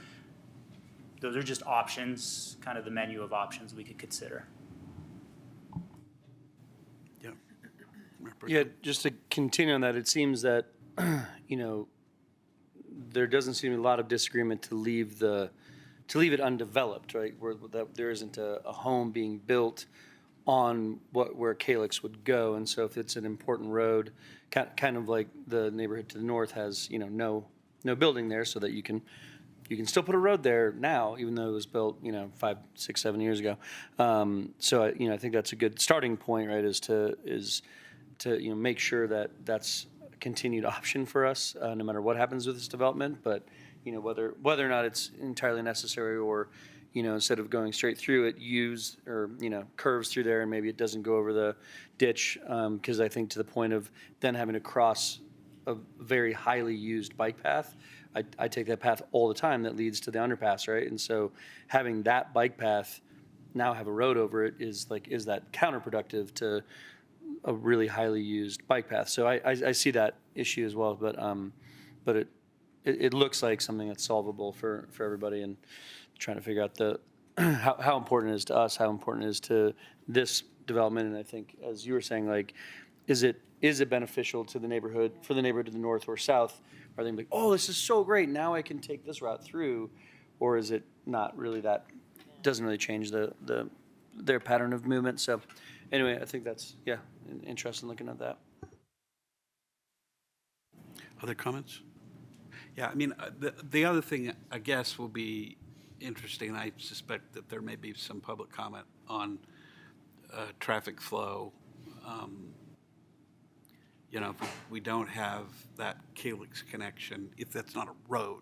Those are just options, kind of the menu of options we could consider. Yeah, just to continue on that, it seems that, there doesn't seem a lot of disagreement to leave it undeveloped, right? That there isn't a home being built on where Calyx would go. And so if it's an important road, kind of like the neighborhood to the north has, no building there, so that you can still put a road there now, even though it was built, 5, 6, 7 years ago. So I think that's a good starting point, right? Is to make sure that that's a continued option for us, no matter what happens with this development. But whether or not it's entirely necessary, or instead of going straight through it, use or curves through there, and maybe it doesn't go over the ditch, because I think to the point of then having to cross a very highly used bike path. I take that path all the time that leads to the underpass, right? And so having that bike path now have a road over it is that counterproductive to a really highly used bike path. So I see that issue as well, but it looks like something that's solvable for everybody, and trying to figure out how important it is to us, how important it is to this development. And I think, as you were saying, is it beneficial to the neighborhood, for the neighborhood to the north or south? Are they like, oh, this is so great, now I can take this route through? Or is it not really that, doesn't really change their pattern of movement? So anyway, I think that's, interesting looking at that. Other comments? Yeah, I mean, the other thing, I guess, will be interesting. I suspect that there may be some public comment on traffic flow. If we don't have that Calyx connection, if that's not a road,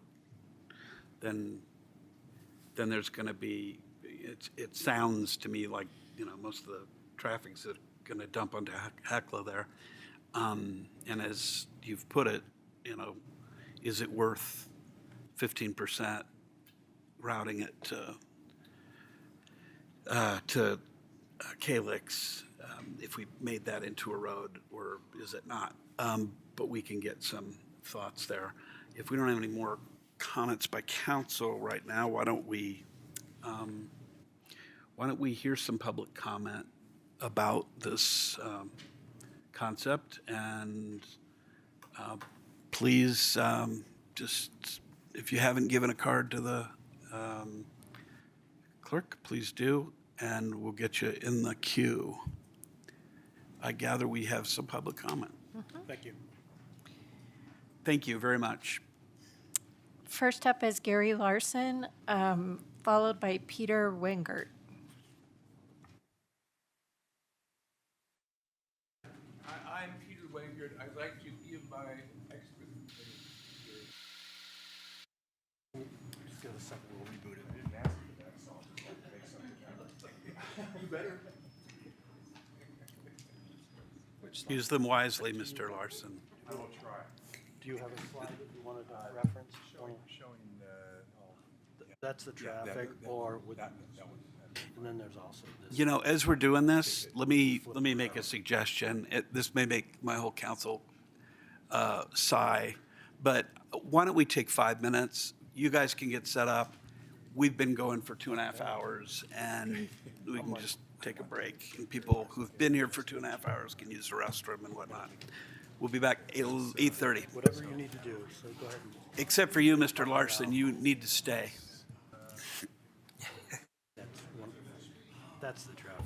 then there's going to be, it sounds to me like, most of the traffic's going to dump onto Hecla there. And as you've put it, is it worth 15% routing it to Calyx if we made that into a road, or is it not? But we can get some thoughts there. If we don't have any more comments by council right now, why don't we why don't we hear some public comment about this concept? And please, just, if you haven't given a card to the clerk, please do, and we'll get you in the queue. I gather we have some public comment. Thank you. Thank you very much. First up is Gary Larson, followed by Peter Wingert. I'm Peter Wingert. I'd like to give my expertise. Just give us a second, we'll reboot it. You better. Use them wisely, Mr. Larson. I will try. Do you have a slide that you wanted to reference? Showing That's the traffic, or with, and then there's also this. You know, as we're doing this, let me make a suggestion. This may make my whole council sigh, but why don't we take 5 minutes? You guys can get set up. We've been going for 2.5 hours, and we can just take a break. And people who've been here for 2.5 hours can use the restroom and whatnot. We'll be back 8:30. Whatever you need to do, so go ahead. Except for you, Mr. Larson, you need to stay. That's the traffic.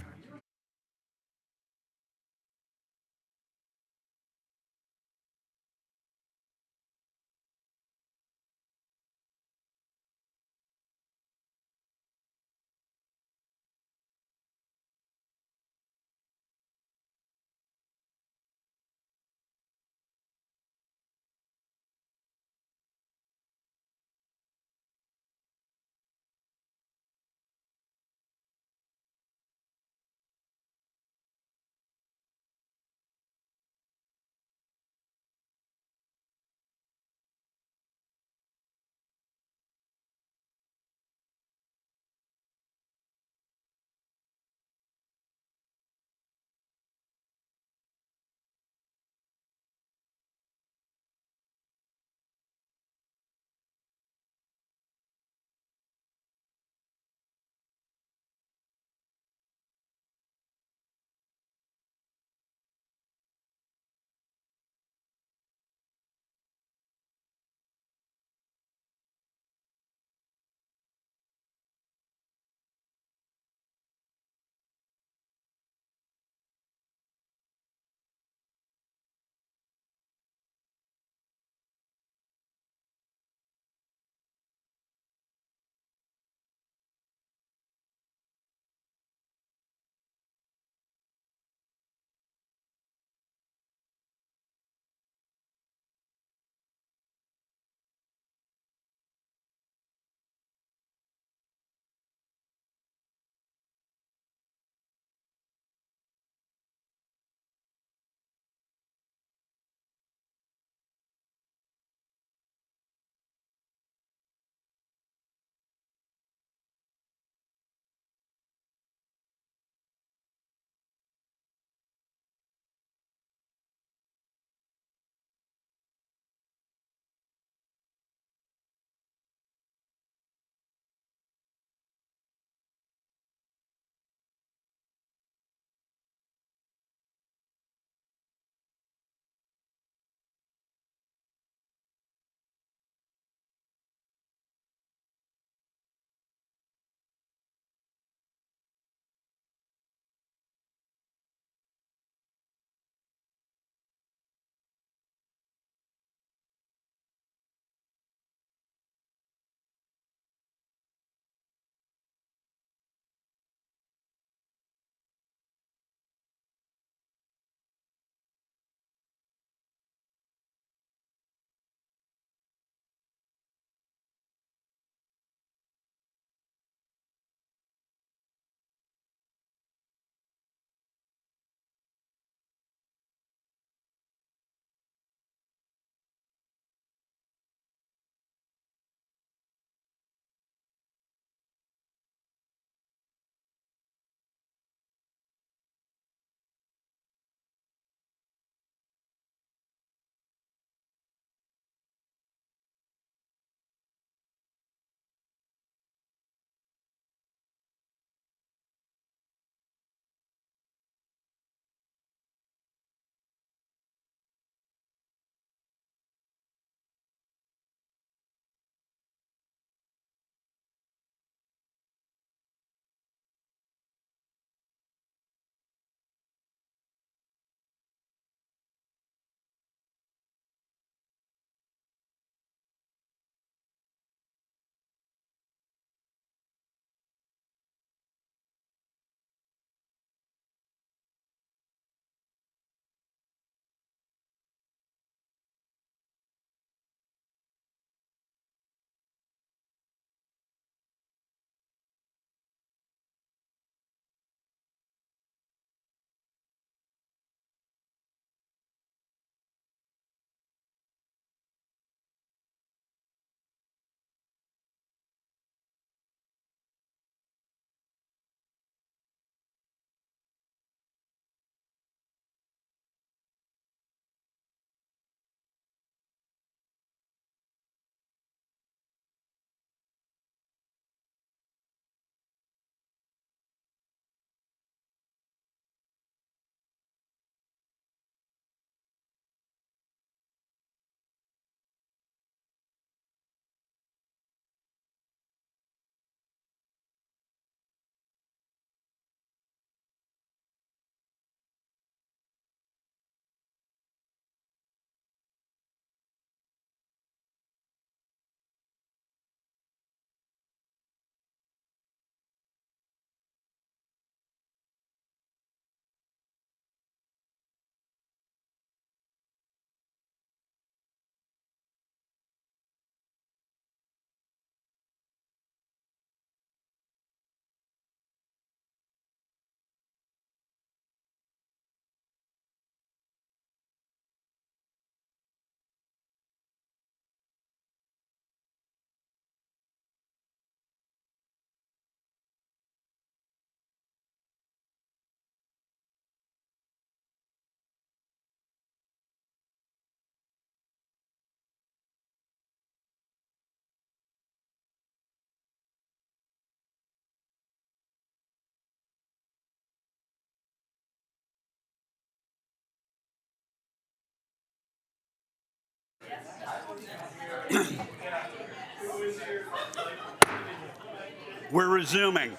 We're resuming.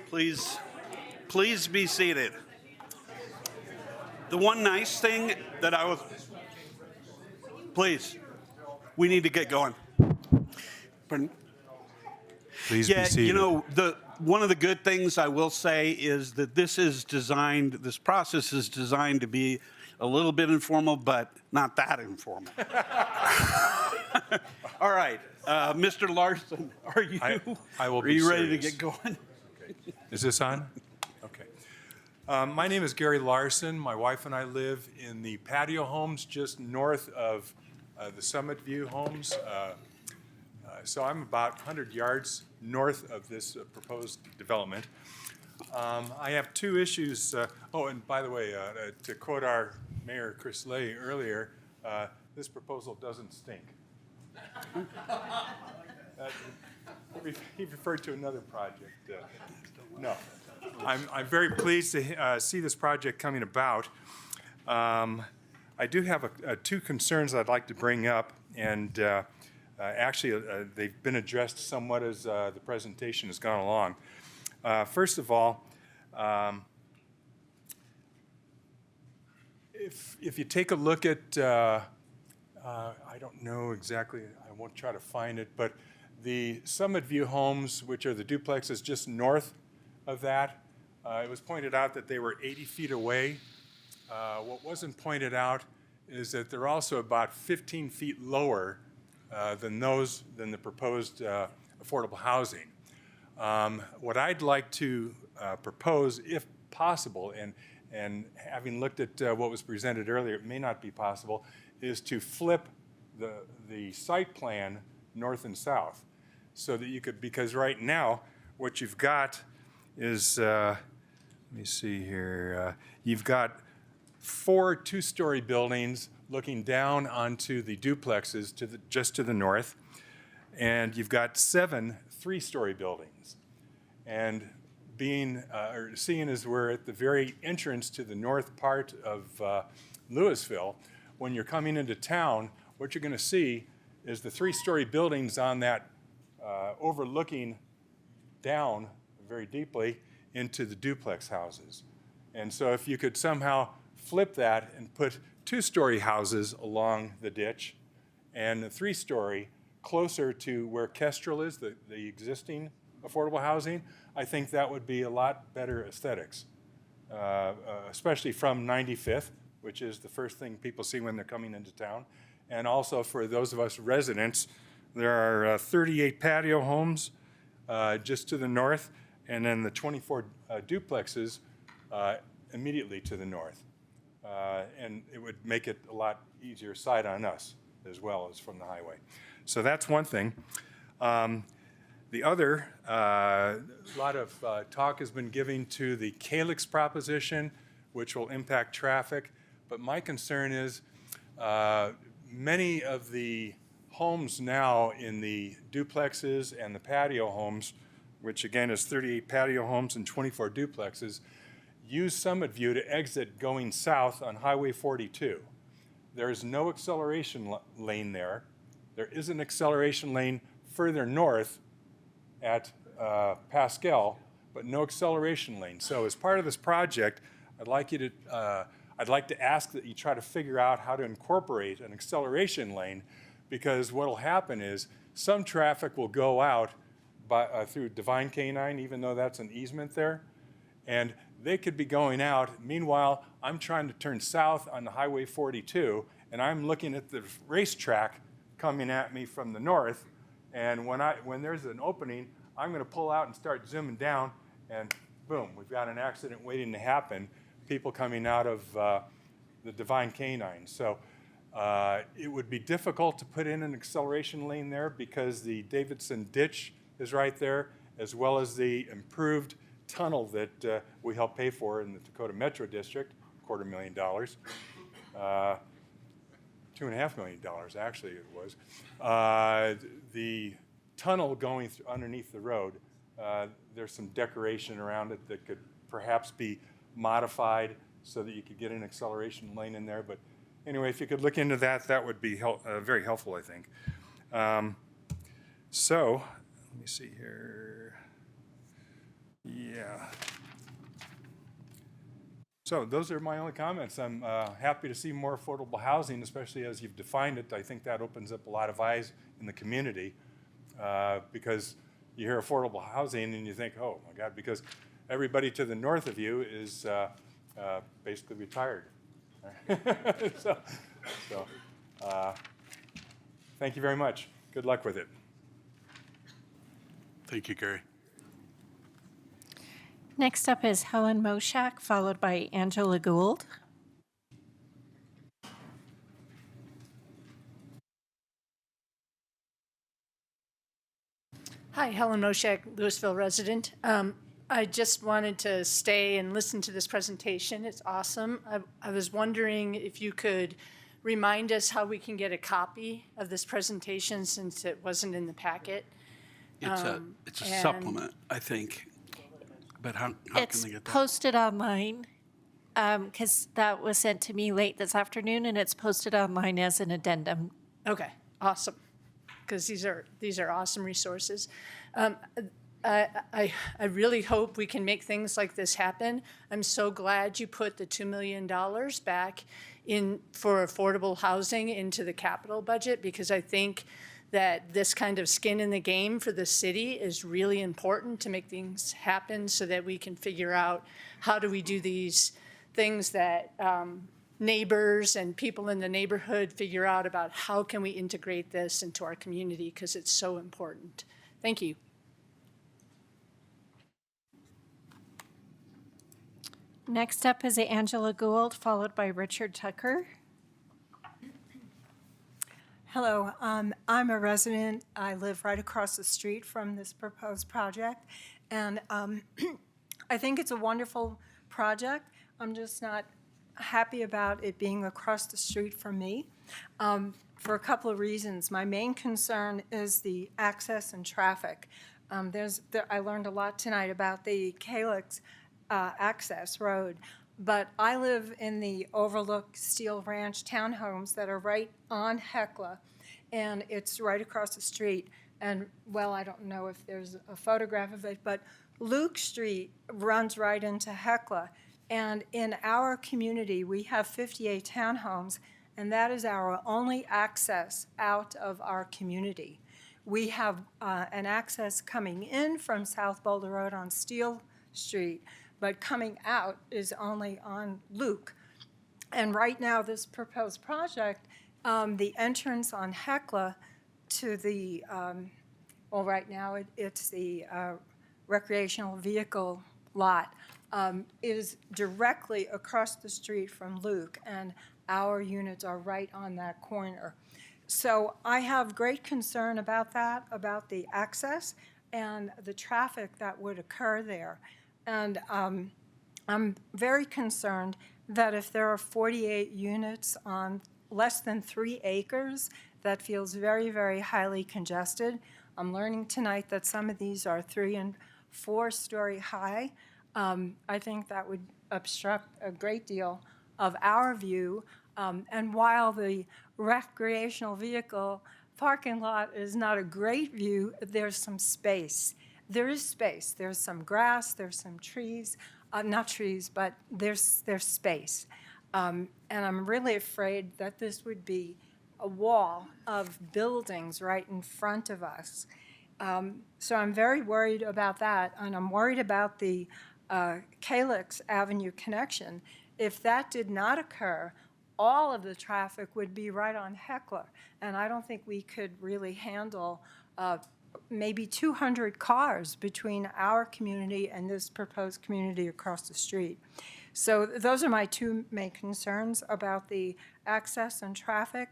Please be seated. The one nice thing that I was, please, we need to get going. Pardon? Please be seated. You know, one of the good things I will say is that this process is designed to be a little bit informal, but not that informal. All right, Mr. Larson, are you ready to get going? Okay. Is this on? Okay. My name is Gary Larson. My wife and I live in the patio homes just north of the Summit View homes. So I'm about 100 yards north of this proposed development. I have two issues. Oh, and by the way, to quote our Mayor Chris Lay earlier, this proposal doesn't stink. He referred to another project. No, I'm very pleased to see this project coming about. I do have two concerns I'd like to bring up, and actually they've been addressed somewhat as the presentation has gone along. First of all, if you take a look at, I don't know exactly, I won't try to find it, but the Summit View homes, which are the duplexes just north of that, it was pointed out that they were 80 feet away. What wasn't pointed out is that they're also about 15 feet lower than the proposed affordable housing. What I'd like to propose, if possible, and having looked at what was presented earlier, it may not be possible, is to flip the site plan north and south, so that you could, because right now what you've got is, let me see here, you've got 4 two-story buildings looking down onto the duplexes just to the north, and you've got 7 three-story buildings. And seeing as we're at the very entrance to the north part of Louisville, when you're coming into town, what you're going to see is the 3-story buildings on that overlooking down very deeply into the duplex houses. And so if you could somehow flip that and put 2-story houses along the ditch and the 3-story closer to where Kestrel is, the existing affordable housing, I think that would be a lot better aesthetics, especially from 95th, which is the first thing people see when they're coming into town. And also for those of us residents, there are 38 patio homes just to the north, and then the 24 duplexes immediately to the north. And it would make it a lot easier sight on us as well as from the highway. So that's one thing. The other, a lot of talk has been given to the Calyx proposition, which will impact traffic. But my concern is many of the homes now in the duplexes and the patio homes, which again is 38 patio homes and 24 duplexes, use Summit View to exit going south on Highway 42. There is no acceleration lane there. There is an acceleration lane further north at Pascal, but no acceleration lane. So as part of this project, I'd like to ask that you try to figure out how to incorporate an acceleration lane, because what will happen is some traffic will go out through Divine Canine, even though that's an easement there, and they could be going out. Meanwhile, I'm trying to turn south on the Highway 42, and I'm looking at the racetrack coming at me from the north, and when there's an opening, I'm going to pull out and start zooming down, and boom, we've got an accident waiting to happen, people coming out of the Divine Canine. So it would be difficult to put in an acceleration lane there because the Davidson ditch is right there, as well as the improved tunnel that we helped pay for in the Dakota Metro District, $250,000. $2.5 million, actually it was. The tunnel going underneath the road, there's some decoration around it that could perhaps be modified so that you could get an acceleration lane in there. But anyway, if you could look into that, that would be very helpful, I think. So, let me see here. Yeah. So those are my only comments. I'm happy to see more affordable housing, especially as you've defined it. I think that opens up a lot of eyes in the community because you hear affordable housing and you think, oh my God, because everybody to the north of you is basically retired. so thank you very much. Good luck with it. Thank you, Gary. Next up is Helen Moshak, followed by Angela Gould. Hi, Helen Moshak, Louisville resident. I just wanted to stay and listen to this presentation. It's awesome. I was wondering if you could remind us how we can get a copy of this presentation since it wasn't in the packet. It's a supplement, I think. But how can It's they get that? posted online because that was sent to me late this afternoon, and it's posted online as an addendum. Okay, awesome. Because these are awesome resources. I really hope we can make things like this happen. I'm so glad you put the $2 million back in for affordable housing into the capital budget, because I think that this kind of skin in the game for the city is really important to make things happen so that we can figure out how do we do these things that neighbors and people in the neighborhood figure out about how can we integrate this into our community, because it's so important. Thank you. Next up is Angela Gould, followed by Richard Tucker. Hello, I'm a resident. I live right across the street from this proposed project, and I think it's a wonderful project. I'm just not happy about it being across the street from me for a couple of reasons. My main concern is the access and traffic. I learned a lot tonight about the Calyx access road, but I live in the Overlook Steel Ranch townhomes that are right on Hecla, and it's right across the street. And, well, I don't know if there's a photograph of it, but Luke Street runs right into Hecla. And in our community, we have 58 townhomes, and that is our only access out of our community. We have an access coming in from South Boulder Road on Steel Street, but coming out is only on Luke. And right now, this proposed project, the entrance on Hecla to the, well, right now it's the recreational vehicle lot, is directly across the street from Luke, and our units are right on that corner. So I have great concern about that, about the access and the traffic that would occur there. And I'm very concerned that if there are 48 units on less than 3 acres, that feels very, very highly congested. I'm learning tonight that some of these are 3- and 4-story high. I think that would obstruct a great deal of our view. And while the recreational vehicle parking lot is not a great view, there's some space. There is space. There's some grass, there's some trees, not trees, but there's space. And I'm really afraid that this would be a wall of buildings right in front of us. So I'm very worried about that, and I'm worried about the Calyx Avenue connection. If that did not occur, all of the traffic would be right on Hecla, and I don't think we could really handle maybe 200 cars between our community and this proposed community across the street. So those are my 2 main concerns about the access and traffic,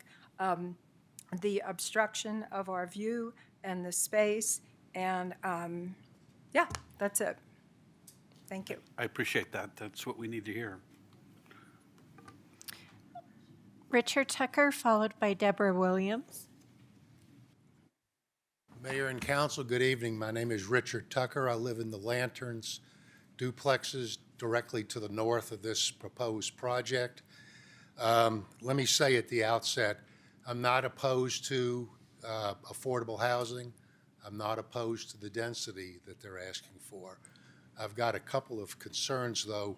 the obstruction of our view and the space, and yeah, that's it. Thank you. I appreciate that. That's what we need to hear. Richard Tucker, followed by Deborah Williams. Mayor and council, good evening. My name is Richard Tucker. I live in the Lanterns duplexes directly to the north of this proposed project. Let me say at the outset, I'm not opposed to affordable housing. I'm not opposed to the density that they're asking for. I've got a couple of concerns, though.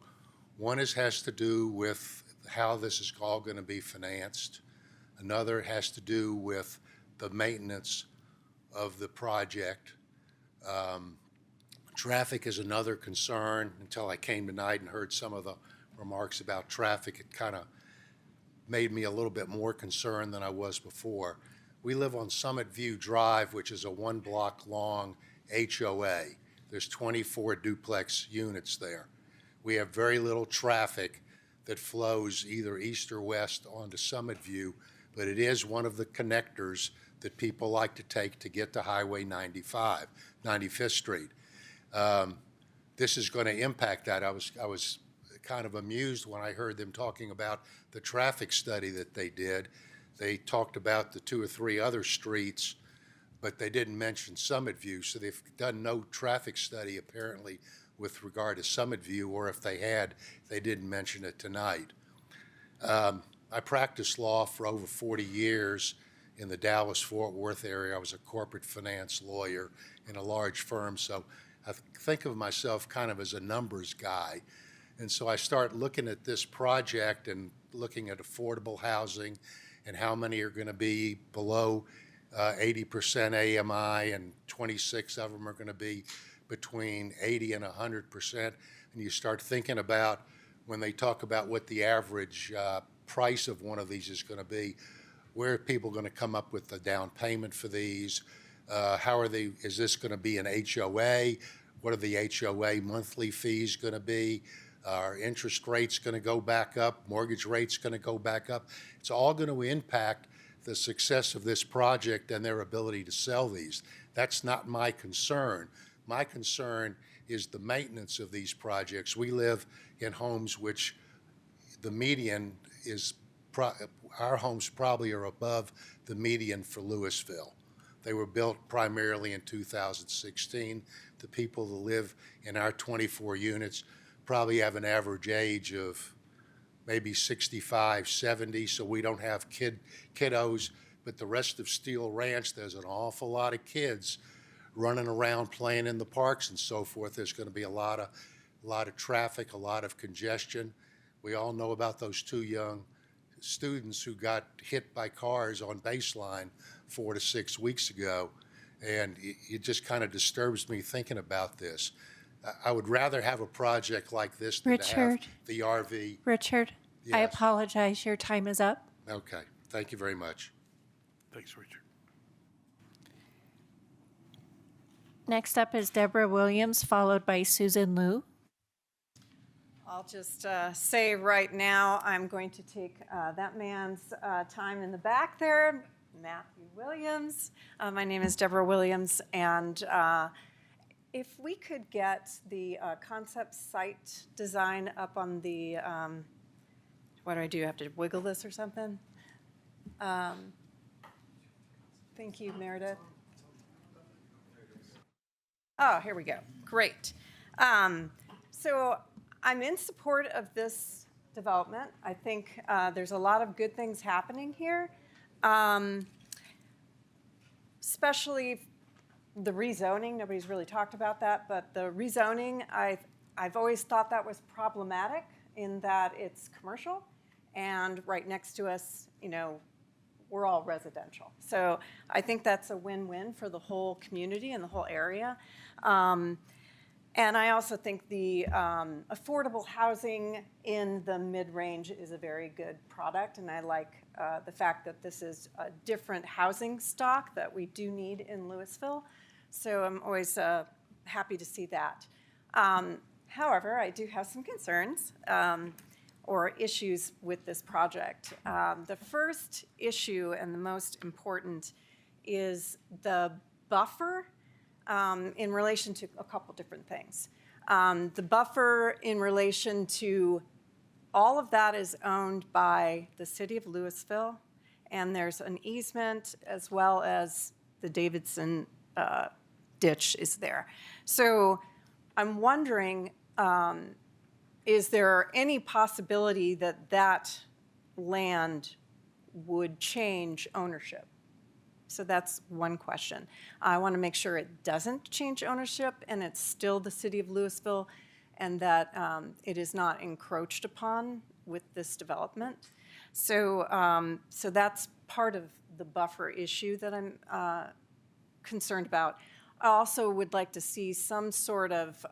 One has to do with how this is all going to be financed. Another has to do with the maintenance of the project. Traffic is another concern. Until I came tonight and heard some of the remarks about traffic, it kind of made me a little bit more concerned than I was before. We live on Summit View Drive, which is a 1-block long HOA. There's 24 duplex units there. We have very little traffic that flows either east or west onto Summit View, but it is one of the connectors that people like to take to get to Highway 95, 95th Street. This is going to impact that. I was kind of amused when I heard them talking about the traffic study that they did. They talked about the 2 or 3 other streets, but they didn't mention Summit View, so they've done no traffic study apparently with regard to Summit View, or if they had, they didn't mention it tonight. I practiced law for over 40 years in the Dallas-Fort Worth area. I was a corporate finance lawyer in a large firm, so I think of myself kind of as a numbers guy. And so I start looking at this project and looking at affordable housing and how many are going to be below 80% AMI, and 26 of them are going to be between 80 and 100%. And you start thinking about, when they talk about what the average price of one of these is going to be, where are people going to come up with the down payment for these? How are they, is this going to be an HOA? What are the HOA monthly fees going to be? Are interest rates going to go back up? Mortgage rates going to go back up? It's all going to impact the success of this project and their ability to sell these. That's not my concern. My concern is the maintenance of these projects. We live in homes which the median is, our homes probably are above the median for Louisville. They were built primarily in 2016. The people that live in our 24 units probably have an average age of maybe 65, 70, so we don't have kiddos. But the rest of Steel Ranch, there's an awful lot of kids running around playing in the parks and so forth. There's going to be a lot of traffic, a lot of congestion. We all know about those 2 young students who got hit by cars on Baseline 4 to 6 weeks ago, and it just kind of disturbs me thinking about this. I would rather have a project like this than to have the RV. Richard, Yes. I apologize. Your time is up. Okay, thank you very much. Thanks, Richard. Next up is Deborah Williams, followed by Susan Liu. I'll just say right now, I'm going to take that man's time in the back there, Matthew Williams. My name is Deborah Williams, and if we could get the concept site design up on the, what do? I have to wiggle this or something? Thank you, Meredith. Oh, here we go. Great. So I'm in support of this development. I think there's a lot of good things happening here, especially the rezoning. Nobody's really talked about that, but the rezoning, I've always thought that was problematic in that it's commercial, and right next to us, you know, we're all residential. So I think that's a win-win for the whole community and the whole area. And I also think the affordable housing in the mid-range is a very good product, and I like the fact that this is a different housing stock that we do need in Louisville. So I'm always happy to see that. However, I do have some concerns or issues with this project. The first issue and the most important is the buffer in relation to a couple different things. The buffer in relation to all of that is owned by the city of Louisville, and there's an easement as well as the Davidson ditch is there. So I'm wondering, is there any possibility that that land would change ownership? So that's one question. I want to make sure it doesn't change ownership and it's still the city of Louisville and that it is not encroached upon with this development. So, so that's part of the buffer issue that I'm concerned about. I also would like to see some sort of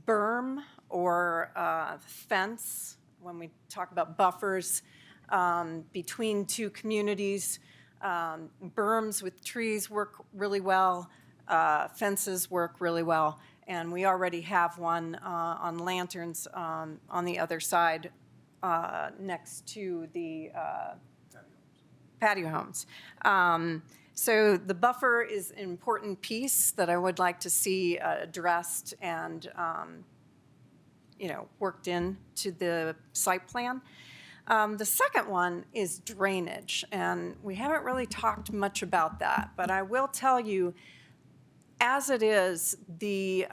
berm or fence when we talk about buffers between two communities. Berms with trees work really well, fences work really well, and we already have one on Lanterns on the other side next to the patio homes. So the buffer is an important piece that I would like to see addressed and worked into the site plan. The second one is drainage, and we haven't really talked much about that, but I will tell you, as it is, the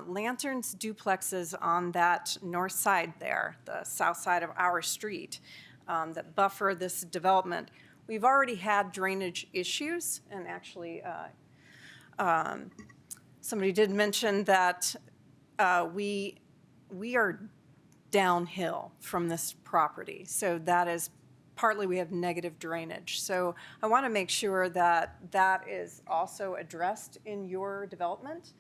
Lanterns duplexes on that north side there, the south side of our street, that buffer this development, we've already had drainage issues, and actually somebody did mention that we are downhill from this property. So that is partly we have negative drainage. So I want to make sure that that is also addressed in your development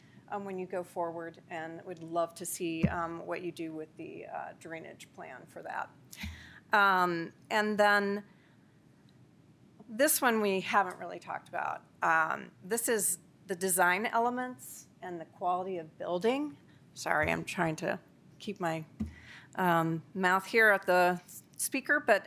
when you go forward, and would love to see what you do with the drainage plan for that. And then this one we haven't really talked about. This is the design elements and the quality of building. Sorry, I'm trying to keep my mouth here at the speaker, but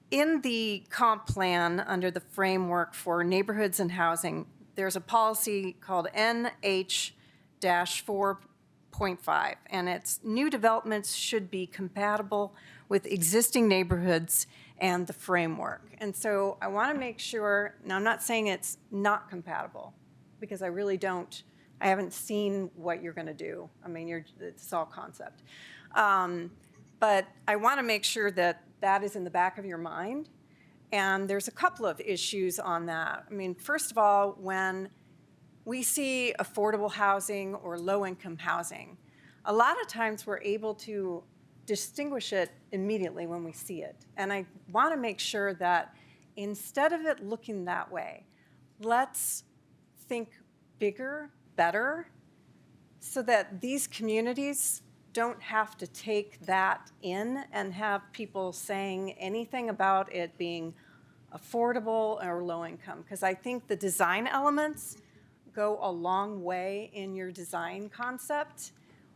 in the comp plan under the framework for neighborhoods and housing, there's a policy called NH-4.5, and it's new developments should be compatible with existing neighborhoods and the framework. And so I want to make sure, now I'm not saying it's not compatible, because I really don't, I haven't seen what you're going to do. I mean, it's all concept. But I want to make sure that that is in the back of your mind. And there's a couple of issues on that. I mean, first of all, when we see affordable housing or low-income housing, a lot of times we're able to distinguish it immediately when we see it. And I want to make sure that instead of it looking that way, let's think bigger, better, so that these communities don't have to take that in and have people saying anything about it being affordable or low income. Because I think the design elements go a long way in your design concept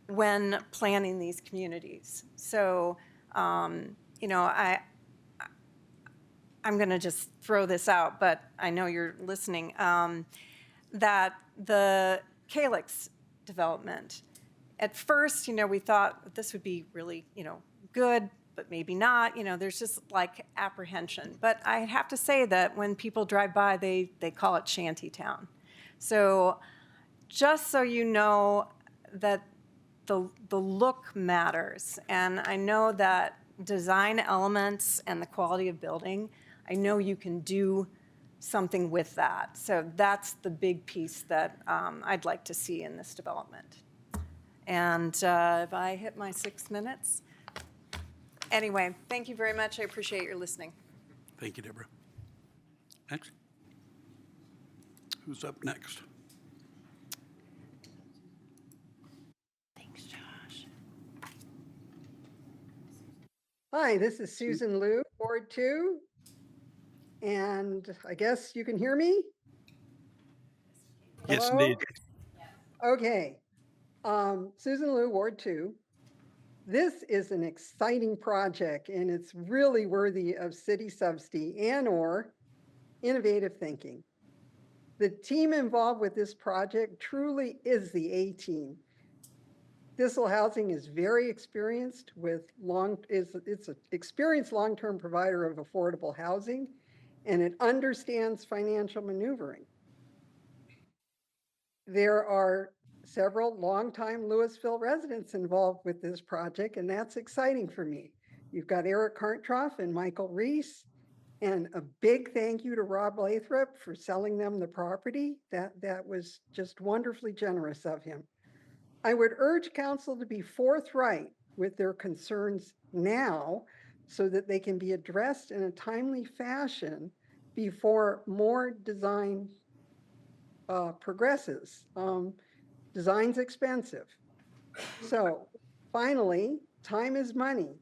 when planning these communities. So, I'm going to just throw this out, but I know you're listening, that the Calyx development, at first, we thought this would be really, good, but maybe not. There's just like apprehension. But I have to say that when people drive by, they call it Shantytown. So just so you know that the look matters. And I know that design elements and the quality of building, I know you can do something with that. So that's the big piece that I'd like to see in this development. And if I hit my 6 minutes. Anyway, thank you very much. I appreciate your listening. Thank you, Deborah. Next. Who's up next? Thanks, Josh. Hi, this is Susan Liu, Ward 2. And I guess you can hear me? Yes, Hello? indeed. Okay. Susan Liu, Ward 2. This is an exciting project, and it's really worthy of city subsidy and/or innovative thinking. The team involved with this project truly is the A-team. Thistle Housing is very experienced with it's an experienced long-term provider of affordable housing, and it understands financial maneuvering. There are several longtime Louisville residents involved with this project, and that's exciting for me. You've got Eric Hartroff and Michael Reese, And a big thank you to Rob Lathrop for selling them the property. That was just wonderfully generous of him. I would urge council to be forthright with their concerns now so that they can be addressed in a timely fashion before more design progresses. Design's expensive. So finally, time is money.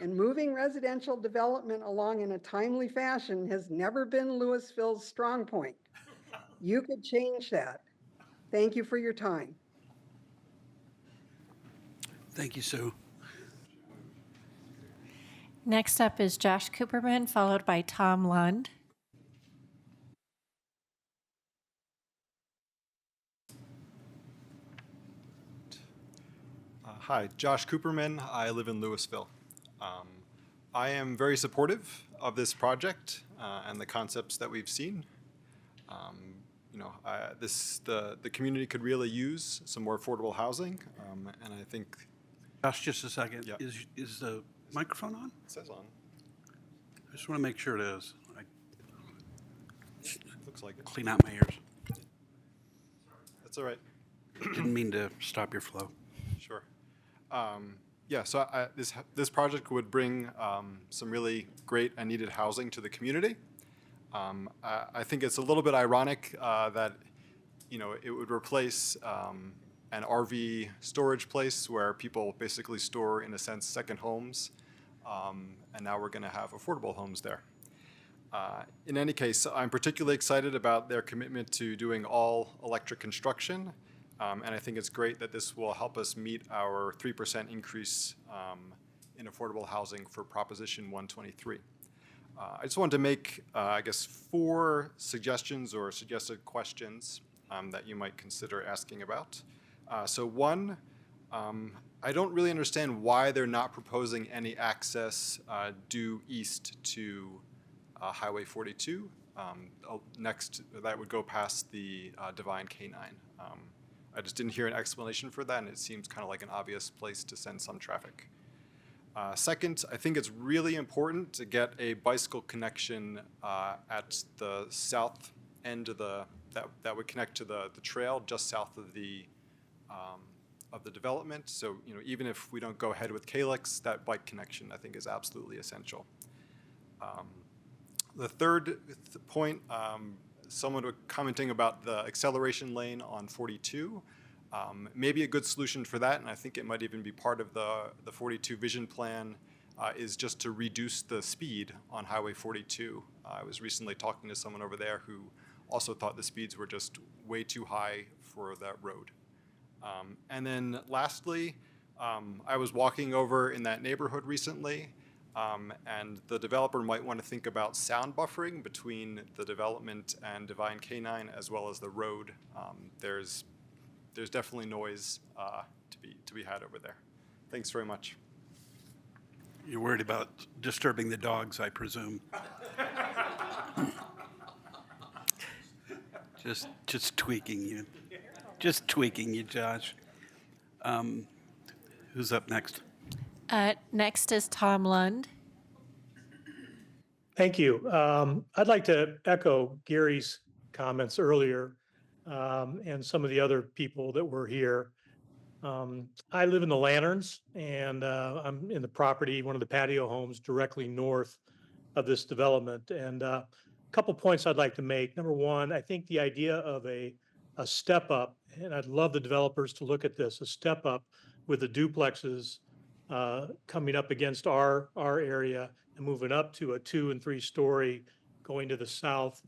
And moving residential development along in a timely fashion has never been Louisville's strong point. You could change that. Thank you for your time. Thank you, Sue. Next up is Josh Cooperman, followed by Tom Lund. Hi, Josh Cooperman. I live in Louisville. I am very supportive of this project and the concepts that we've seen. The community could really use some more affordable housing, and I think. Josh, just a second. Yeah. Is the microphone on? It says on. I just want to make sure it is. Looks like it. Clean out my ears. That's all right. Didn't mean to stop your flow. Sure. So this project would bring some really great and needed housing to the community. I think it's a little bit ironic that it would replace an RV storage place where people basically store, in a sense, second homes, and now we're going to have affordable homes there. In any case, I'm particularly excited about their commitment to doing all electric construction. And I think it's great that this will help us meet our 3% increase in affordable housing for Proposition 123. I just wanted to make, 4 suggestions or suggested questions that you might consider asking about. So one, I don't really understand why they're not proposing any access due east to Highway 42. Next, that would go past the Divine K9. I just didn't hear an explanation for that, and it seems kind of like an obvious place to send some traffic. Second, I think it's really important to get a bicycle connection at the south end of that would connect to the trail just south of the development. So even if we don't go ahead with Calyx, that bike connection I think is absolutely essential. The third point. Someone was commenting about the acceleration lane on 42. Maybe a good solution for that, and I think it might even be part of the 42 vision plan, is just to reduce the speed on Highway 42. I was recently talking to someone over there who also thought the speeds were just way too high for that road. And then lastly, I was walking over in that neighborhood recently, and the developer might want to think about sound buffering between the development and Divine K9 as well as the road. There's definitely noise to be had over there. Thanks very much. You're worried about disturbing the dogs, I presume. Just tweaking you. Just tweaking you, Josh. Who's up next? Next is Tom Lund. Thank you. I'd like to echo Gary's comments earlier and some of the other people that were here. I live in the Lanterns, and I'm in the property, one of the patio homes directly north of this development. And a couple points I'd like to make. Number one, I think the idea of a step up, and I'd love the developers to look at this, a step up with the duplexes coming up against our area and moving up to a 2- and 3-story going to the south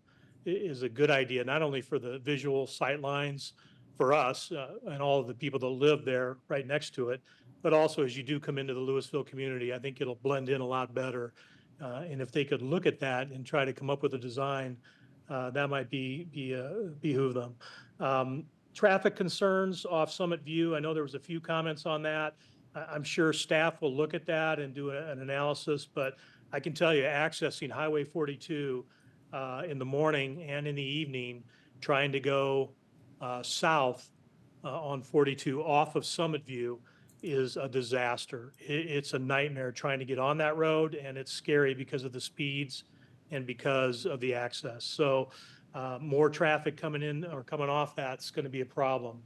is a good idea, not only for the visual sight lines for us and all of the people that live there right next to it, but also as you do come into the Louisville community, I think it'll blend in a lot better. And if they could look at that and try to come up with a design, that might behoove them. Traffic concerns off Summit View, I know there was a few comments on that. I'm sure staff will look at that and do an analysis, but I can tell you accessing Highway 42 in the morning and in the evening, trying to go south on 42 off of Summit View is a disaster. It's a nightmare trying to get on that road, and it's scary because of the speeds and because of the access. So more traffic coming in or coming off that's going to be a problem.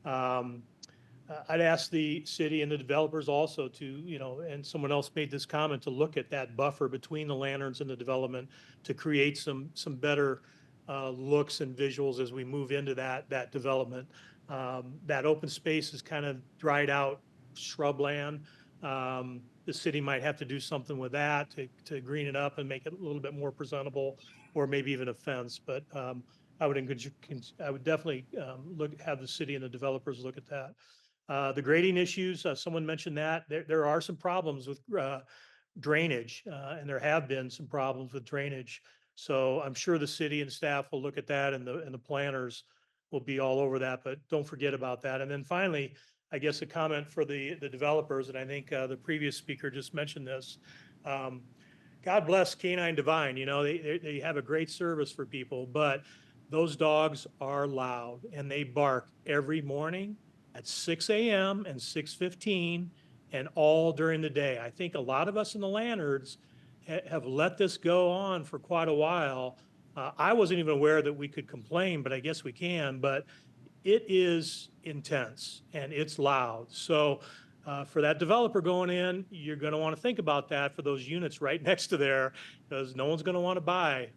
I'd ask the city and the developers also to, and someone else made this comment, to look at that buffer between the lanterns and the development to create some better looks and visuals as we move into that development. That open space is kind of dried out shrubland. The city might have to do something with that to green it up and make it a little bit more presentable, or maybe even a fence. But I would definitely have the city and the developers look at that. The grading issues, someone mentioned that. There are some problems with drainage, and there have been some problems with drainage. So I'm sure the city and staff will look at that, and the planners will be all over that, but don't forget about that. And then finally, I guess a comment for the developers, and I think the previous speaker just mentioned this. God bless Canine Divine, they have a great service for people, but those dogs are loud and they bark every morning at 6 a.m. and 6:15 and all during the day. I think a lot of us in the Lannards have let this go on for quite a while. I wasn't even aware that we could complain, but I guess we can. But it is intense and it's loud. So for that developer going in, you're going to want to think about that for those units right next to there, because no one's going to want to buy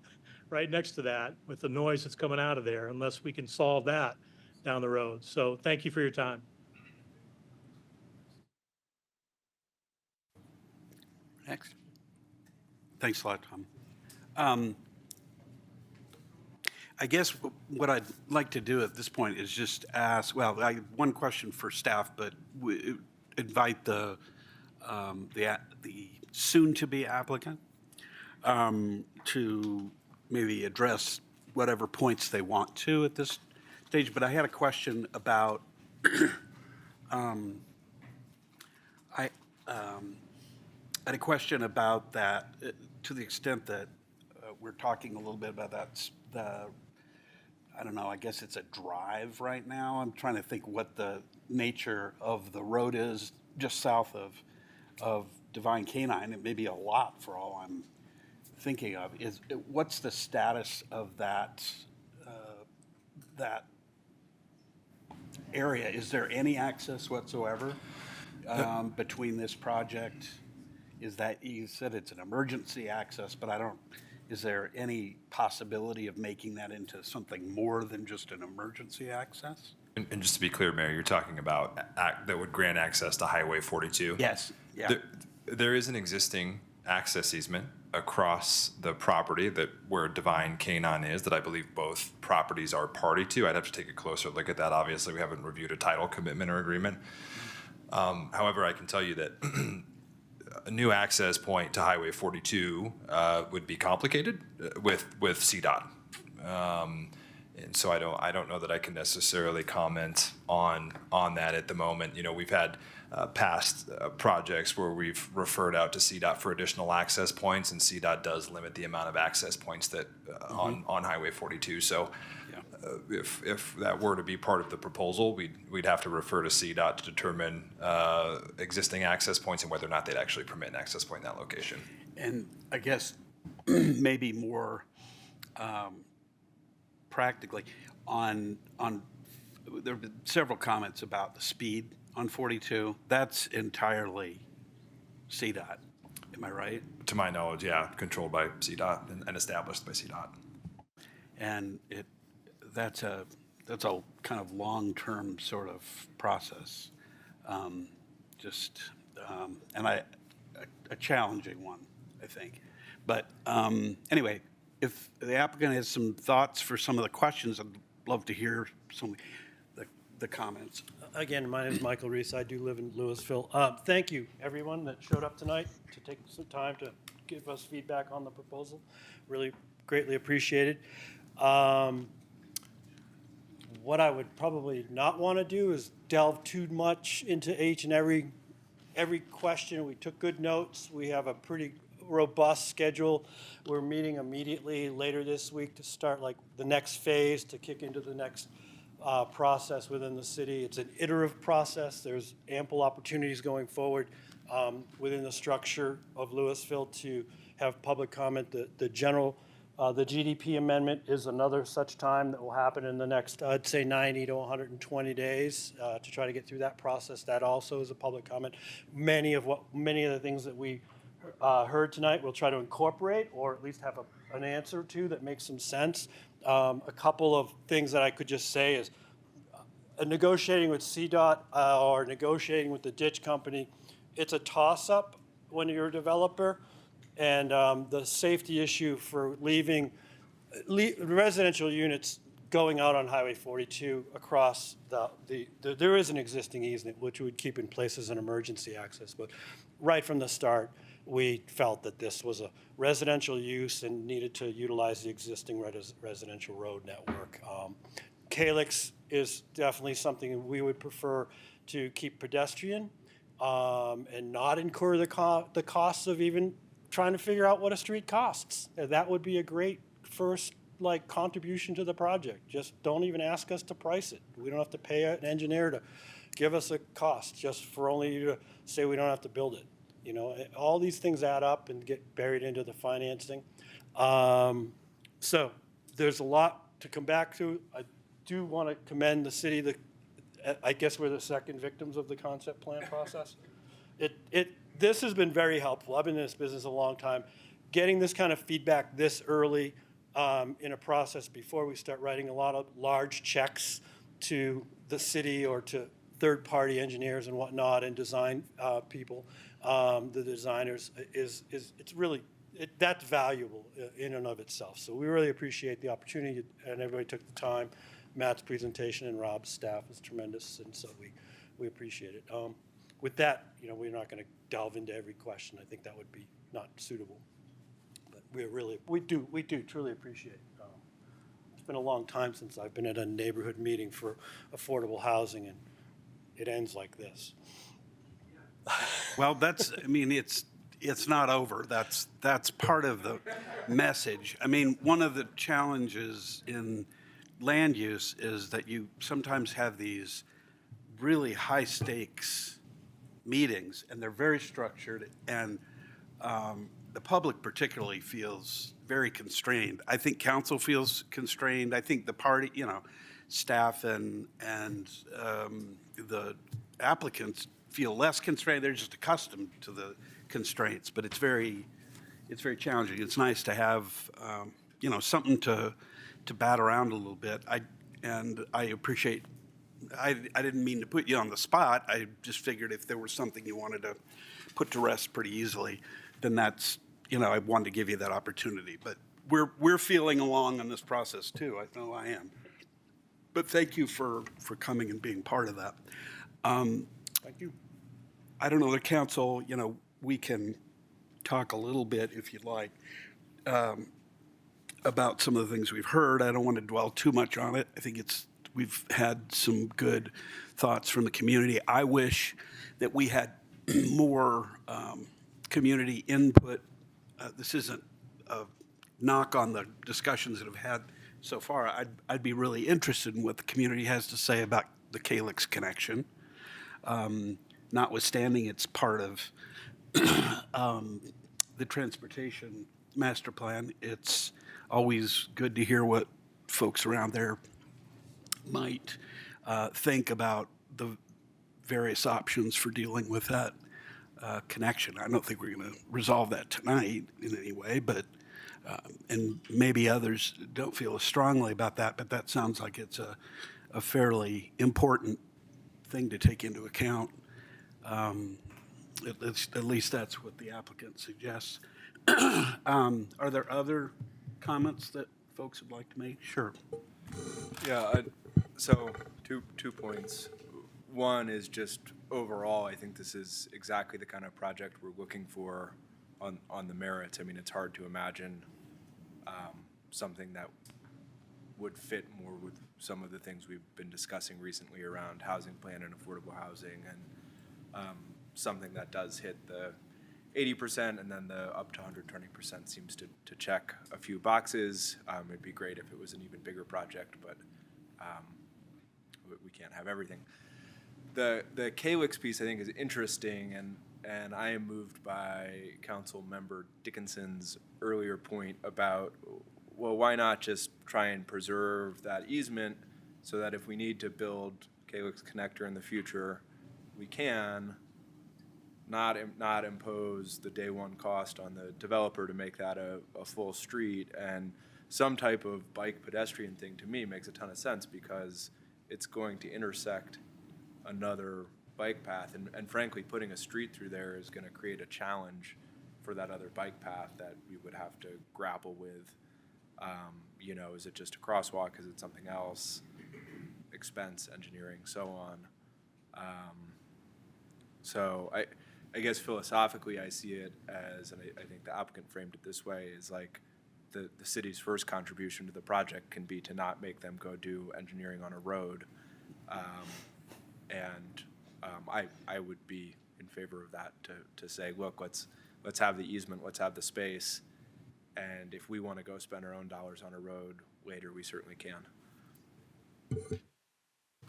right next to that with the noise that's coming out of there unless we can solve that down the road. So thank you for your time. Next. Thanks a lot, Tom. I guess what I'd like to do at this point is just ask, well, I have one question for staff, but invite the soon-to-be applicant to maybe address whatever points they want to at this stage. But I had a question about I had a question about that to the extent that we're talking a little bit about that. I don't know, I guess it's a drive right now. I'm trying to think what the nature of the road is just south of Divine Canine. It may be a lot for all I'm thinking of. What's the status of that area? Is there any access whatsoever between this project? Is that, you said it's an emergency access, but is there any possibility of making that into something more than just an emergency access? And just to be clear, Mayor, you're talking about that would grant access to Highway 42? Yes. Yeah. There is an existing access easement across the property where Divine Canine is that I believe both properties are party to. I'd have to take a closer look at that. Obviously, we haven't reviewed a title commitment or agreement. However, I can tell you that a new access point to Highway 42 would be complicated with CDOT. And so I don't know that I can necessarily comment on that at the moment. We've had past projects where we've referred out to CDOT for additional access points, and CDOT does limit the amount of access points that on Highway 42. So if that were to be part of the proposal, we'd have to refer to CDOT to determine existing access points and whether or not they'd actually permit an access point in that location. And I guess maybe more practically there have been several comments about the speed on 42. That's entirely CDOT. Am I right? To my knowledge, yeah, controlled by CDOT and established by CDOT. And that's a kind of long-term sort of process, and a challenging one, I think. But anyway, if the applicant has some thoughts for some of the questions, I'd love to hear some of the comments. Again, my name is Michael Reese. I do live in Louisville. Thank you, everyone that showed up tonight to take some time to give us feedback on the proposal. Really greatly appreciated. What I would probably not want to do is delve too much into each and every question. We took good notes. We have a pretty robust schedule. We're meeting immediately later this week to start the next phase to kick into the next process within the city. It's an iterative process. There's ample opportunities going forward within the structure of Louisville to have public comment. The general, the GDP amendment is another such time that will happen in the next, I'd say 90 to 120 days to try to get through that process. That also is a public comment. Many of the things that we heard tonight we'll try to incorporate, or at least have an answer to that makes some sense. A couple of things that I could just say is negotiating with CDOT or negotiating with the ditch company, it's a toss-up when you're a developer. And the safety issue for leaving residential units going out on Highway 42 across there is an existing easement which would keep in place as an emergency access. But right from the start, we felt that this was a residential use and needed to utilize the existing residential road network. Calyx is definitely something we would prefer to keep pedestrian and not incur the costs of even trying to figure out what a street costs. That would be a great first contribution to the project. Just don't even ask us to price it. We don't have to pay an engineer to give us a cost just for only you to say we don't have to build it. You know, all these things add up and get buried into the financing. So there's a lot to come back to. I do want to commend the city. I guess we're the second victims of the concept plan process. This has been very helpful. I've been in this business a long time. Getting this kind of feedback this early in a process before we start writing a lot of large checks to the city or to third-party engineers and whatnot and design people, the designers, that's valuable in and of itself. So we really appreciate the opportunity, and everybody took the time. Matt's presentation and Rob's staff is tremendous, and so we appreciate it. With that, we're not going to delve into every question. I think that would be not suitable. But we do truly appreciate it. It's been a long time since I've been at a neighborhood meeting for affordable housing, and it ends like this. Well, it's not over. That's part of the message. I mean, one of the challenges in land use is that you sometimes have these really high stakes meetings, and they're very structured, and the public particularly feels very constrained. I think council feels constrained. I think the party, staff and the applicants feel less constrained. They're just accustomed to the constraints, but it's very challenging. It's nice to have something to bat around a little bit. I appreciate. I didn't mean to put you on the spot. I just figured if there was something you wanted to put to rest pretty easily, then that's, I wanted to give you that opportunity. But we're feeling along in this process too. I know I am. But thank you for coming and being part of that. Thank you. I don't know, the council, we can talk a little bit if you'd like about some of the things we've heard. I don't want to dwell too much on it. I think we've had some good thoughts from the community. I wish that we had more community input. This isn't a knock on the discussions that have had so far. I'd be really interested in what the community has to say about the Calyx connection. Notwithstanding it's part of the transportation master plan, it's always good to hear what folks around there might think about the various options for dealing with that connection. I don't think we're going to resolve that tonight in any way, but and maybe others don't feel as strongly about that, but that sounds like it's a fairly important thing to take into account. At least that's what the applicant suggests. Are there other comments that folks would like to make? Sure. Yeah, so two points. One is just overall, I think this is exactly the kind of project we're looking for on the merits. I mean, it's hard to imagine something that would fit more with some of the things we've been discussing recently around housing plan and affordable housing, and something that does hit the 80% and then the up to 120% seems to check a few boxes. It'd be great if it was an even bigger project, but we can't have everything. The Calyx piece I think is interesting, and and I am moved by Council Member Dickinson's earlier point about, well, why not just try and preserve that easement so that if we need to build Calyx connector in the future, we can not impose the day one cost on the developer to make that a full street. And some type of bike pedestrian thing to me makes a ton of sense because it's going to intersect another bike path. And frankly, putting a street through there is going to create a challenge for that other bike path that we would have to grapple with. You know, is it just a crosswalk? Is it something else? Expense, engineering, so on. So I guess philosophically I see it as, and I think the applicant framed it this way, is like the city's first contribution to the project can be to not make them go do engineering on a road. I would be in favor of that to say, look, let's have the easement, let's have the space, and if we want to go spend our own dollars on a road later, we certainly can.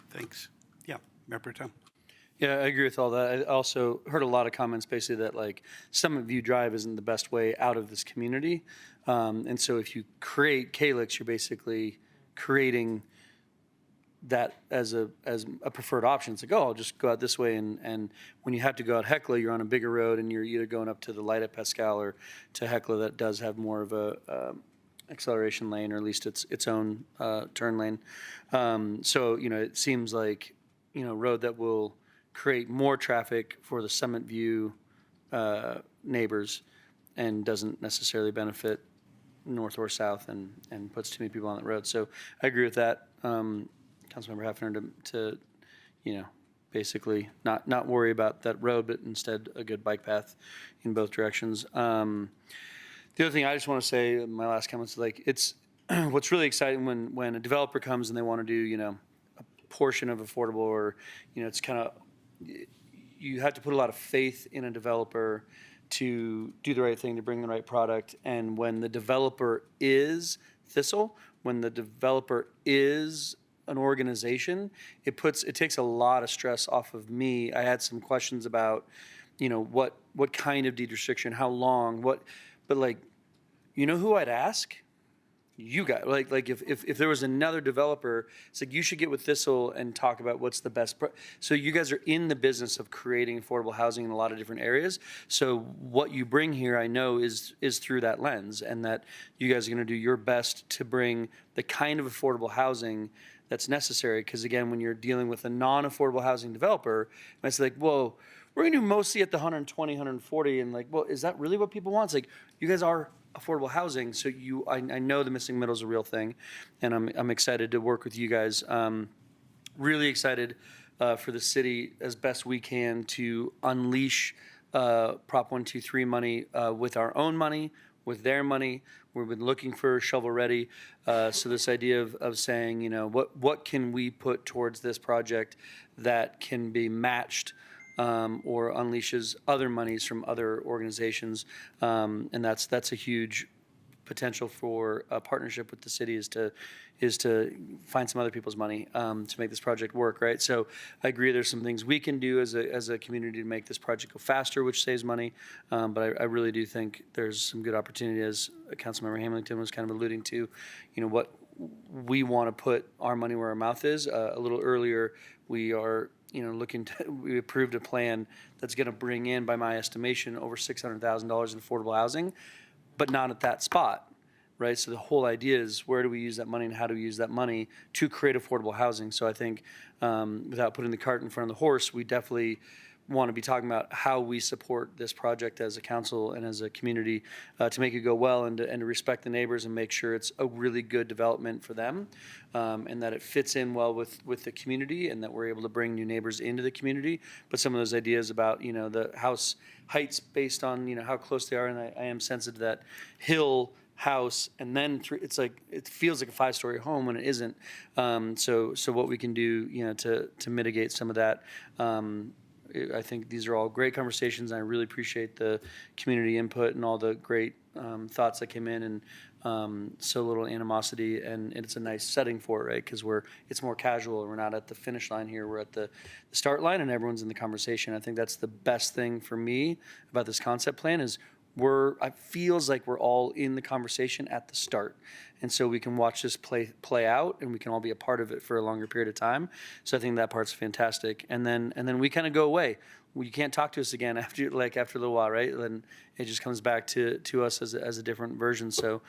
Thanks. Yeah, Mayor Pro Tem. Yeah, I agree with all that. I also heard a lot of comments basically that like Summit View Drive isn't the best way out of this community. And so if you create Calyx, you're basically creating that as a preferred option. It's like, oh, I'll just go out this way. And when you have to go out Hecla, you're on a bigger road and you're either going up to the light at Pascal or to Hecla that does have more of a acceleration lane, or at least its own turn lane. So, you know, it seems like, you know, road that will create more traffic for the Summit View neighbors and doesn't necessarily benefit north or south and puts too many people on that road. So I agree with that. Councilmember Hefner to, you know, basically not worry about that road, but instead a good bike path in both directions. The other thing I just want to say, my last comment is like, it's what's really exciting when a developer comes and they want to do, you know, a portion of affordable, or, you know, it's kind of, you have to put a lot of faith in a developer to do the right thing, to bring the right product. And when the developer is Thistle, when the developer is an organization, it takes a lot of stress off of me. I had some questions about, you know, what kind of deed restriction, how long, but like, you know who I'd ask? You guys. Like if there was another developer, it's like you should get with Thistle and talk about what's the best. So you guys are in the business of creating affordable housing in a lot of different areas. So what you bring here, I know, is through that lens, and that you guys are going to do your best to bring the kind of affordable housing that's necessary. Because again, when you're dealing with a non-affordable housing developer, it's like, whoa, we're going to do mostly at the 120, 140, and like, well, is that really what people want? It's like, you guys are affordable housing, so I know the missing middle is a real thing, and I'm excited to work with you guys. Really excited for the city as best we can to unleash Prop 123 money with our own money, with their money. We've been looking for shovel ready. So this idea of saying, you know, what can we put towards this project that can be matched or unleashes other monies from other organizations, and that's a huge potential for a partnership with the city is to find some other people's money to make this project work, right? So I agree there's some things we can do as a community to make this project go faster, which saves money, but I really do think there's some good opportunity, as Councilmember Hamilton was kind of alluding to, you know, what we want to put our money where our mouth is. A little earlier, we are, you know, we approved a plan that's going to bring in, by my estimation, over $600,000 in affordable housing, but not at that spot, right? So the whole idea is, where do we use that money and how do we use that money to create affordable housing? So I think without putting the cart in front of the horse, we definitely want to be talking about how we support this project as a council and as a community to make it go well, and to respect the neighbors and make sure it's a really good development for them, and that it fits in well with the community, and that we're able to bring new neighbors into the community. But some of those ideas about, you know, the house heights based on, you know, how close they are, and I am sensitive to that hill house, and then it's like, it feels like a 5-story home when it isn't. So what we can do, you know, to mitigate some of that. I think these are all great conversations, and I really appreciate the community input and all the great thoughts that came in. so little animosity, and it's a nice setting for it, right? Because it's more casual. We're not at the finish line here. We're at the start line, and everyone's in the conversation. I think that's the best thing for me about this concept plan is it feels like we're all in the conversation at the start. And so we can watch this play out, and we can all be a part of it for a longer period of time. So I think that part's fantastic. And then we kind of go away. You can't talk to us again after a little while, right? Then it just comes back to us as a different version. So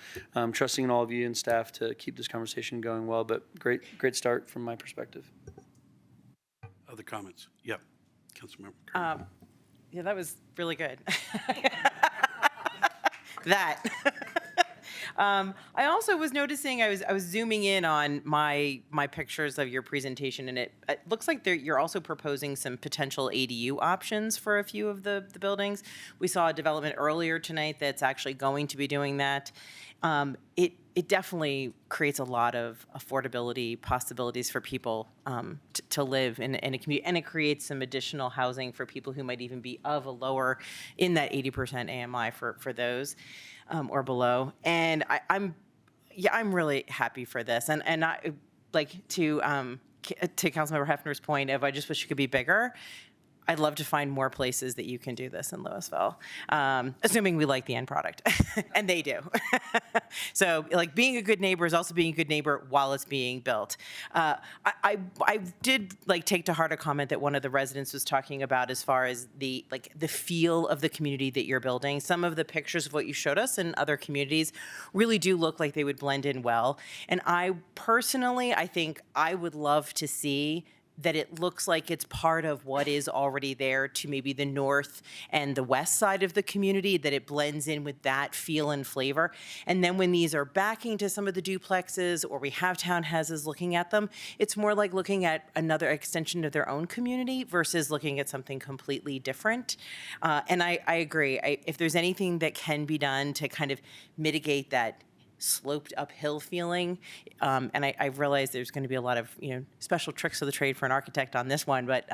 trusting in all of you and staff to keep this conversation going well, but great start from my perspective. Other comments? Yep. Councilmember Kern. Yeah, that was really good. That. I also was noticing, I was zooming in on my pictures of your presentation, and it looks like you're also proposing some potential ADU options for a few of the buildings. We saw a development earlier tonight that's actually going to be doing that. It definitely creates a lot of affordability possibilities for people to live in a community, and it creates some additional housing for people who might even be of a lower, in that 80% AMI for those or below. And I'm really happy for this, and I like to Councilmember Hefner's point of I just wish it could be bigger. I'd love to find more places that you can do this in Louisville, assuming we like the end product, and they do. So, like, being a good neighbor is also being a good neighbor while it's being built. I did take to heart a comment that one of the residents was talking about as far as the feel of the community that you're building. Some of the pictures of what you showed us in other communities really do look like they would blend in well. And I think I would love to see that it looks like it's part of what is already there to maybe the north and the west side of the community, that it blends in with that feel and flavor. And then when these are backing to some of the duplexes or we have townhouses looking at them, it's more like looking at another extension of their own community versus looking at something completely different. And I agree. If there's anything that can be done to kind of mitigate that sloped uphill feeling. And I realize there's going to be a lot of special tricks of the trade for an architect on this one, but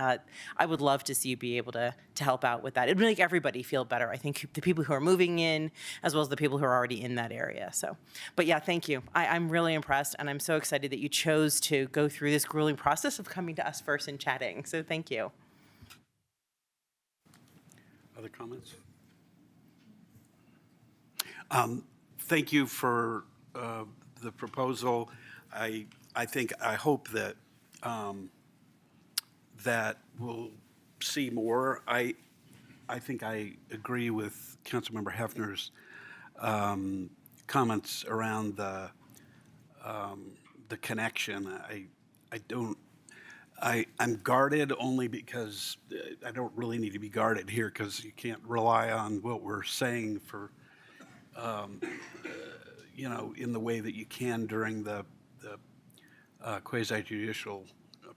I would love to see you be able to help out with that. It'd make everybody feel better. I think the people who are moving in, as well as the people who are already in that area. So, but yeah, thank you. I'm really impressed, and I'm so excited that you chose to go through this grueling process of coming to us first and chatting. So thank you. Other comments? Thank you for the proposal. I hope that that we'll see more. I think I agree with Councilmember Hefner's comments around the connection. I'm guarded only because I don't really need to be guarded here, because you can't rely on what we're saying for in the way that you can during the quasi-judicial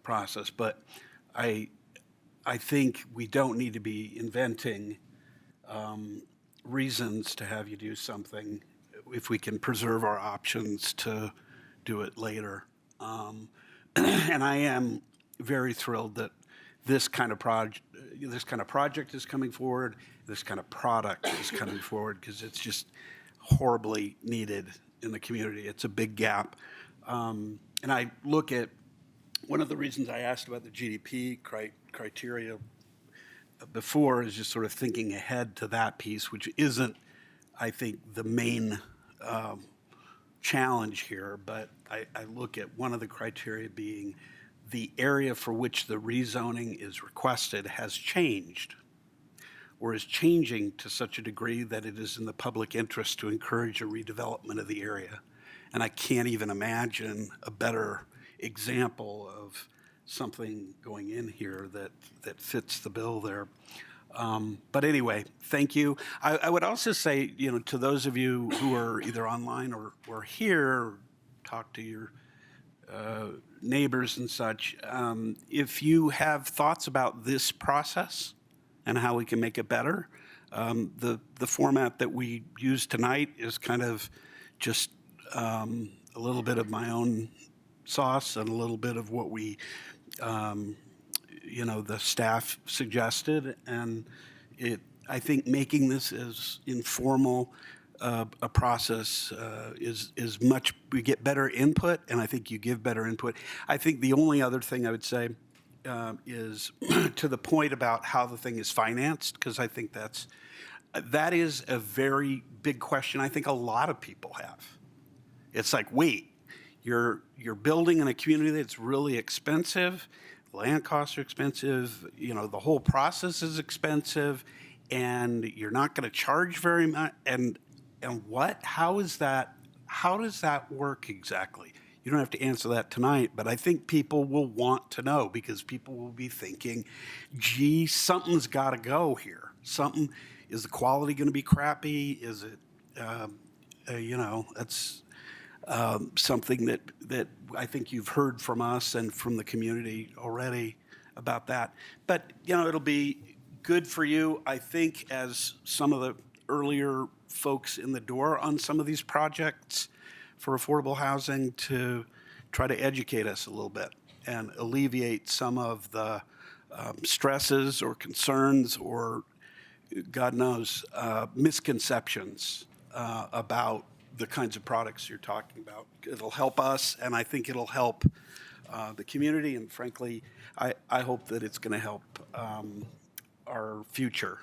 process. But I think we don't need to be inventing reasons to have you do something if we can preserve our options to do it later. And I am very thrilled that this kind of project is coming forward, this kind of product is coming forward, because it's just horribly needed in the community. It's a big gap. And I look at one of the reasons I asked about the GDP criteria before is just sort of thinking ahead to that piece, which isn't, I think, the main challenge here. But I look at one of the criteria being the area for which the rezoning is requested has changed, or is changing to such a degree that it is in the public interest to encourage a redevelopment of the area. And I can't even imagine a better example of something going in here that fits the bill there. But anyway, thank you. I would also say, to those of you who are either online or here, talk to your neighbors and such, if you have thoughts about this process and how we can make it better, the format that we use tonight is kind of just a little bit of my own sauce and a little bit of what we, the staff suggested. And I think making this as informal a process is much, we get better input, and I think you give better input. I think the only other thing I would say is to the point about how the thing is financed, because I think that is a very big question I think a lot of people have. It's like, wait, you're building in a community that's really expensive, land costs are expensive, you know, the whole process is expensive, and you're not going to charge very much, and what? How does that work exactly? You don't have to answer that tonight, but I think people will want to know, because people will be thinking, gee, something's got to go here. Is the quality going to be crappy? Is it, you know, that's something that I think you've heard from us and from the community already about that. But, you know, it'll be good for you, I think, as some of the earlier folks in the door on some of these projects for affordable housing, to try to educate us a little bit and alleviate some of the stresses or concerns or, God knows, misconceptions about the kinds of products you're talking about. It'll help us, and I think it'll help the community, and frankly, I hope that it's going to help our future,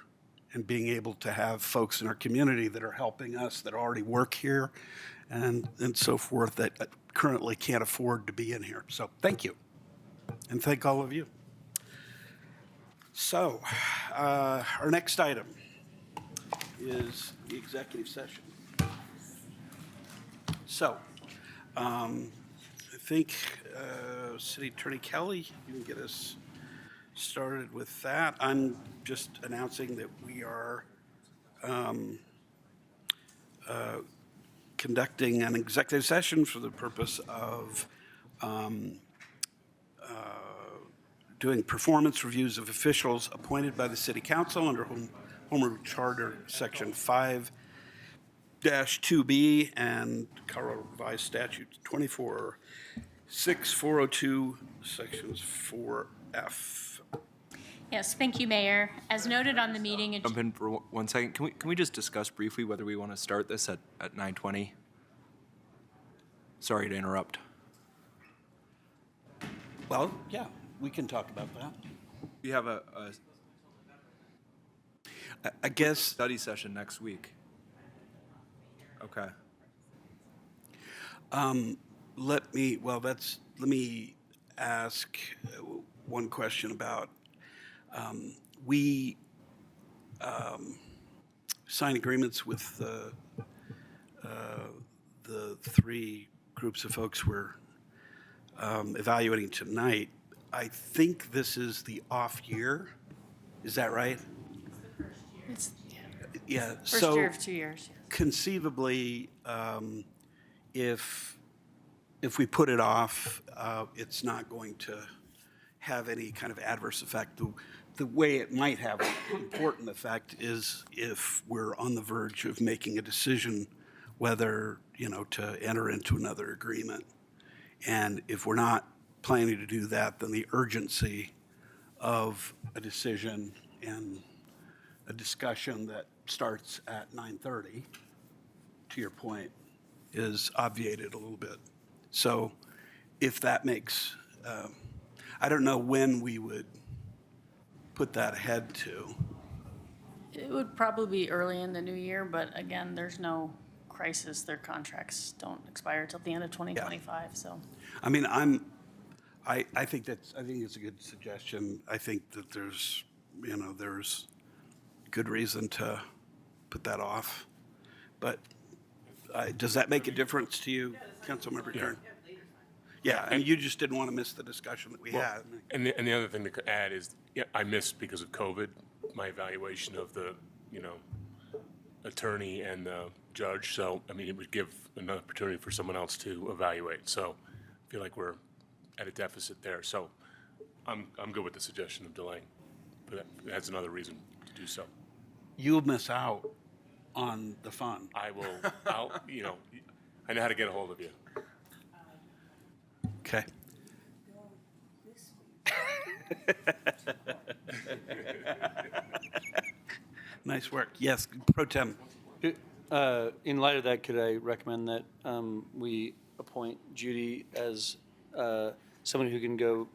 and being able to have folks in our community that are helping us, that already work here, and so forth, that currently can't afford to be in here. So thank you, and thank all of you. So our next item is the executive session. So I think City Attorney Kelly, you can get us started with that. I'm just announcing that we are conducting an executive session for the purpose of doing performance reviews of officials appointed by the City Council under Home Rule Charter Section 5-2B and Colorado Revised Statute 24-6402, Sections 4F. Yes, thank you, Mayor. As noted on the meeting. Jump in for 1 second. Can we just discuss briefly whether we want to start this at 9:20? Sorry to interrupt. Well, yeah, we can talk about that. We have I guess study session next week. Okay. Let me ask one question about, we signed agreements with the three groups of folks we're evaluating tonight. I think this is the off year. Is that right? It's Yeah. first So year of 2 years. conceivably, if we put it off, it's not going to have any kind of adverse effect. The way it might have an important effect is if we're on the verge of making a decision whether, you know, to enter into another agreement. And if we're not planning to do that, then the urgency of a decision and a discussion that starts at 9:30, to your point, is obviated a little bit. So if that makes, I don't know when we would put that ahead to. It would probably be early in the new year, but again, there's no crisis. Their contracts don't expire till the end of 2025, so. I mean, I think it's a good suggestion. I think that there's good reason to put that off. But does that make a difference to you, Councilmember Kern? Yeah, and you just didn't want to miss the discussion that we had. And the other thing to add is, yeah, I missed because of COVID my evaluation of the, attorney and the judge. So, I mean, it would give an opportunity for someone else to evaluate. So I feel like we're at a deficit there. So I'm good with the suggestion of delaying, but that's another reason to do so. You'll miss out on the fun. I know how to get a hold of you. Okay. Nice work. Yes, Pro Tem. In light of that, could I recommend that we appoint Judy as someone who can go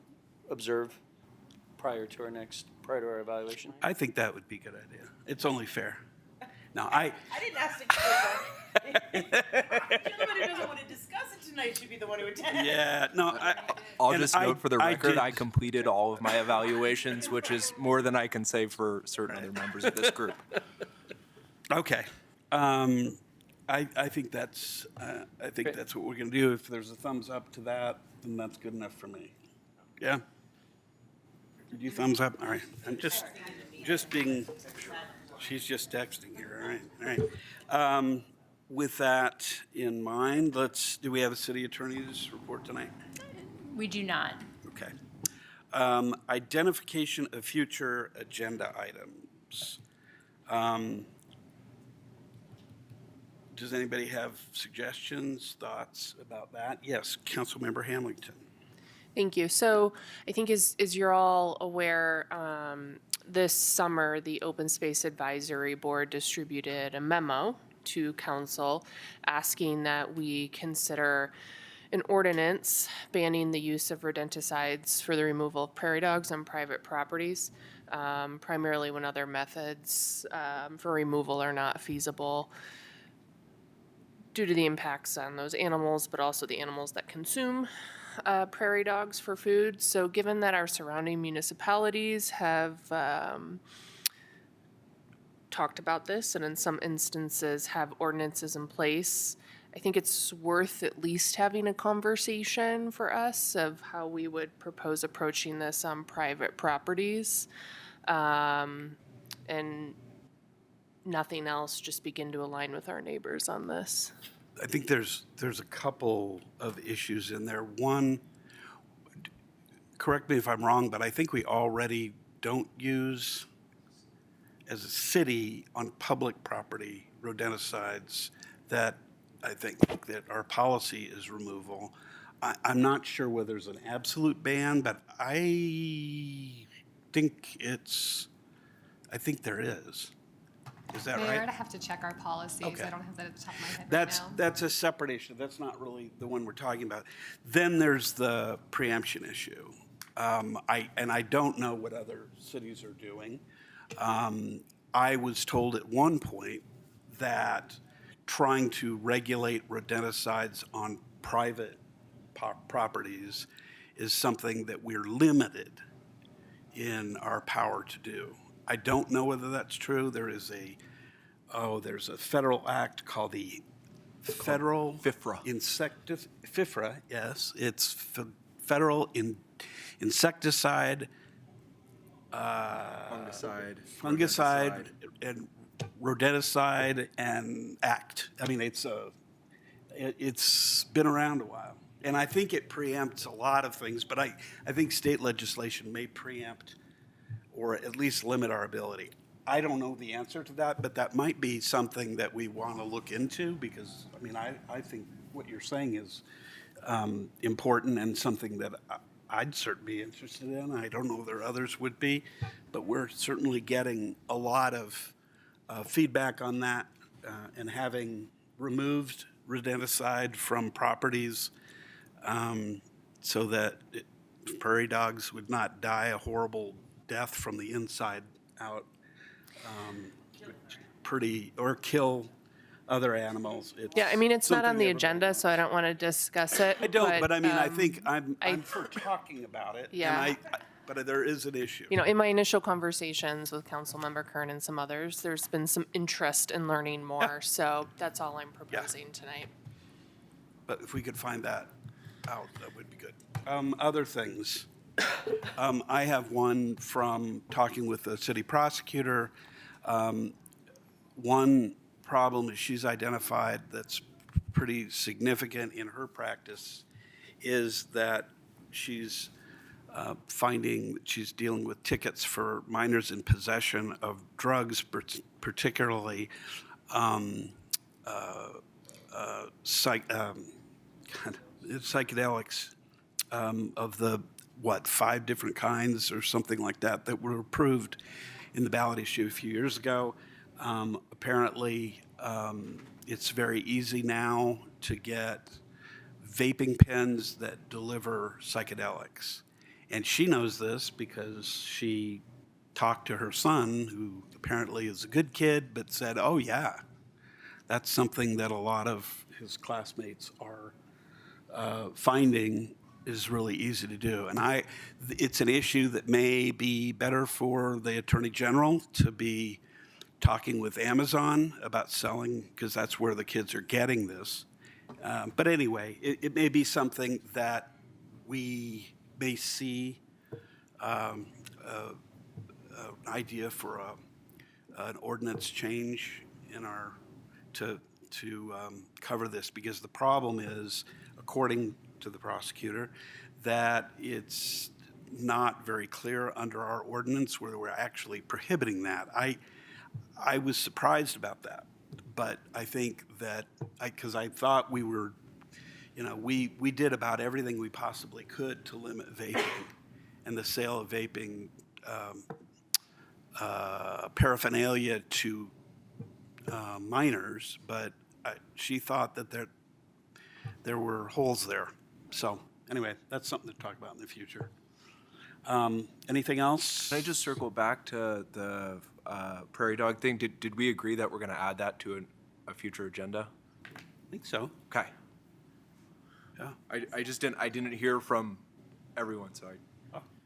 observe prior to our evaluation? I think that would be a good idea. It's only fair. Now, I didn't ask to do that. The gentleman who doesn't want to discuss it tonight should be the one who attends. Yeah, no, I'll just note for the record, I completed all of my evaluations, which is more than I can say for certain other members of this group. Okay. I think that's what we're going to do. If there's a thumbs up to that, then that's good enough for me. Yeah? Did you thumbs up? All right. I'm just being, she's just texting here. All right. With that in mind, do we have a city attorney's report tonight? We do not. Okay. Identification of future agenda items. Does anybody have suggestions, thoughts about that? Yes, Councilmember Hamilton. Thank you. So I think as you're all aware, this summer, the Open Space Advisory Board distributed a memo to council asking that we consider an ordinance banning the use of rodenticides for the removal of prairie dogs on private properties, primarily when other methods for removal are not feasible due to the impacts on those animals, but also the animals that consume prairie dogs for food. So given that our surrounding municipalities have talked about this and in some instances have ordinances in place, I think it's worth at least having a conversation for us of how we would propose approaching this on private properties. And nothing else, just begin to align with our neighbors on this. I think there's a couple of issues in there. One, correct me if I'm wrong, but I think we already don't use, as a city, on public property, rodenticides that I think that our policy is removal. I'm not sure whether there's an absolute ban, but I think there is. Is that Mayor, right? I'd have to check our policies. Okay. I don't have that at the top of my head right now. That's a separate issue. That's not really the one we're talking about. Then there's the preemption issue. I don't know what other cities are doing. I was told at one point that trying to regulate rodenticides on private properties is something that we're limited in our power to do. I don't know whether that's true. There's a federal act called the Federal FIFRA. FIFRA, yes. It's Federal Insecticide, Fungicide, and Rodenticide and Act. I mean, it's been around a while. And I think it preempts a lot of things, but I think state legislation may preempt or at least limit our ability. I don't know the answer to that, but that might be something that we want to look into because, I mean, I think what you're saying is important and something that I'd certainly be interested in. I don't know whether others would be, but we're certainly getting a lot of feedback on that and having removed rodenticide from properties so that prairie dogs would not die a horrible death from the inside out, or kill other animals. Yeah, I mean, it's not on the agenda, so I don't want to discuss it. I don't, but I mean, I think I'm for talking about it. Yeah. But there is an issue. You know, in my initial conversations with Councilmember Kern and some others, there's been some interest in learning more. So that's all I'm proposing tonight. But if we could find that out, that would be good. Other things. I have one from talking with the city prosecutor. One problem that she's identified that's pretty significant in her practice is that she's finding that she's dealing with tickets for minors in possession of drugs, particularly psychedelics of the 5 different kinds or something like that were approved in the ballot issue a few years ago. Apparently, It's very easy now to get vaping pens that deliver psychedelics. And she knows this because she talked to her son, who apparently is a good kid, but said, oh, yeah, that's something that a lot of his classmates are finding is really easy to do. And it's an issue that may be better for the Attorney General to be talking with Amazon about selling, because that's where the kids are getting this. But anyway, it may be something that we may see an idea for an ordinance change in our to cover this, because the problem is, according to the prosecutor, that it's not very clear under our ordinance where we're actually prohibiting that. I was surprised about that, but I think that because I thought we were, we did about everything we possibly could to limit vaping and the sale of vaping paraphernalia to minors, but she thought that there were holes there. So anyway, that's something to talk about in the future. Anything else? Can I just circle back to the prairie dog thing? Did we agree that we're going to add that to a future agenda? I think so. Okay. Yeah. I didn't hear from everyone, so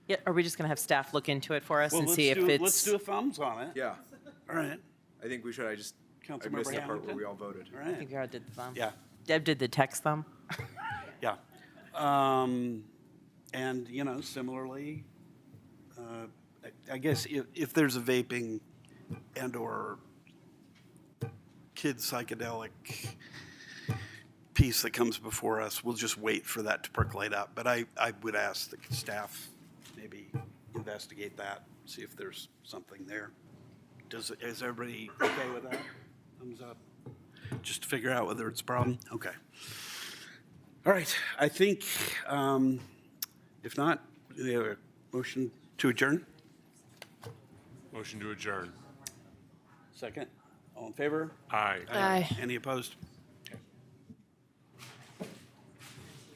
Yeah, are we just going to have staff look into it for us Well, and see if it's... let's do a thumbs on it. yeah. All right. I think we should. I missed Councilmember the part where Hamilton? we all voted. All I right. think we already did the thumb. Yeah. Deb did the text thumb. Yeah. And, similarly, I guess if there's a vaping and or kid psychedelic piece that comes before us, we'll just wait for that to percolate up. But I would ask the staff maybe investigate that, see if there's something there. Is everybody okay with that? Thumbs up. Just to figure out whether it's a problem? Okay. All right. I think, if not, we have a motion to adjourn? Motion to adjourn. Second. All in favor? Aye. Aye. Any opposed?